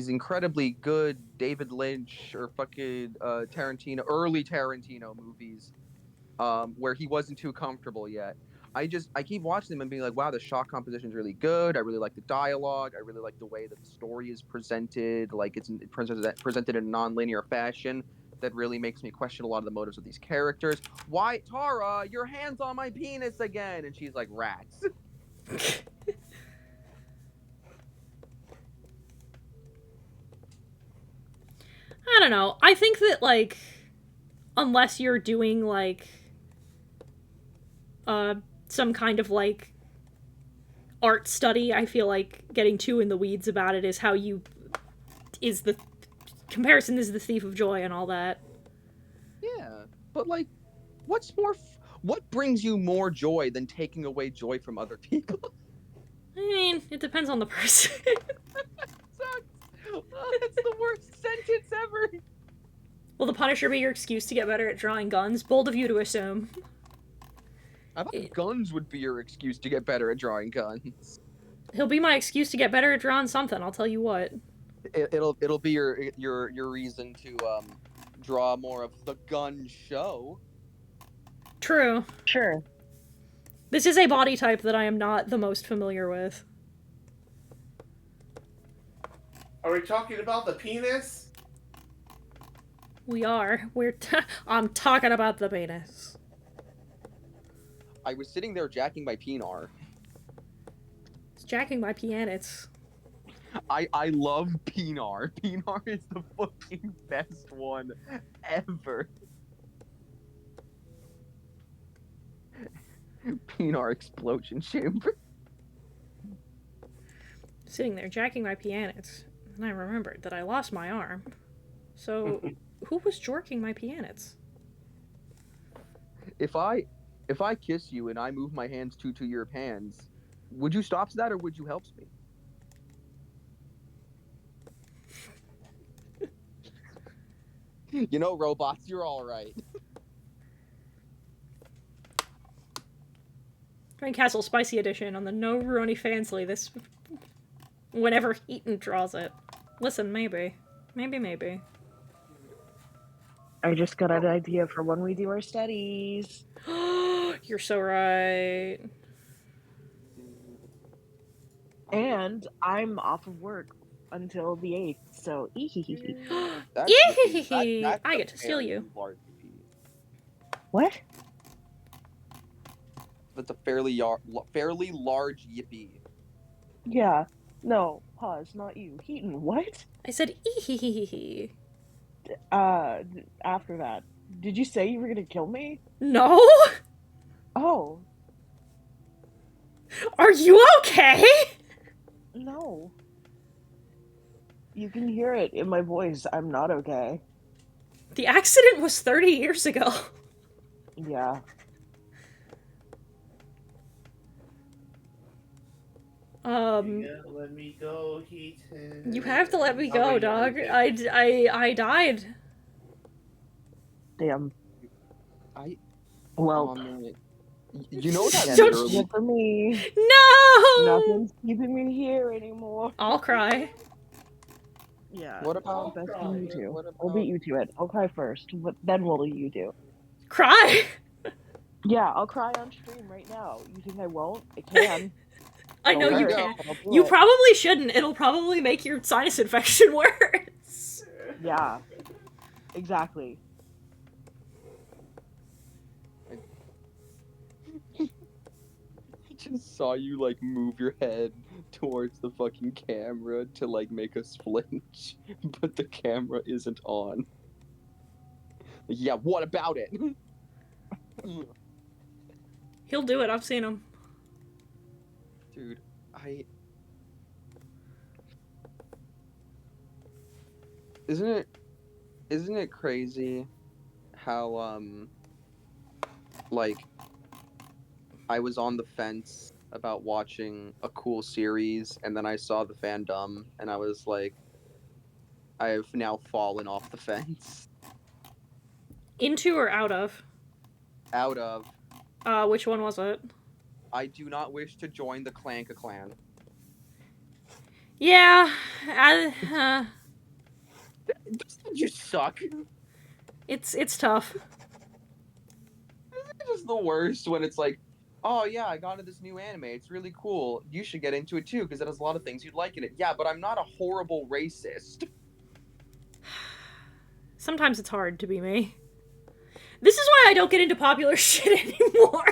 incredibly good David Lynch or fucking early Tarantino movies, where he wasn't too comfortable yet. I keep watching them and being like, wow, the shot composition is really good. I really like the dialogue. I really like the way that the story is presented. Like it's presented in a non-linear fashion that really makes me question a lot of the motives of these characters. Why, Tara, your hands on my penis again? And she's like, rats. I don't know. I think that, like, unless you're doing, like, some kind of, like, art study, I feel like getting too in the weeds about it is comparison is the thief of joy and all that. Yeah, but, like, what brings you more joy than taking away joy from other people? I mean, it depends on the person. That's the worst sentence ever. Will the Punisher be your excuse to get better at drawing guns? Bold of you to assume. I thought guns would be your excuse to get better at drawing guns. He'll be my excuse to get better at drawing something, I'll tell you what. It'll be your reason to draw more of the gun show. True. Sure. This is a body type that I am not the most familiar with. Are we talking about the penis? We are. I'm talking about the penis. I was sitting there jacking my penar. It's jacking my pianets. I love penar. Penar is the fucking best one ever. Penar explosion chamber. Sitting there jacking my pianets, and I remembered that I lost my arm. So, who was jorking my pianets? If I kiss you and I move my hands to your hands, would you stop that or would you help me? You know, robots, you're all right. Grand Castle Spicy Edition on the No Ruoni Fansly this... whenever Eaton draws it. Listen, maybe. Maybe. I just got an idea for when we do our studies. You're so right. And I'm off of work until the 8th, so That's Yee! that's I a get to steal fairly you. large yippee. What? That's a fairly large yippee. Yeah. No, pause, not you. Heaton, what? I said ee. After that. Did you say you were gonna kill me? No? Oh, Are you okay? no. You can hear it in my voice. I'm not okay. The accident was 30 years ago. Yeah. You gotta let me go, Heaton. You have to let me I'll go, bring you dog. everything. I died. Damn. I Well, man. You know that guess Don't that's literally it for me. No! Nothing's keeping me here anymore. I'll cry. Yeah. what about Best of you two. what I'll about beat you to it. I'll cry first. Then what'll you do? Cry? Yeah, I'll cry on stream right now. You think I won't? I can. I It'll know you hurt, can. but I'll do You it. probably shouldn't. It'll probably make your sinus infection worse. Yeah. Exactly. I just saw you like move your head towards the fucking camera to like make us flinch, but the camera isn't on. Yeah, what about it? He'll do it. I've seen him. Dude, I isn't it crazy how like I was on the fence about watching a cool series and then I saw the fandom and I was like I have now fallen off the fence. Into or out of? Out of Which one was it? I do not wish to join the Clanka clan. Yeah, Doesn't you suck? it's tough. It's just the worst when it's like, oh yeah, I got into this new anime. It's really cool. You should get into it too because it has a lot of things you'd like in it. Yeah, but I'm not a horrible racist. Sometimes it's hard to be me. This is why I don't get into popular shit anymore.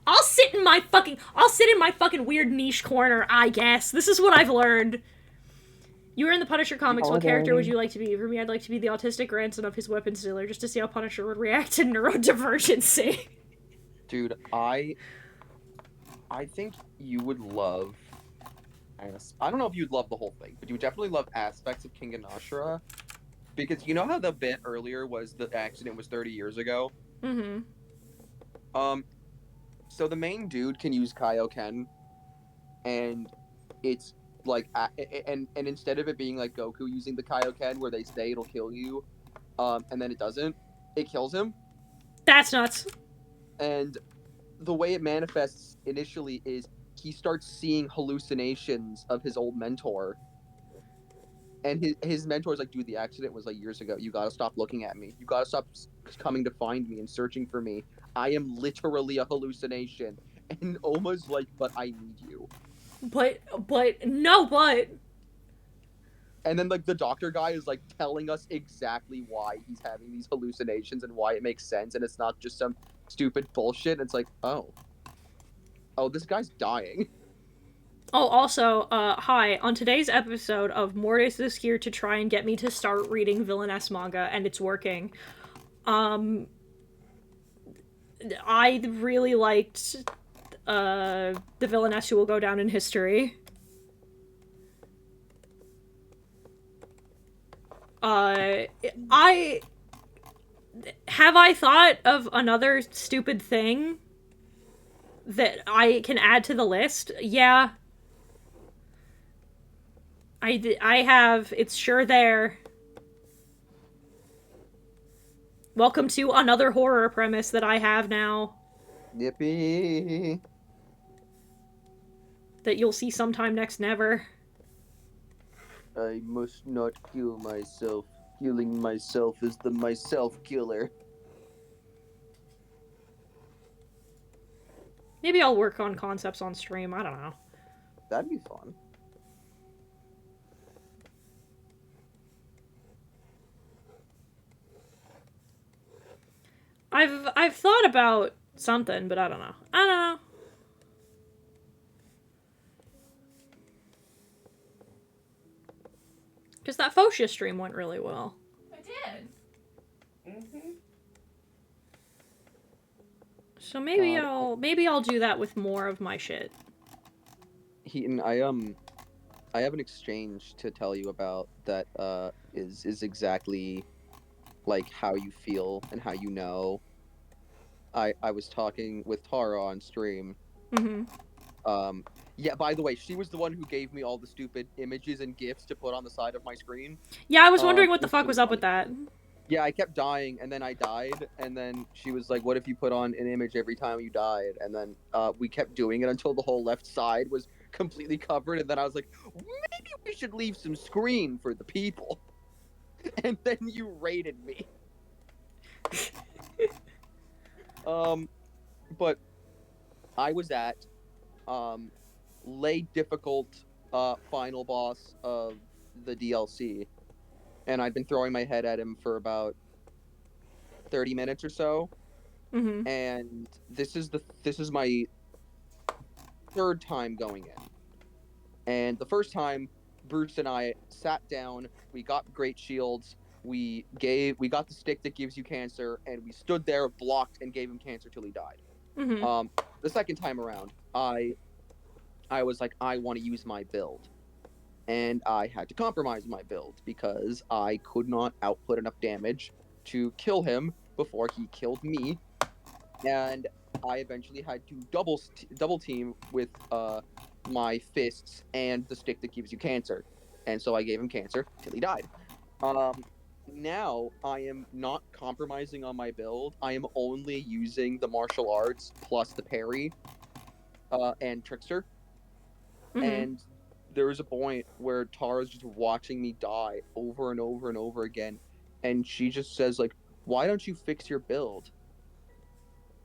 I'll sit in my fucking weird niche corner, I guess. This is what I've learned. You were in the Punisher comics. What character would you like to be? For me, I'd like to be the autistic grandson of his weapons dealer, just to see how Punisher would react to neurodivergency. Dude, I think you would love. I don't know if you'd love the whole thing, but you would definitely love aspects of King Inashara. Because you know how the bit earlier was the accident was 30 years ago? Mm-hmm. So the main dude can use Kaioken, and it's like, and instead of it being like Goku using the Kaioken where they say it'll kill you, and then it doesn't, it kills him. That's nuts. And the way it manifests initially is he starts seeing hallucinations of his old mentor. And his mentor's like, dude, the accident was like years ago. You gotta stop looking at me. You gotta stop coming to find me and searching for me. I am literally a hallucination. And almost like, but I need you. But. And then like the doctor guy is like telling us exactly why he's having these hallucinations and why it makes sense. And it's not just some stupid bullshit. It's like, oh, this guy's dying. Oh, also, hi. On today's episode of Mortis is here to try and get me to start reading Villainess manga, and it's working. I really liked, the Villainess who will go down in history. Have I thought of another stupid thing that I can add to the list? Yeah. I have. It's sure there. Welcome to another horror premise that I have now. Yippee. That you'll see sometime next never. I must not kill myself. Killing myself is the myself killer. Maybe I'll work on concepts on stream. I don't know. That'd be fun. I've thought about something, but I don't know. I don't know. Because that Focia stream went really well. It did. Mm-hmm. So maybe God. I'll do that with more of my shit. Heaton, I have an exchange to tell you about that is exactly like how you feel and how you know. I was talking with Tara on stream. Mm-hmm. Yeah, by the way, she was the one who gave me all the stupid images and gifs to put on the side of my screen. Yeah, I was wondering what It the was fuck really was up funny. with that. Yeah, I kept dying, and then I died, and then she was like, "What if you put on an image every time you died?" And then we kept doing it until the whole left side was completely covered, and then I was like, "Maybe we should leave some screen for the people." And then you raided me. But I was at late difficult final boss of the DLC, and I'd been throwing my head at him for about 30 minutes or so. Mm-hmm. And this is my third time going in. And the first time, Bruce and I sat down, we got great shields, we got the stick that gives you cancer, and we stood there, blocked, and gave him cancer till he died. Mm-hmm. The second time around, I was like, I want to use my build. And I had to compromise my build because I could not output enough damage to kill him before he killed me. And I eventually had to double team with my fists and the stick that gives you cancer. And so I gave him cancer till he died. Now I am not compromising on my build. I am only using the martial arts plus the parry and trickster. Mm-hmm. And there was a point where Tara's just watching me die over and over and over again, and she just says like, "Why don't you fix your build?"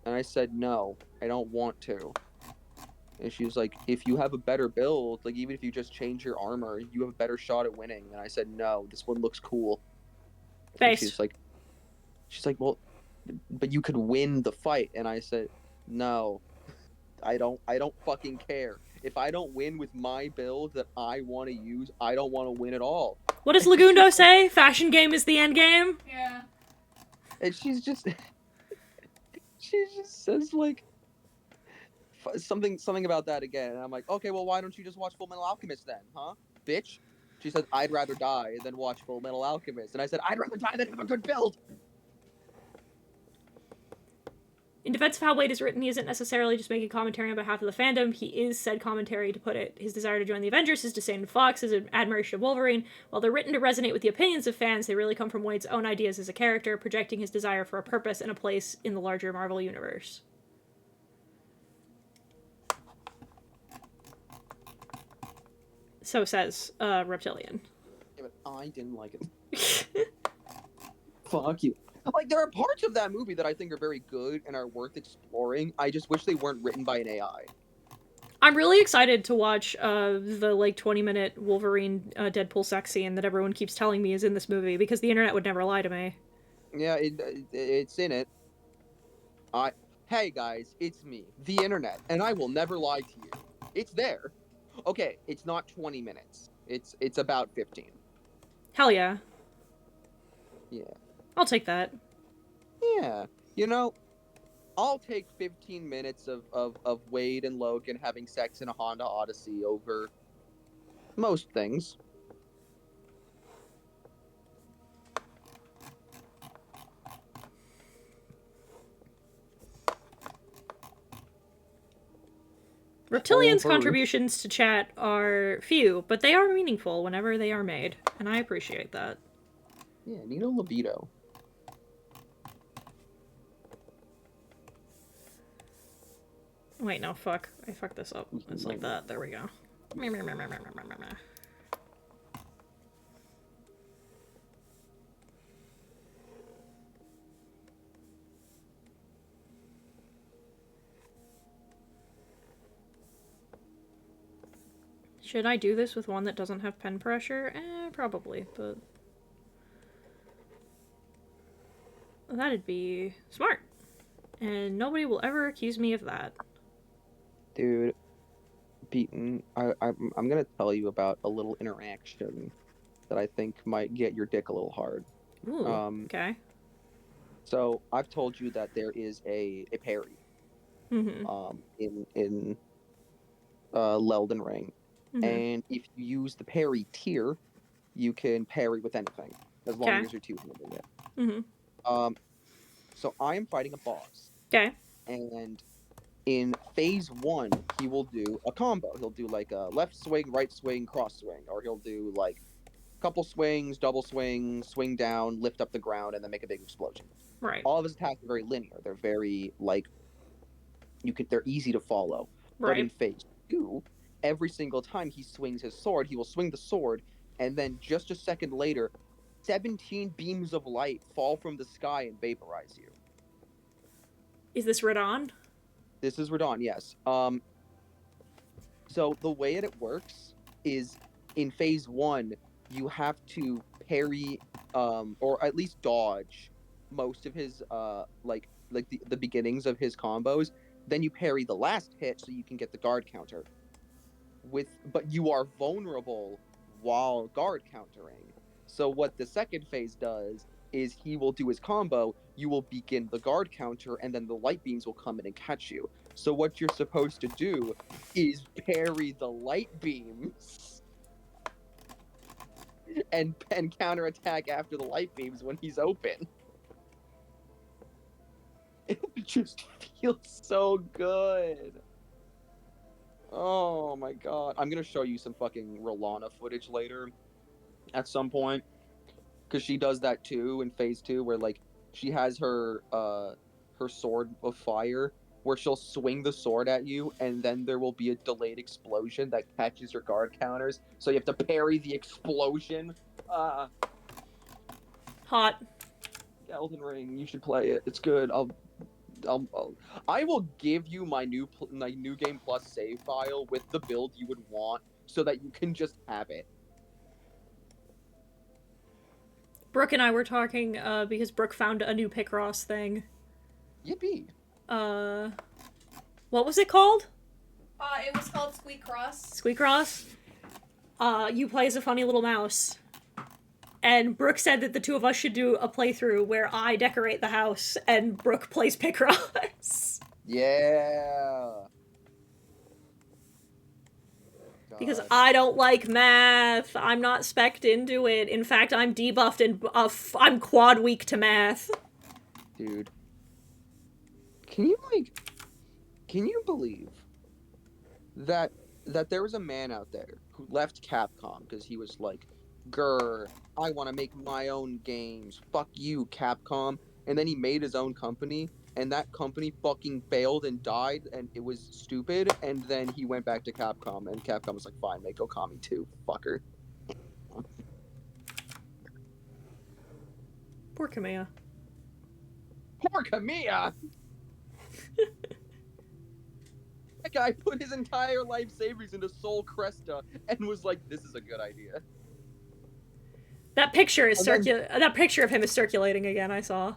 And I said, "No, I don't want to." And she was like, "If you have a better build, like even if you just change your armor, you have a better shot at winning." And I said, "No, this one looks cool." And Based. she's like, "Well, but you could win the fight." And I said, "No, I don't fucking care. If I don't win with my build that I want to use, I don't want to win at all." What does And she's Lagundo like, say? Fashion game is the end game? Yeah. and she's just she just says like something about that again. And I'm like, "Okay, well, why don't you just watch Full Metal Alchemist then, huh, bitch?" She says, "I'd rather die than watch Full Metal Alchemist." And I said, "I'd rather die than have a good build." In defense of how Wade is written, he isn't necessarily just making commentary on behalf of the fandom. He is said commentary, to put it, his desire to join the Avengers, his disdain of Fox, his admiration of Wolverine. While they're written to resonate with the opinions of fans, they really come from Wade's own ideas as a character, projecting his desire for a purpose and a place in the larger Marvel universe. So says Reptilian. Yeah, but I didn't like it. Fuck you. Like, there are parts of that movie that I think are very good and are worth exploring. I just wish they weren't written by an AI. I'm really excited to watch the like 20-minute Wolverine Deadpool sex scene that everyone keeps telling me is in this movie, because the internet would never lie to me. Yeah, it's in it. Hey guys, it's me, the internet, and I will never lie to you. It's there. Okay, it's not 20 minutes. It's about 15. Hell yeah. Yeah. I'll take that. Yeah. You know, I'll take 15 minutes of Wade and Logan having sex in a Honda Odyssey over most things. Reptilian's Over. contributions to chat are few, but they are meaningful whenever they are made, and I appreciate that. Yeah, Nino Libido. Wait, no, fuck. I fucked this up. It's like that. There we go. Should I do this with one that doesn't have pen pressure? Probably, but... that'd be smart. And nobody will ever accuse me of that. Dude, Beaton, I'm gonna tell you about a little interaction that I think might get your dick a little hard. Ooh, Um, okay. so I've told you that there is a parry Mm-hmm. in Lelden Ring, Mm-hmm. and if you use the parry tier, you can parry with anything as long Okay. as you're two-handing it. Mm-hmm. So I am fighting a boss, Okay. and in phase one, he will do a combo. He'll do like a left swing, right swing, cross swing, or he'll do like couple swings, double swing, swing down, lift up the ground, and then make a big explosion. Right. All of his attacks are very linear. They're very like they're easy to follow. But in Right. phase two, every single time he swings his sword, he will swing the sword, and then just a second later, 17 beams of light fall from the sky and vaporize you. Is this Radon? This is Radon, yes. So the way it works is in phase one, you have to parry, or at least dodge most of his like the beginnings of his combos. Then you parry the last hit so you can get the guard counter. But you are vulnerable while guard countering. So what the second phase does is he will do his combo, you will begin the guard counter, and then the light beams will come in and catch you. So what you're supposed to do is parry the light beams and counterattack after the light beams when he's open. It just feels so good. Oh my god. I'm gonna show you some fucking Rolana footage later at some point. Because she does that too in phase two, where like she has her sword of fire, where she'll swing the sword at you, and then there will be a delayed explosion that catches your guard counters, so you have to parry the explosion. Hot. Elden Ring, you should play it. It's good. I will give you my new game plus save file with the build you would want, so that you can just have it. Brooke and I were talking because Brooke found a new Picross thing. Yippee! What was it called? It was called Squeak Cross. Squeakross? You play as a funny little mouse. And Brooke said that the two of us should do a playthrough where I decorate the house and Brooke plays Picross. Yeah. Because God. I don't like math. I'm not spec'd into it. In fact, I'm debuffed and I'm quad weak to math. Dude. Can you believe that there was a man out there who left Capcom because he was like, grr, I want to make my own games. Fuck you, Capcom. And then he made his own company, and that company fucking failed and died, and it was stupid. And then he went back to Capcom, and Capcom was like, fine, make Okami 2, fucker. Poor Kamiya. Poor Kamiya! That guy put his entire life savings into Soul Cresta and was like, this is a good idea. That picture is And then- that picture of him is circulating again, I saw.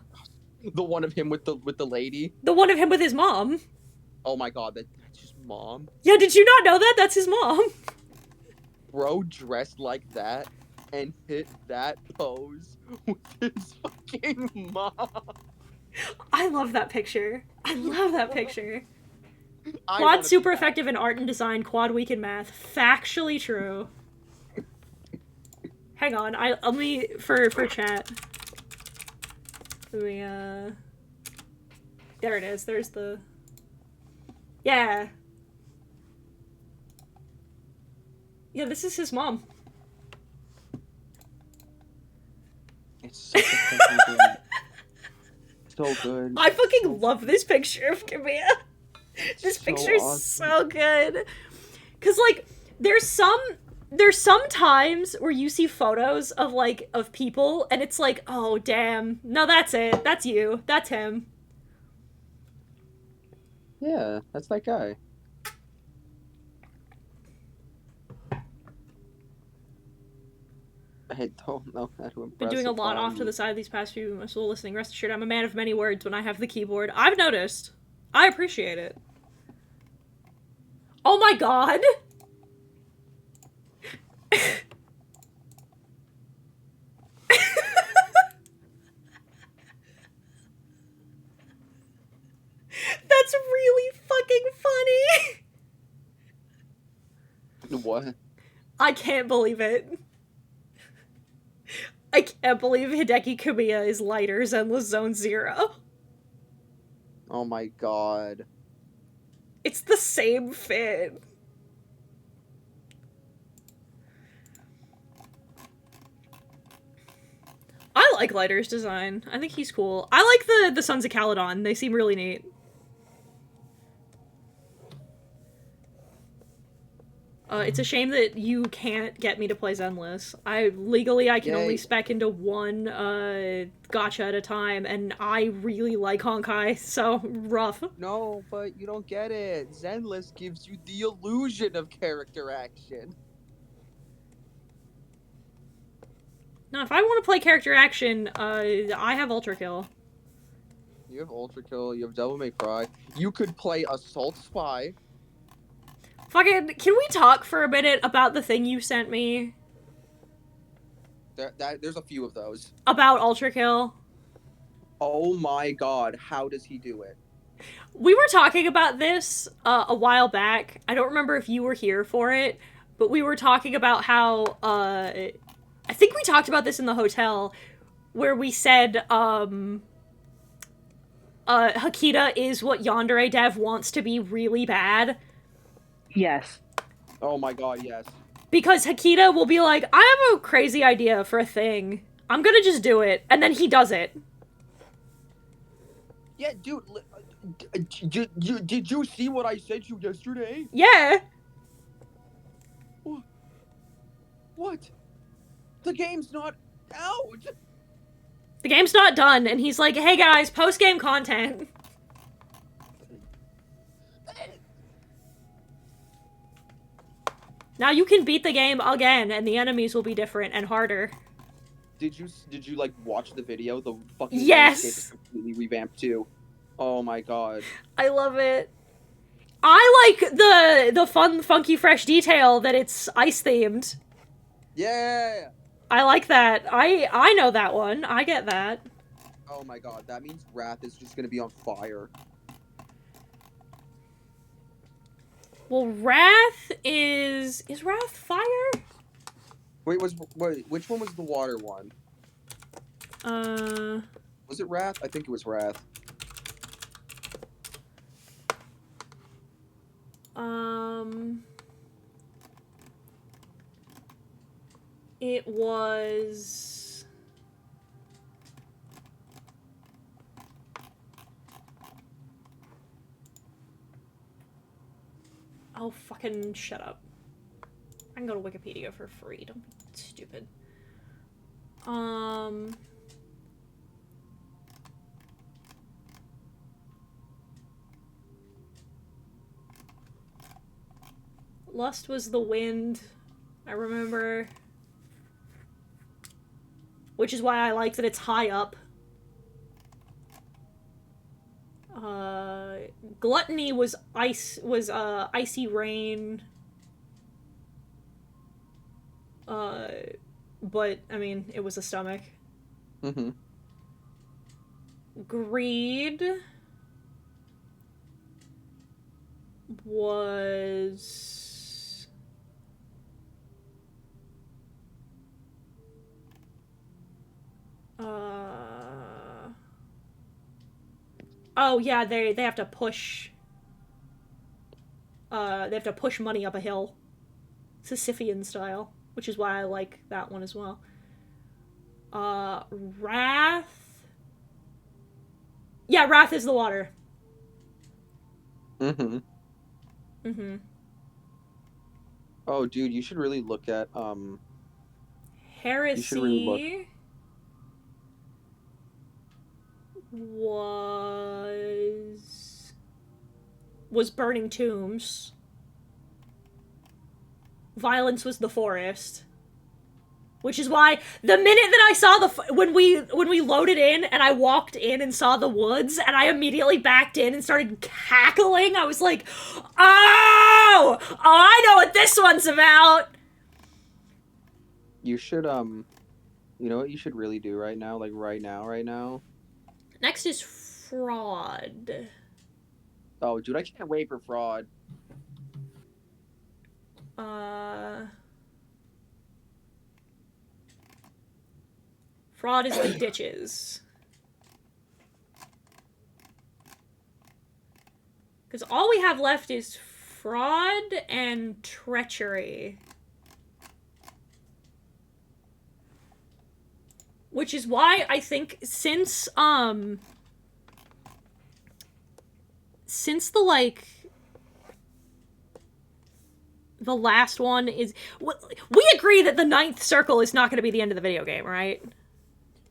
The one of him with the lady. The one of him with his mom. Oh my god, that's his mom. Yeah, did you not know that? That's his mom. Bro dressed like that and hit that pose with his fucking mom. I love that picture. I love that picture. I Quad wanna super be that. effective in art and design, quad weak in math. Factually true. Hang on, let me for chat. Let me there it is. There's the Yeah. Yeah, this is his mom. It's such a fucking good. So good. I fucking love this picture of Kamiya. This So picture's awesome. so good. Cause like there's some times where you see photos of like of people and it's like, oh damn, no, that's it. That's you. That's him. Yeah, that's that guy. I don't know how to impress Been doing a lot upon off to you. the side these past few months while listening. Rest assured, I'm a man of many words when I have the keyboard. I've noticed. I appreciate it. Oh my god! That's really fucking funny! What? I can't believe it. I can't believe Hideki Kamiya is lighter Zenless Zone Zero. Oh my god. It's the same fit. I like Lighter's design. I think he's cool. I like the Sons of Caledon. They seem really neat. It's a shame that you can't get me to play Zenless. I can only Yay. spec into one gacha at a time, and I really like Honkai, so rough. No, but you don't get it. Zenless gives you the illusion of character action. Now, if I want to play character action, I have Ultra Kill. You have Ultra Kill, you have Devil May Cry. You could play Assault Spy. Fucking, can we talk for a minute about the thing you sent me? There's a few of those. About Ultra Kill? Oh my god, how does he do it? We were talking about this a while back. I don't remember if you were here for it, but we were talking about how, I think we talked about this in the hotel, where we said, Hakita is what Yandere Dev wants to be really bad. Yes. Oh my god, yes. Because Hakita will be like, I have a crazy idea for a thing. I'm gonna just do it. And then he does it. Yeah, dude, did you see what I sent you yesterday? Yeah. What? The game's not out! The game's not done, and he's like, hey guys, post-game content. Now you can beat the game again, and the enemies will be different and harder. Did you like watch the video? The fucking Yes! landscape is completely revamped too. Oh my god. I love it. I like the fun, funky, fresh detail that it's ice-themed. Yeah! I like that. I know that one. I get that. Oh my god, that means Wrath is just gonna be on fire. Well, Wrath is Wrath fire? Wait, which one was the water one? Was it Wrath? I think it was Wrath. It was... Oh, fucking shut up. I can go to Wikipedia for free. Don't be stupid. Lust was the wind. I remember. Which is why I like that it's high up. Gluttony was icy rain. But, I mean, it was a stomach. Mm-hmm. Greed was... Oh, yeah, they have to push... they have to push money up a hill. Sisyphean style. Which is why I like that one as well. Wrath... Yeah, Wrath is the water. Mm-hmm. Mm-hmm. Oh, dude, you should really look at, Heresy... You should really look. was burning tombs. Violence was the forest. Which is why the minute that I saw when we loaded in and I walked in and saw the woods and I immediately backed in and started cackling, I was like, oh, I know what this one's about. You should you know what you should really do right now, like right now. Next is fraud. Oh, dude, I can't wait for fraud. Fraud is the ditches. Because all we have left is fraud and treachery. Which is why I think since the, like, the last one is... We agree that the 9th circle is not going to be the end of the video game, right?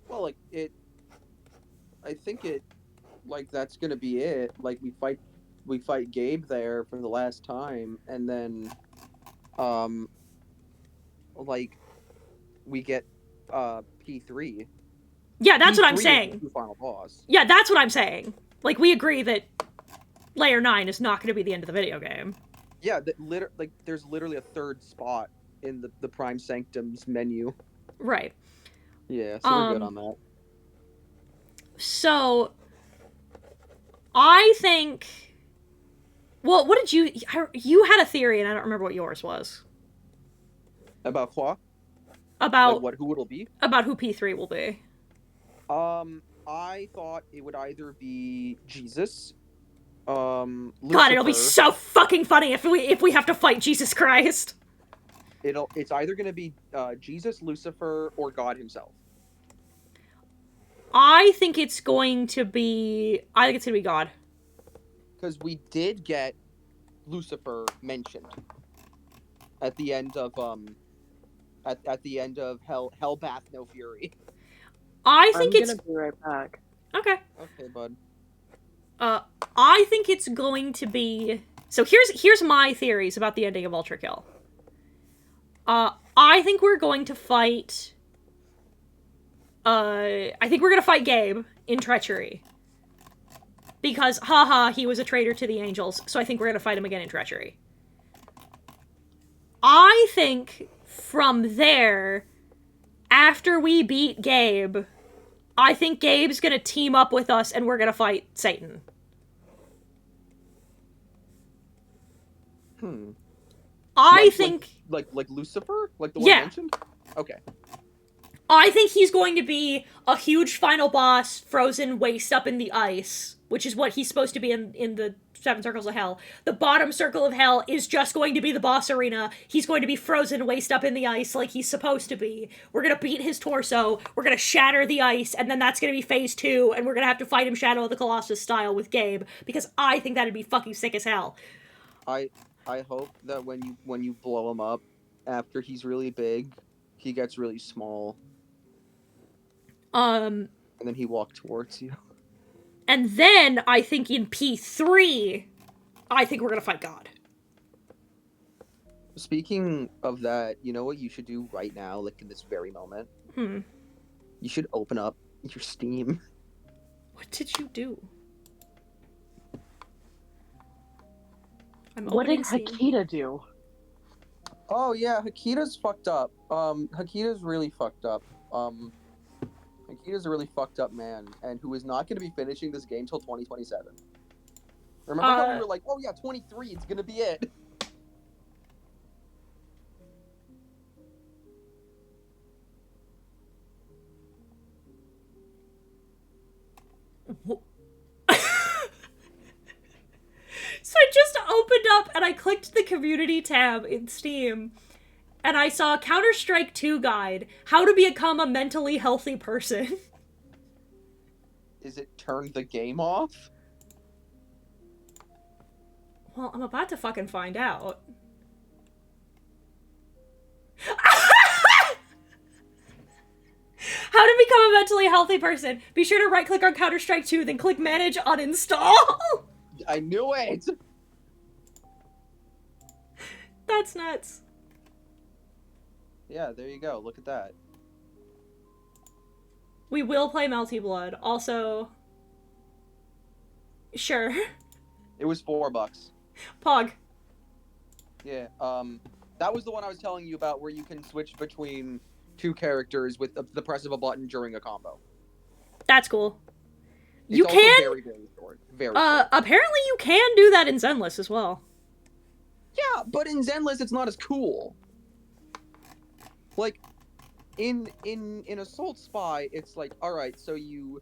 Well, like, I think it, like, that's gonna be it. Like, we fight Gabe there for the last time, and then, like, we get, P3. Yeah, that's P3 what I'm is saying. the final boss. Yeah, that's what I'm saying. Like, we agree that Layer 9 is not going to be the end of the video game. Yeah, there's literally a third spot in the Prime Sanctum's menu. Right. Yeah, so we're good on that. So, I think... Well, what did you... You had a theory, and I don't remember what yours was. About what? About... Like who it'll be? About who P3 will be. I thought it would either be Jesus, Lucifer. God, it'll be so fucking funny if we have to fight Jesus Christ. It's either gonna be Jesus, Lucifer, or God himself. I think it's going to be God. Because we did get Lucifer mentioned at the end of at the end of Hell Bath No Fury. I think I'm gonna be right back. Okay. Okay, bud. I think it's going to be... So here's my theories about the ending of Ultra Kill. I think we're going to fight... I think we're gonna fight Gabe in Treachery. Because, haha, he was a traitor to the Angels, so I think we're gonna fight him again in Treachery. I think from there, after we beat Gabe, I think Gabe's gonna team up with us and we're gonna fight Satan. I think... Like Lucifer? Like the one mentioned? Okay. I think he's going to be a huge final boss, frozen waist up in the ice, which is what he's supposed to be in the 7 Circles of Hell. The bottom circle of hell is just going to be the boss arena. He's going to be frozen waist up in the ice like he's supposed to be. We're gonna beat his torso, we're gonna shatter the ice, and then that's gonna be phase 2, and we're gonna have to fight him Shadow of the Colossus style with Gabe, because I think that'd be fucking sick as hell. I hope that when you blow him up, after he's really big, he gets really small. And then he walked towards you. And then, I think in P3, I think we're gonna fight God. Speaking of that, you know what you should do right now, like in this very moment? You should open up your Steam. What did you do? What did Hakita do? Oh yeah, Hakita's fucked up. Hakita's really fucked up. Hakita's a really fucked up man, and who is not going to be finishing this game till 2027. Remember how we were like, oh yeah, 23, it's going to be it. So I just opened up and I clicked the community tab in Steam, and I saw Counter-Strike 2 guide, how to become a mentally healthy person. Is it turn the game off? Well, I'm about to fucking find out. How to become a mentally healthy person. Be sure to right-click on Counter-Strike 2, then click Manage Uninstall. I knew it! That's nuts. Yeah, there you go. Look at that. We will play Melty Blood. Also, sure. It was $4. Pog. Yeah. That was the one I was telling you about, where you can switch between two characters with the press of a button during a combo. That's cool. It's You also can. very, very short. Very short. Apparently you can do that in Zenless as well. Yeah, but in Zenless it's not as cool. Like, in Assault Spy, it's like, all right, so you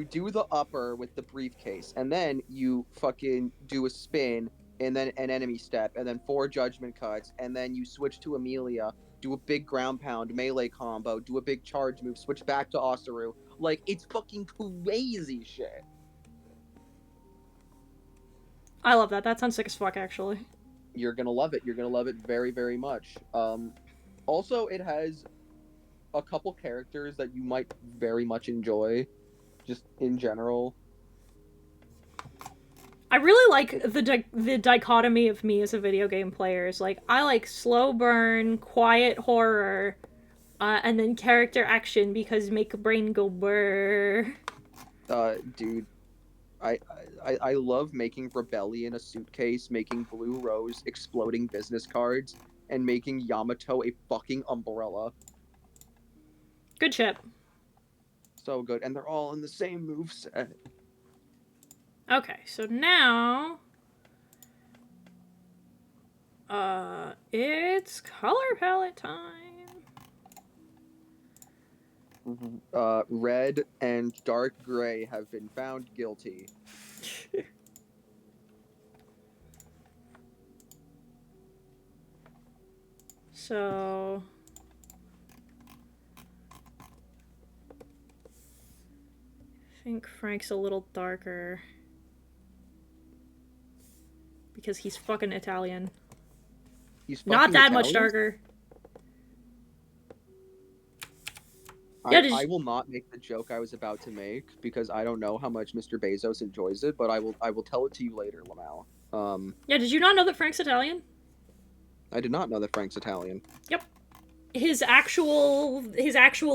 do the upper with the briefcase, and then you fucking do a spin, and then an enemy step, and then 4 judgment cuts, and then you switch to Amelia, do a big ground pound melee combo, do a big charge move, switch back to Osaru. Like, it's fucking crazy shit. I love that. That sounds sick as fuck, actually. You're gonna love it. You're gonna love it very, very much. Also, it has a couple characters that you might very much enjoy, just in general. I really like the dichotomy of me as a video game player. Is like, I like slow burn, quiet horror, and then character action because make a brain go brr. Dude, I love making Rebellion a suitcase, making Blue Rose exploding business cards, and making Yamato a fucking umbrella. Good ship. So good, and they're all in the same moveset. Okay, so now... it's color palette time. Red and dark gray have been found guilty. So... I think Frank's a little darker. Because he's fucking Italian. He's fucking Not that Italian? much darker. Yeah, I will not make the joke I was about to make because I don't know how much Mr. Bezos enjoys it, but I will tell it to you later, Lamau. Yeah, did you not know that Frank's Italian? I did not know that Frank's Italian. Yep. His actual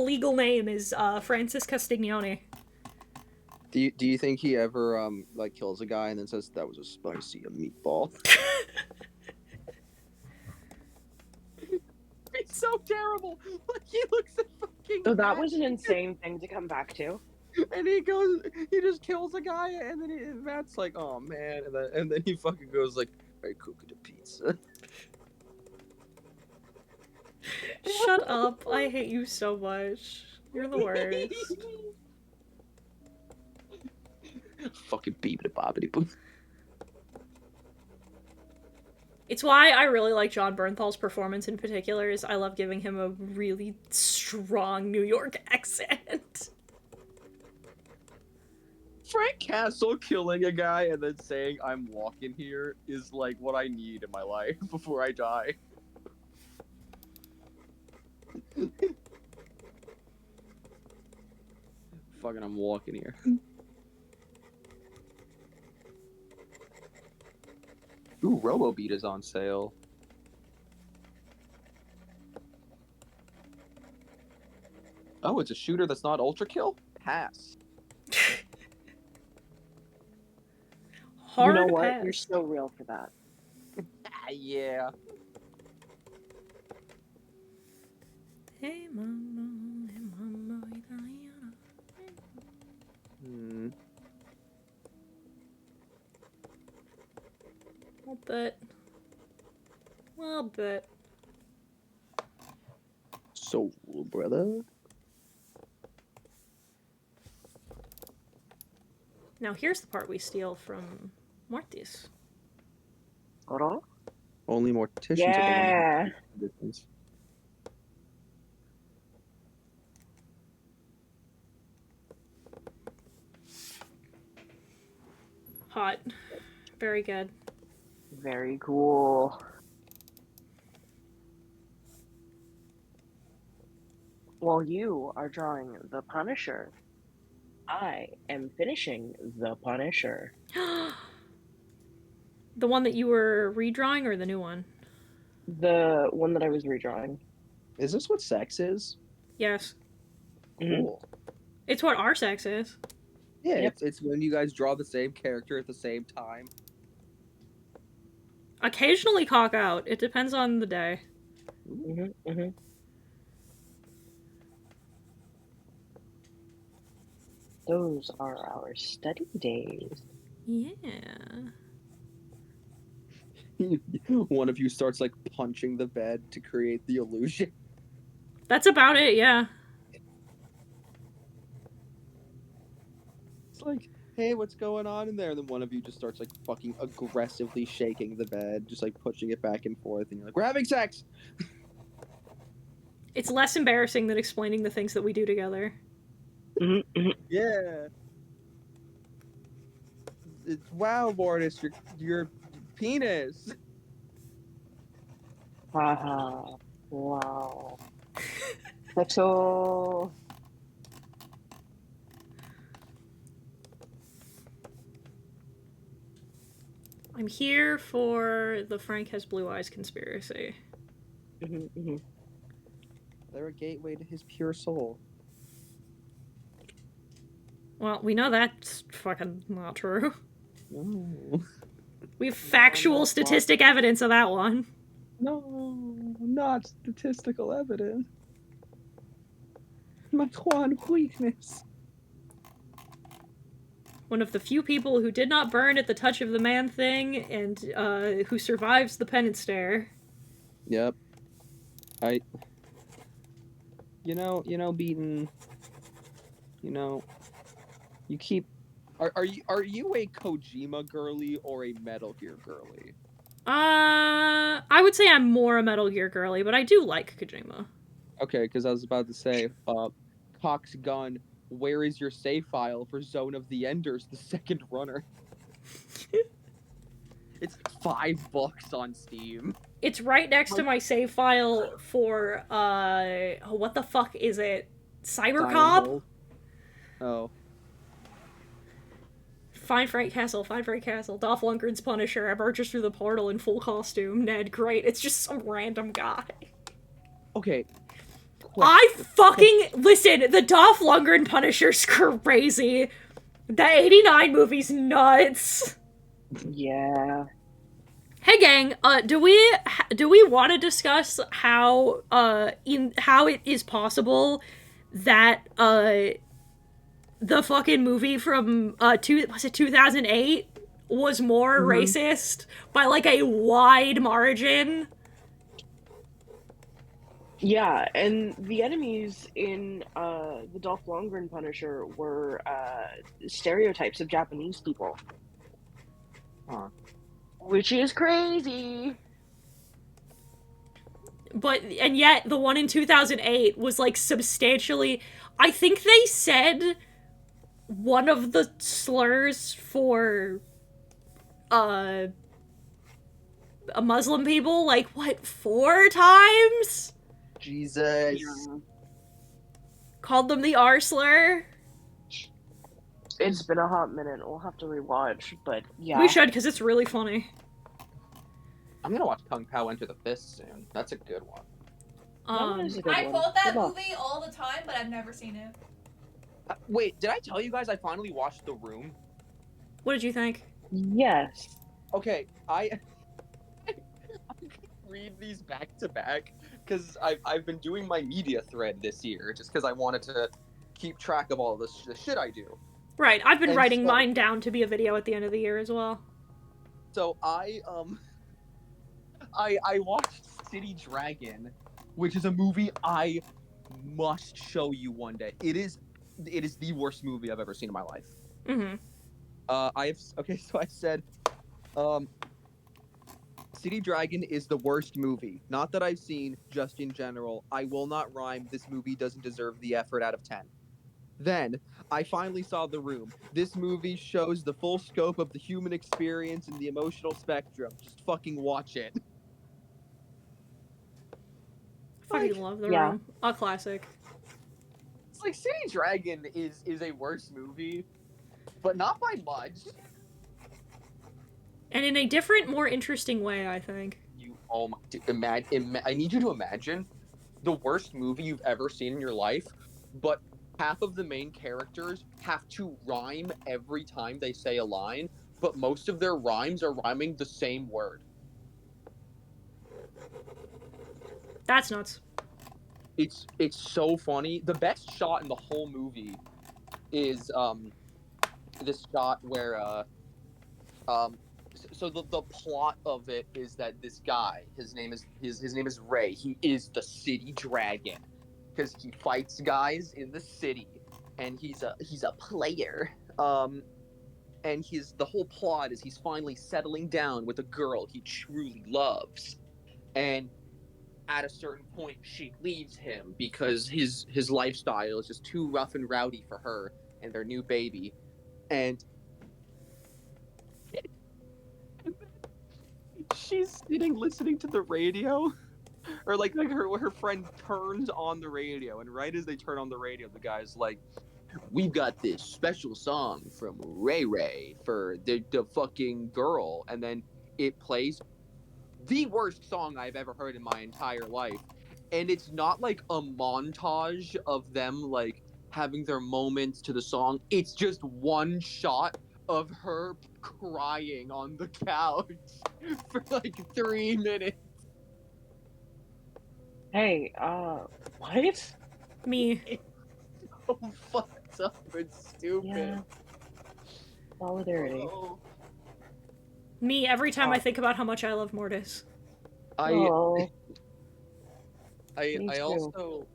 legal name is Francis Castiglione. Do you think he ever like kills a guy and then says that was a spicy meatball? It's so terrible. Like, he looks at fucking. So that was an insane thing to come back to. And he just kills a guy, and then Matt's like, oh man, and then he fucking goes like, I cooked a pizza. Shut up. I hate you so much. You're the worst. Fucking beebity bobbity boo. It's why I really like John Bernthal's performance in particular, is I love giving him a really strong New York accent. Frank Castle killing a guy and then saying, I'm walking here, is like what I need in my life before I die. Fucking, I'm walking here. Ooh, RoboBeat is on sale. Oh, it's a shooter that's not Ultra Kill? Pass. Hard You know what? pass. You're so real for that. Yeah. Hey mama, italiana. Well, but. So, brother. Now here's the part we steal from Mortis. Hold on. Only morticians Yeah. are the difference. Hot. Very good. Very cool. While you are drawing the Punisher, I am finishing the Punisher. The one that you were redrawing or the new one? The one that I was redrawing. Is this what sex is? Yes. Cool. It's what our sex is. Yeah, Yep. it's when you guys draw the same character at the same time. Occasionally cock out. It depends on the day. Those are our study days. Yeah. One of you starts like punching the bed to create the illusion. That's about it, yeah. It's like, hey, what's going on in there? And then one of you just starts like fucking aggressively shaking the bed, just like pushing it back and forth, and you're like, we're having sex. It's less embarrassing than explaining the things that we do together. Yeah. Wow, Mortis, your penis. Haha. Wow. Sexual. I'm here for the Frank has blue eyes conspiracy. They're a gateway to his pure soul. Well, we know that's fucking not true. No. We have factual statistic evidence of that one. No, not statistical evidence. My one weakness. One of the few people who did not burn at the touch of the man thing and who survives the penance stare. Yep. Beaton, you keep. Are you a Kojima girly or a Metal Gear girly? I would say I'm more a Metal Gear girly, but I do like Kojima. Okay, because I was about to say, Cox Gun, where is your save file for Zone of the Enders, the second runner? It's $5 on Steam. It's right next to my save file for, what the fuck is it? Cybercop? Oh. Find Frank Castle, Dolph Lundgren's Punisher, emerges through the portal in full costume, Ned, great, it's just some random guy. Okay. Listen, the Dolph Lundgren Punisher's crazy. The 89 movie's nuts. Yeah. Hey gang, do we want to discuss how it is possible that the fucking movie from 2008 was more racist by like a wide margin? Yeah, and the enemies in the Dolph Lundgren Punisher were stereotypes of Japanese people. Huh. Which is crazy. And yet the one in 2008 was like substantially, I think they said one of the slurs for a Muslim people like what, 4 times? Jesus. Yeah. Called them the R slur. It's been a hot minute. We'll have to rewatch, but yeah. We should, because it's really funny. I'm gonna watch Kung Pao Enter the Fist soon. That's a good one. I quote that movie all the time, but I've never seen it. Wait, did I tell you guys I finally watched The Room? What did you think? Yes. Okay, I'm gonna read these back to back because I've been doing my media thread this year just because I wanted to keep track of all the shit I do. Right, I've been writing mine down to be a video at the end of the year as well. So I watched City Dragon, which is a movie I must show you one day. It is the worst movie I've ever seen in my life. Mm-hmm. So I said, City Dragon is the worst movie. Not that I've seen, just in general. I will not rhyme. This movie doesn't deserve the effort out of 10. Then, I finally saw The Room. This movie shows the full scope of the human experience and the emotional spectrum. Just fucking watch it. I fucking love The Room. A classic. It's like City Dragon is a worse movie, but not by much. And in a different, more interesting way, I think. I need you to imagine the worst movie you've ever seen in your life, but half of the main characters have to rhyme every time they say a line, but most of their rhymes are rhyming the same word. That's nuts. It's so funny. The best shot in the whole movie is this shot where so the plot of it is that this guy, his name is Ray. He is the city dragon because he fights guys in the city, and he's a player. And the whole plot is he's finally settling down with a girl he truly loves, and at a certain point she leaves him because his lifestyle is just too rough and rowdy for her and their new baby, and she's sitting listening to the radio, or like her friend turns on the radio, and right as they turn on the radio, the guy's like, "We've got this special song from Ray Ray for the fucking girl," and then it plays the worst song I've ever heard in my entire life, and it's not like a montage of them like having their moments to the song. It's just one shot of her crying on the couch for like 3 minutes. Hey, what? Me. So fucked up and stupid. Yeah. Solidarity. Oh. Me, every time I think about how much I love Mortis. Oh, I me too. also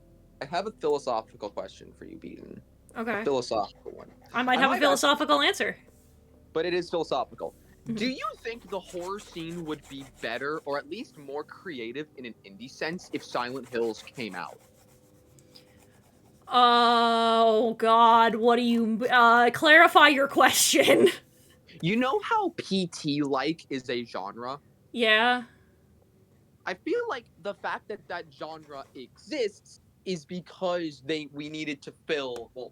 I have a philosophical question for you, Beaton. Okay. A philosophical one. I might have a philosophical answer. But it is philosophical. Mhm. Do you think the horror scene would be better, or at least more creative in an indie sense, if Silent Hills came out? Oh, God, what do you... clarify your question. You know how PT-like is a genre? Yeah. I feel like the fact that that genre exists is because we needed to fill, well,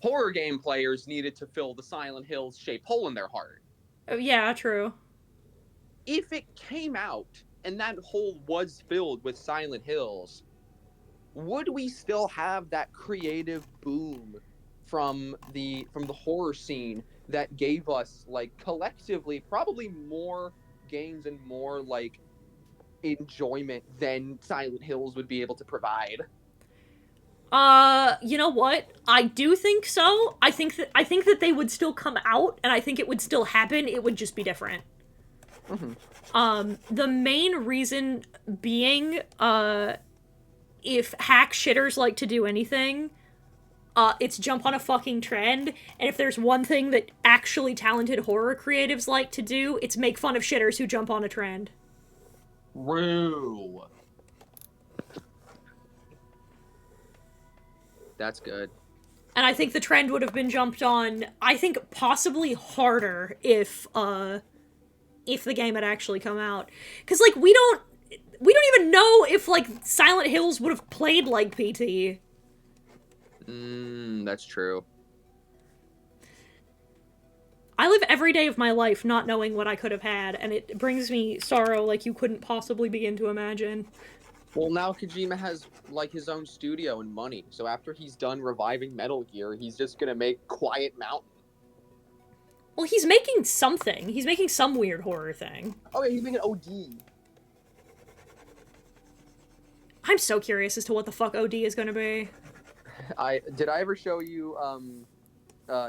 horror game players needed to fill the Silent Hills shaped hole in their heart. Oh, yeah, true. If it came out and that hole was filled with Silent Hills, would we still have that creative boom from the horror scene that gave us, like, collectively probably more games and more like enjoyment than Silent Hills would be able to provide? You know what? I do think so. I think that they would still come out, and I think it would still happen. It would just be different. Mm-hmm. The main reason being, if hack shitters like to do anything, it's jump on a fucking trend, and if there's one thing that actually talented horror creatives like to do, it's make fun of shitters who jump on a trend. True. That's good. And I think the trend would have been jumped on, I think, possibly harder if the game had actually come out. Because, like, we don't even know if, like, Silent Hills would have played like PT. That's true. I live every day of my life not knowing what I could have had, and it brings me sorrow like you couldn't possibly begin to imagine. Well, now Kojima has, like, his own studio and money, so after he's done reviving Metal Gear, he's just gonna make Quiet Mountain. Well, he's making something. He's making some weird horror thing. Oh yeah, he's making OD. I'm so curious as to what the fuck OD is gonna be. Did I ever show you,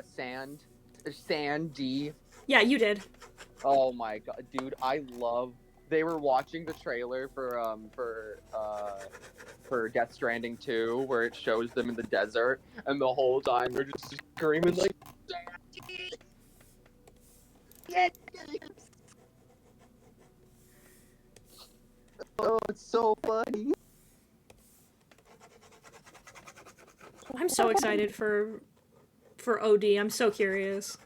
Sandy? Yeah, you did. Oh my god, dude, they were watching the trailer for Death Stranding 2, where it shows them in the desert, and the whole time they're just screaming like, Sandy! Yes! Oh, it's so funny. I'm so excited for OD. I'm so curious.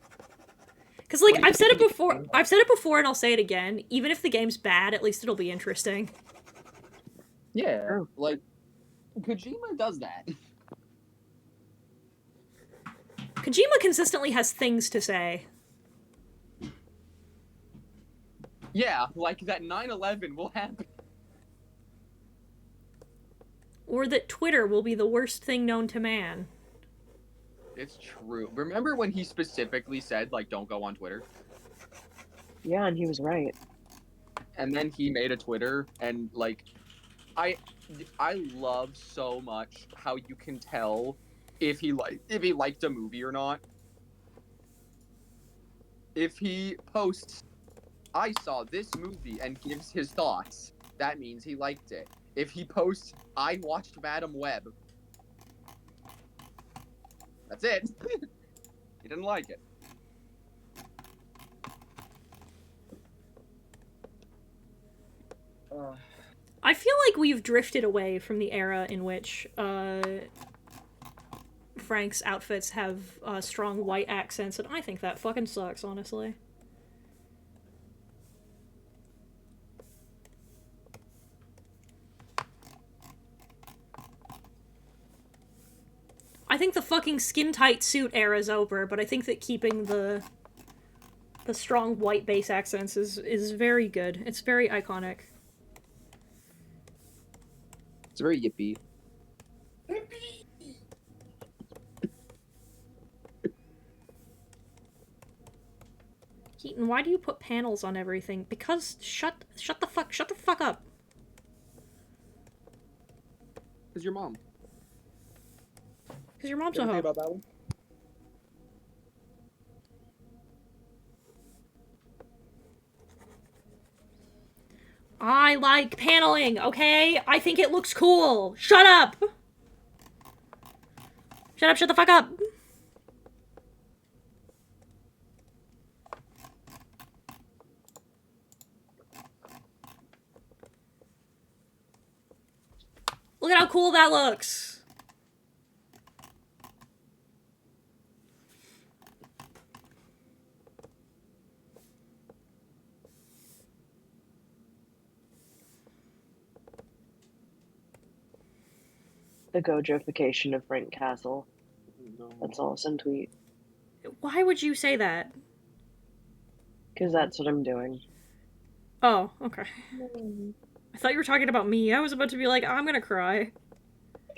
Because, like, I've said it before and I'll say it again. Even if the game's bad, at least it'll be interesting. Yeah, like, Kojima does that. Kojima consistently has things to say. Yeah, like that 9/11 will happen. Or that Twitter will be the worst thing known to man. It's true. Remember when he specifically said, like, don't go on Twitter? Yeah, and he was right. And then he made a Twitter, and, like, I love so much how you can tell if he liked a movie or not. If he posts, I saw this movie, and gives his thoughts, that means he liked it. If he posts, I watched Madam Web, that's it. He didn't like it. I feel like we've drifted away from the era in which Frank's outfits have strong white accents, and I think that fucking sucks, honestly. I think the fucking skin-tight suit era's over, but I think that keeping the strong white base accents is very good. It's very iconic. It's very yippee. Keaton, why do you put panels on everything? Because shut the fuck up. Cause your mom. Because your mom's You a ever hoe. think about that one? I like paneling, okay? I think it looks cool. Shut up! Shut the fuck up! Look at how cool that looks! The Gojoification of Frank Castle. No. That's awesome tweet. Why would you say that? Because that's what I'm doing. Oh, okay. I thought you were talking about me. I was about to be like, I'm gonna cry.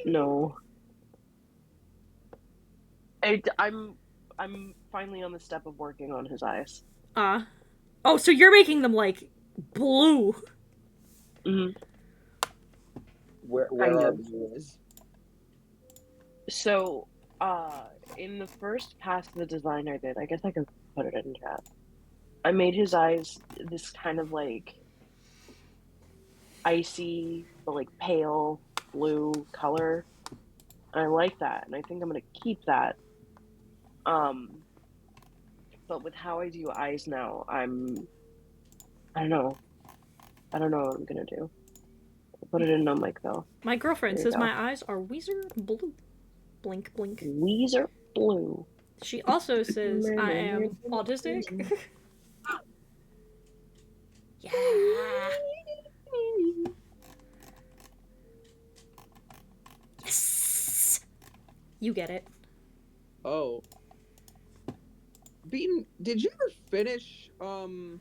No. I'm finally on the step of working on his eyes. Oh, so you're making them, like, blue. Mm-hmm. Where Kind are of. you? So, in the first pass of the design I did, I guess I could put it in chat. I made his eyes this kind of like icy, but like pale blue color. And I like that, and I think I'm gonna keep that. But with how I do eyes now, I don't know. I don't know what I'm gonna do. I'll put it in no mic though. My girlfriend There you says go. my eyes are Weezer blue. Blink, blink. Weezer blue. She also says I am autistic. Yeah. Yes. You get it. Oh. Beaton, did you ever finish the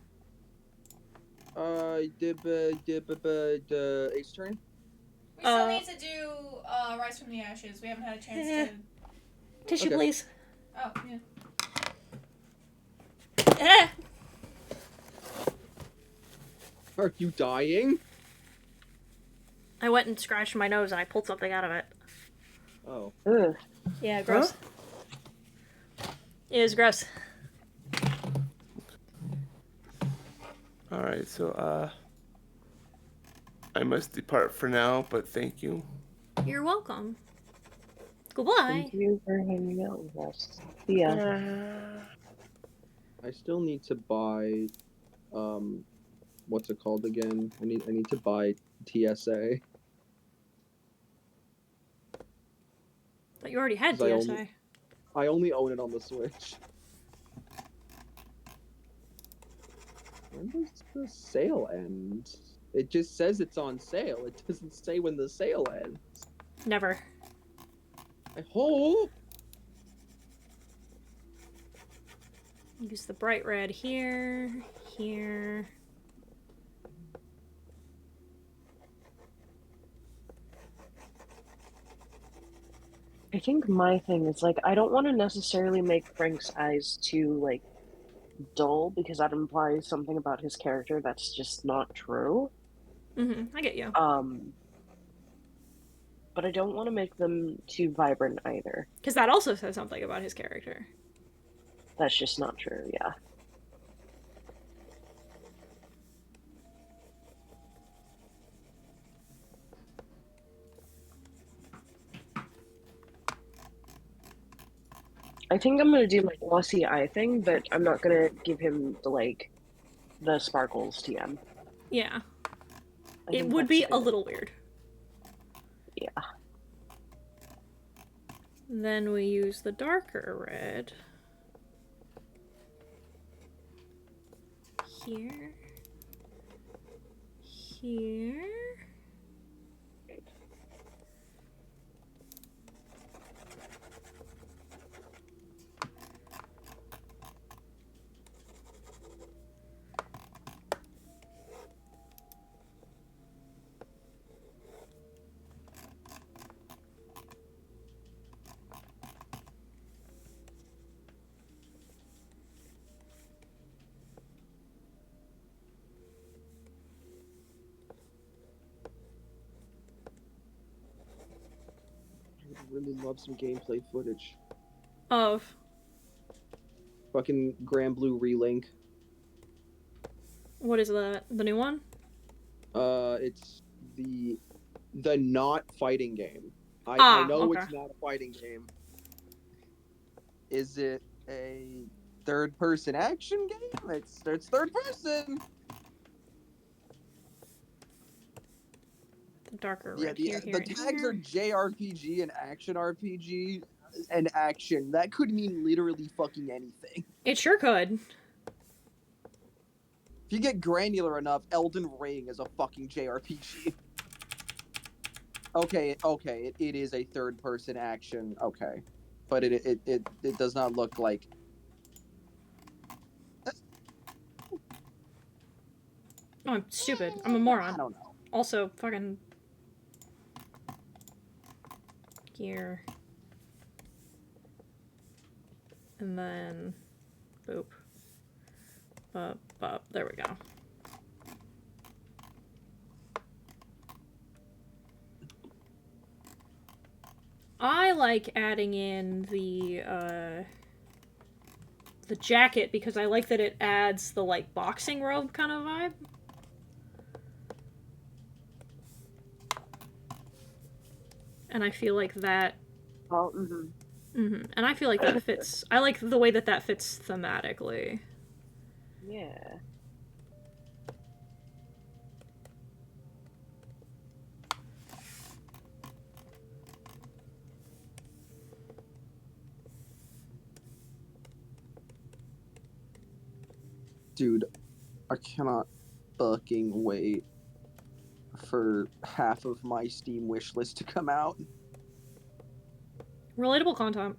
Ace Attorney? We still need to do Rise from the Ashes. We haven't had a chance to. Tissue, Okay. please. Oh, yeah. Eh. Are you dying? I went and scratched my nose and I pulled something out of it. Oh. Ugh. Yeah, gross. It was gross. Alright, so I must depart for now, but thank you. You're welcome. Goodbye. Thank you for hanging out with us. See ya. I still need to buy what's it called again? I need to buy TSA. But you already had 'Cause TSA. I only own it on the Switch. When does the sale end? It just says it's on sale. It doesn't say when the sale ends. Never. I hope. Use the bright red here, here. I think my thing is like I don't want to necessarily make Frank's eyes too like dull because that implies something about his character that's just not true. I get you. But I don't want to make them too vibrant either. Because that also says something about his character. That's just not true, yeah. I think I'm gonna do my glossy eye thing, but I'm not gonna give him the sparkles TM. Yeah. I It think would that's be a good. little weird. Yeah. Then we use the darker red. Here. Here. I would really love some gameplay footage. Of. Fucking Grand Blue Relink. What is that? The new one? It's the not fighting game. I know okay. it's not a fighting game. Is it a third-person action game? It's third person. The darker Yeah, red here, the and tags here. are JRPG and action RPG and action. That could mean literally fucking anything. It sure could. If you get granular enough, Elden Ring is a fucking JRPG. Okay, it is a third-person action. Okay, but it does not look like. Oh, I'm stupid. I'm a moron. I don't know. Also, fucking gear. And then boop. Boop. There we go. I like adding in the jacket because I like that it adds the like boxing robe kind of vibe. And I feel like that. Oh, And I feel like that fits. I like the way that fits thematically. Yeah. Dude, I cannot fucking wait for half of my Steam wishlist to come out. Relatable content.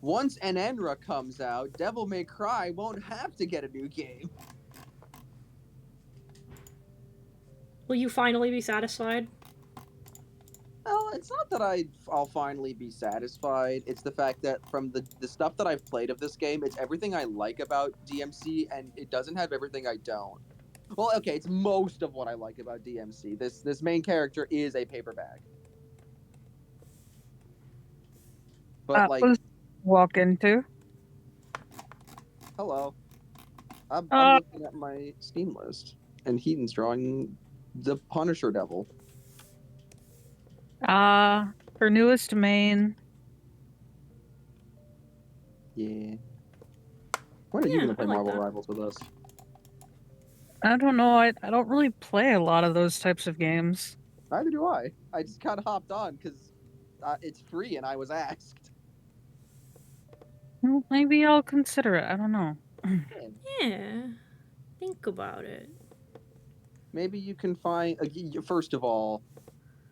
Once Enenra comes out, Devil May Cry won't have to get a new game. Will you finally be satisfied? Well, it's not that I'll finally be satisfied. It's the fact that from the stuff that I've played of this game, it's everything I like about DMC, and it doesn't have everything I don't. Well, okay, it's most of what I like about DMC. This main character is a paper bag. But was walk into. Hello. I'm looking at my Steam list, and Heaton's drawing the Punisher Devil. Her newest main. Yeah. When are you gonna play like Marvel that. Rivals with us? I don't know. I don't really play a lot of those types of games. Neither do I. I just kind of hopped on because it's free and I was asked. Well, maybe I'll consider it. I don't know. Yeah. Think about it. Maybe you can find. First of all,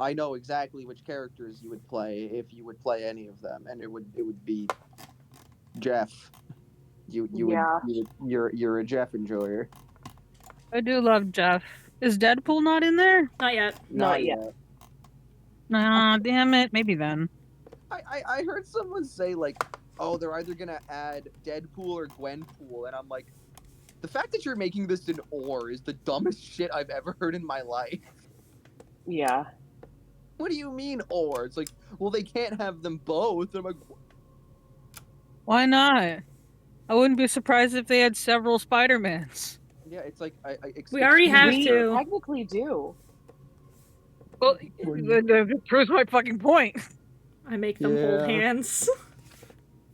I know exactly which characters you would play if you would play any of them, and it would be Jeff. You're a Jeff enjoyer. I do love Jeff. Is Deadpool not in there? Not yet. Not yet. Nah, damn it. Maybe then. I heard someone say like, oh, they're either gonna add Deadpool or Gwenpool, and I'm like, the fact that you're making this an or is the dumbest shit I've ever heard in my life. Yeah. What do you mean or? It's like, well, they can't have them both. And I'm like, Why not? I wouldn't be surprised if they had several Spider-Mans. yeah, it's like We already have We to. technically do. Well, that proves my fucking point. I make them hold Yeah. hands.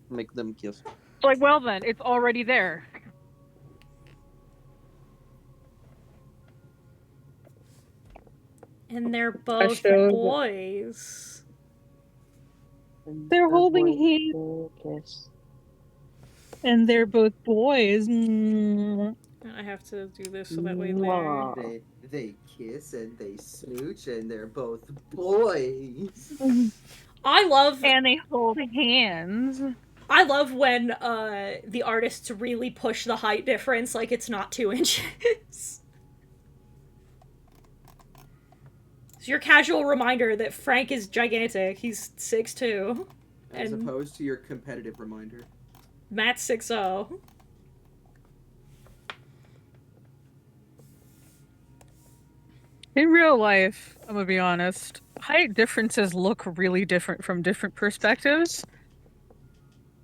Make them kiss. It's like, well then, it's already there. And they're both showed- boys. They're holding hands. Kiss. And they're both boys. Mm. I have to do this so that way Mwah. They kiss and they smooch and they're both boys. I love And they hold hands. I love when the artists really push the height difference like it's not 2 inches. It's your casual reminder that Frank is gigantic. He's 6'2". As And opposed to your competitive reminder. Matt's 6'0". In real life, I'm gonna be honest, height differences look really different from different perspectives.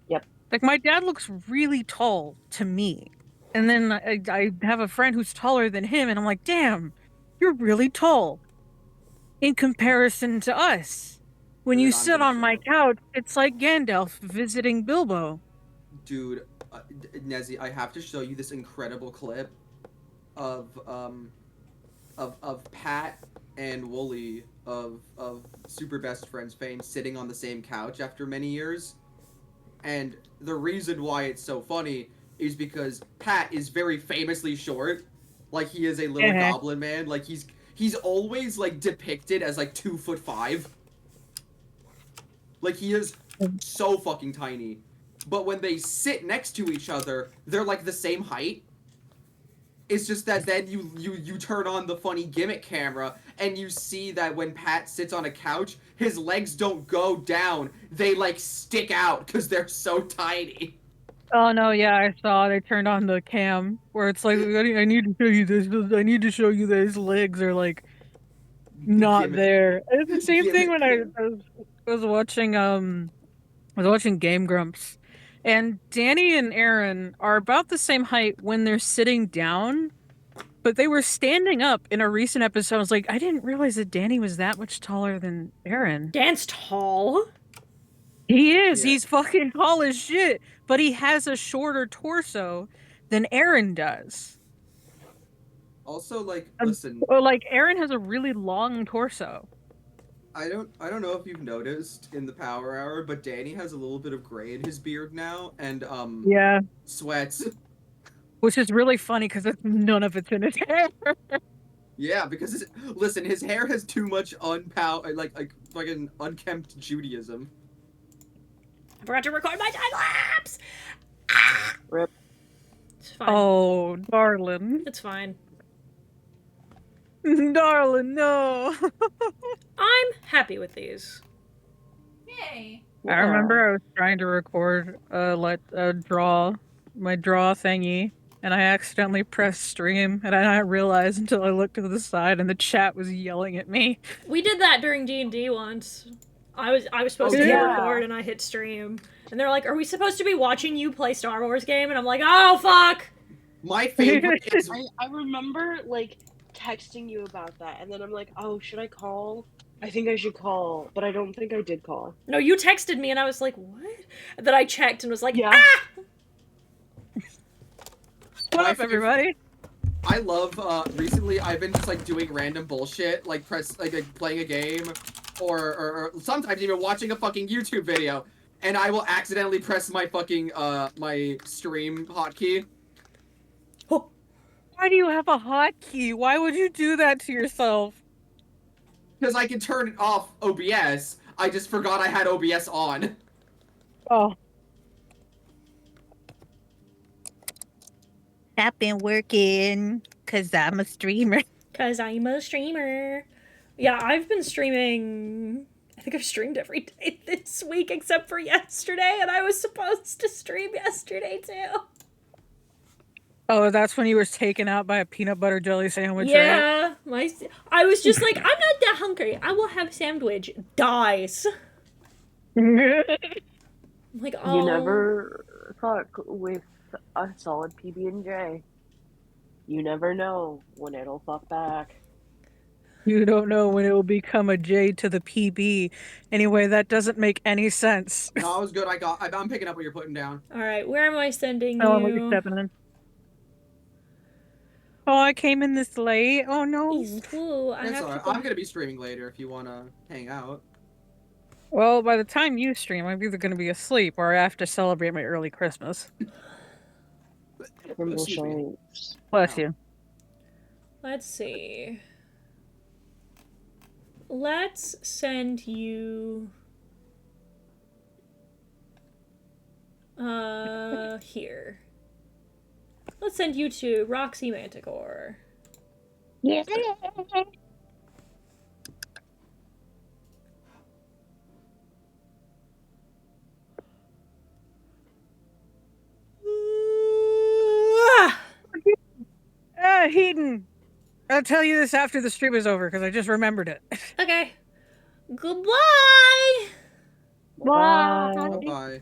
Yep. Like, my dad looks really tall to me. And then I have a friend who's taller than him, and I'm like, damn, you're really tall. In comparison to us. When Dude, you I'm sit gonna on show my you. couch, it's like Gandalf visiting Bilbo. Dude, Nezzy, I have to show you this incredible clip of Pat and Wooly of Super Best Friends fame sitting on the same couch after many years. And the reason why it's so funny is because Pat is very famously short. Like, he is a little Uh-huh. goblin man. Like, he's always like depicted as like 2'5". Like, he is so fucking tiny. But when they sit next to each other, they're like the same height. It's just that then you turn on the funny gimmick camera and you see that when Pat sits on a couch, his legs don't go down. They like stick out because they're so tiny. Oh no, yeah, I saw they turned on the cam where it's like, I need to show you this. I need to show you that his legs are like not Gimmick- there. It's the same thing gimmick when cam. I was watching Game Grumps, and Danny and Aaron are about the same height when they're sitting down, but they were standing up in a recent episode. I was like, I didn't realize that Danny was that much taller than Aaron. Dan's tall. He is. Yeah. He's fucking tall as shit, but he has a shorter torso than Aaron does. Also, like, Um, listen, Well, like Aaron has a really long torso. I don't know if you've noticed in the Power Hour, but Danny has a little bit of gray in his beard now, and Yeah, sweats. which is really funny because none of it's in his hair. Yeah, because listen, his hair has too much like fucking unkempt Judaism. I forgot to record my time lapse. Rip. It's fine. Oh, darling. It's fine. Darling, no. I'm happy with these. Yay. I remember I was trying to record my draw thingy, and I accidentally pressed stream, and I didn't realize until I looked to the side and the chat was yelling at me. We did that during D&D once. I was supposed to hit yeah. record and I hit stream. And they're like, "Are we supposed to be watching you play Star Wars game?" And I'm like, "Oh fuck." My favorite is I remember like texting you about that, and then I'm like, oh, should I call? I think I should call, but I don't think I did call. No, you texted me and I was like, "What?" And then I checked and was like, Yeah. "Ah!" What up, everybody? I love recently I've been just like doing random bullshit, like playing a game or sometimes even watching a fucking YouTube video, and I will accidentally press my fucking my stream hotkey. Why do you have a hotkey? Why would you do that to yourself? Because I can turn off OBS. I just forgot I had OBS on. Oh. I've been working because I'm a streamer. Cause I'm a streamer. Yeah, I've been streaming. I think think I've streamed every day this week except for yesterday, and I was supposed to stream yesterday too. Oh, that's when you were taken out by a peanut butter jelly sandwich, Yeah, I was just like, I'm not that hungry. I will have sandwich. Dies. right? I'm like, oh. You never fuck with a solid PB&J. You never know when it'll fuck back. You don't know when it will become a J to the PB. Anyway, that doesn't make any sense. No, I was good. I'm picking up what you're putting down. All right, where am I sending Oh, what you're you? stepping in. Oh, I came in this late. Oh no. Ooh, I That's have alright. to go. I'm gonna be streaming later if you wanna hang out. Well, by the time you stream, I'm either going to be asleep or I have to celebrate my early Christmas. Excuse me. Bless Oh. you. Let's see. Let's send you here. Let's send you to Roxy Manticore. Yeah. Heaton, I'll tell you this after the stream is over because I just remembered it. Okay. Goodbye. Bye. Bye.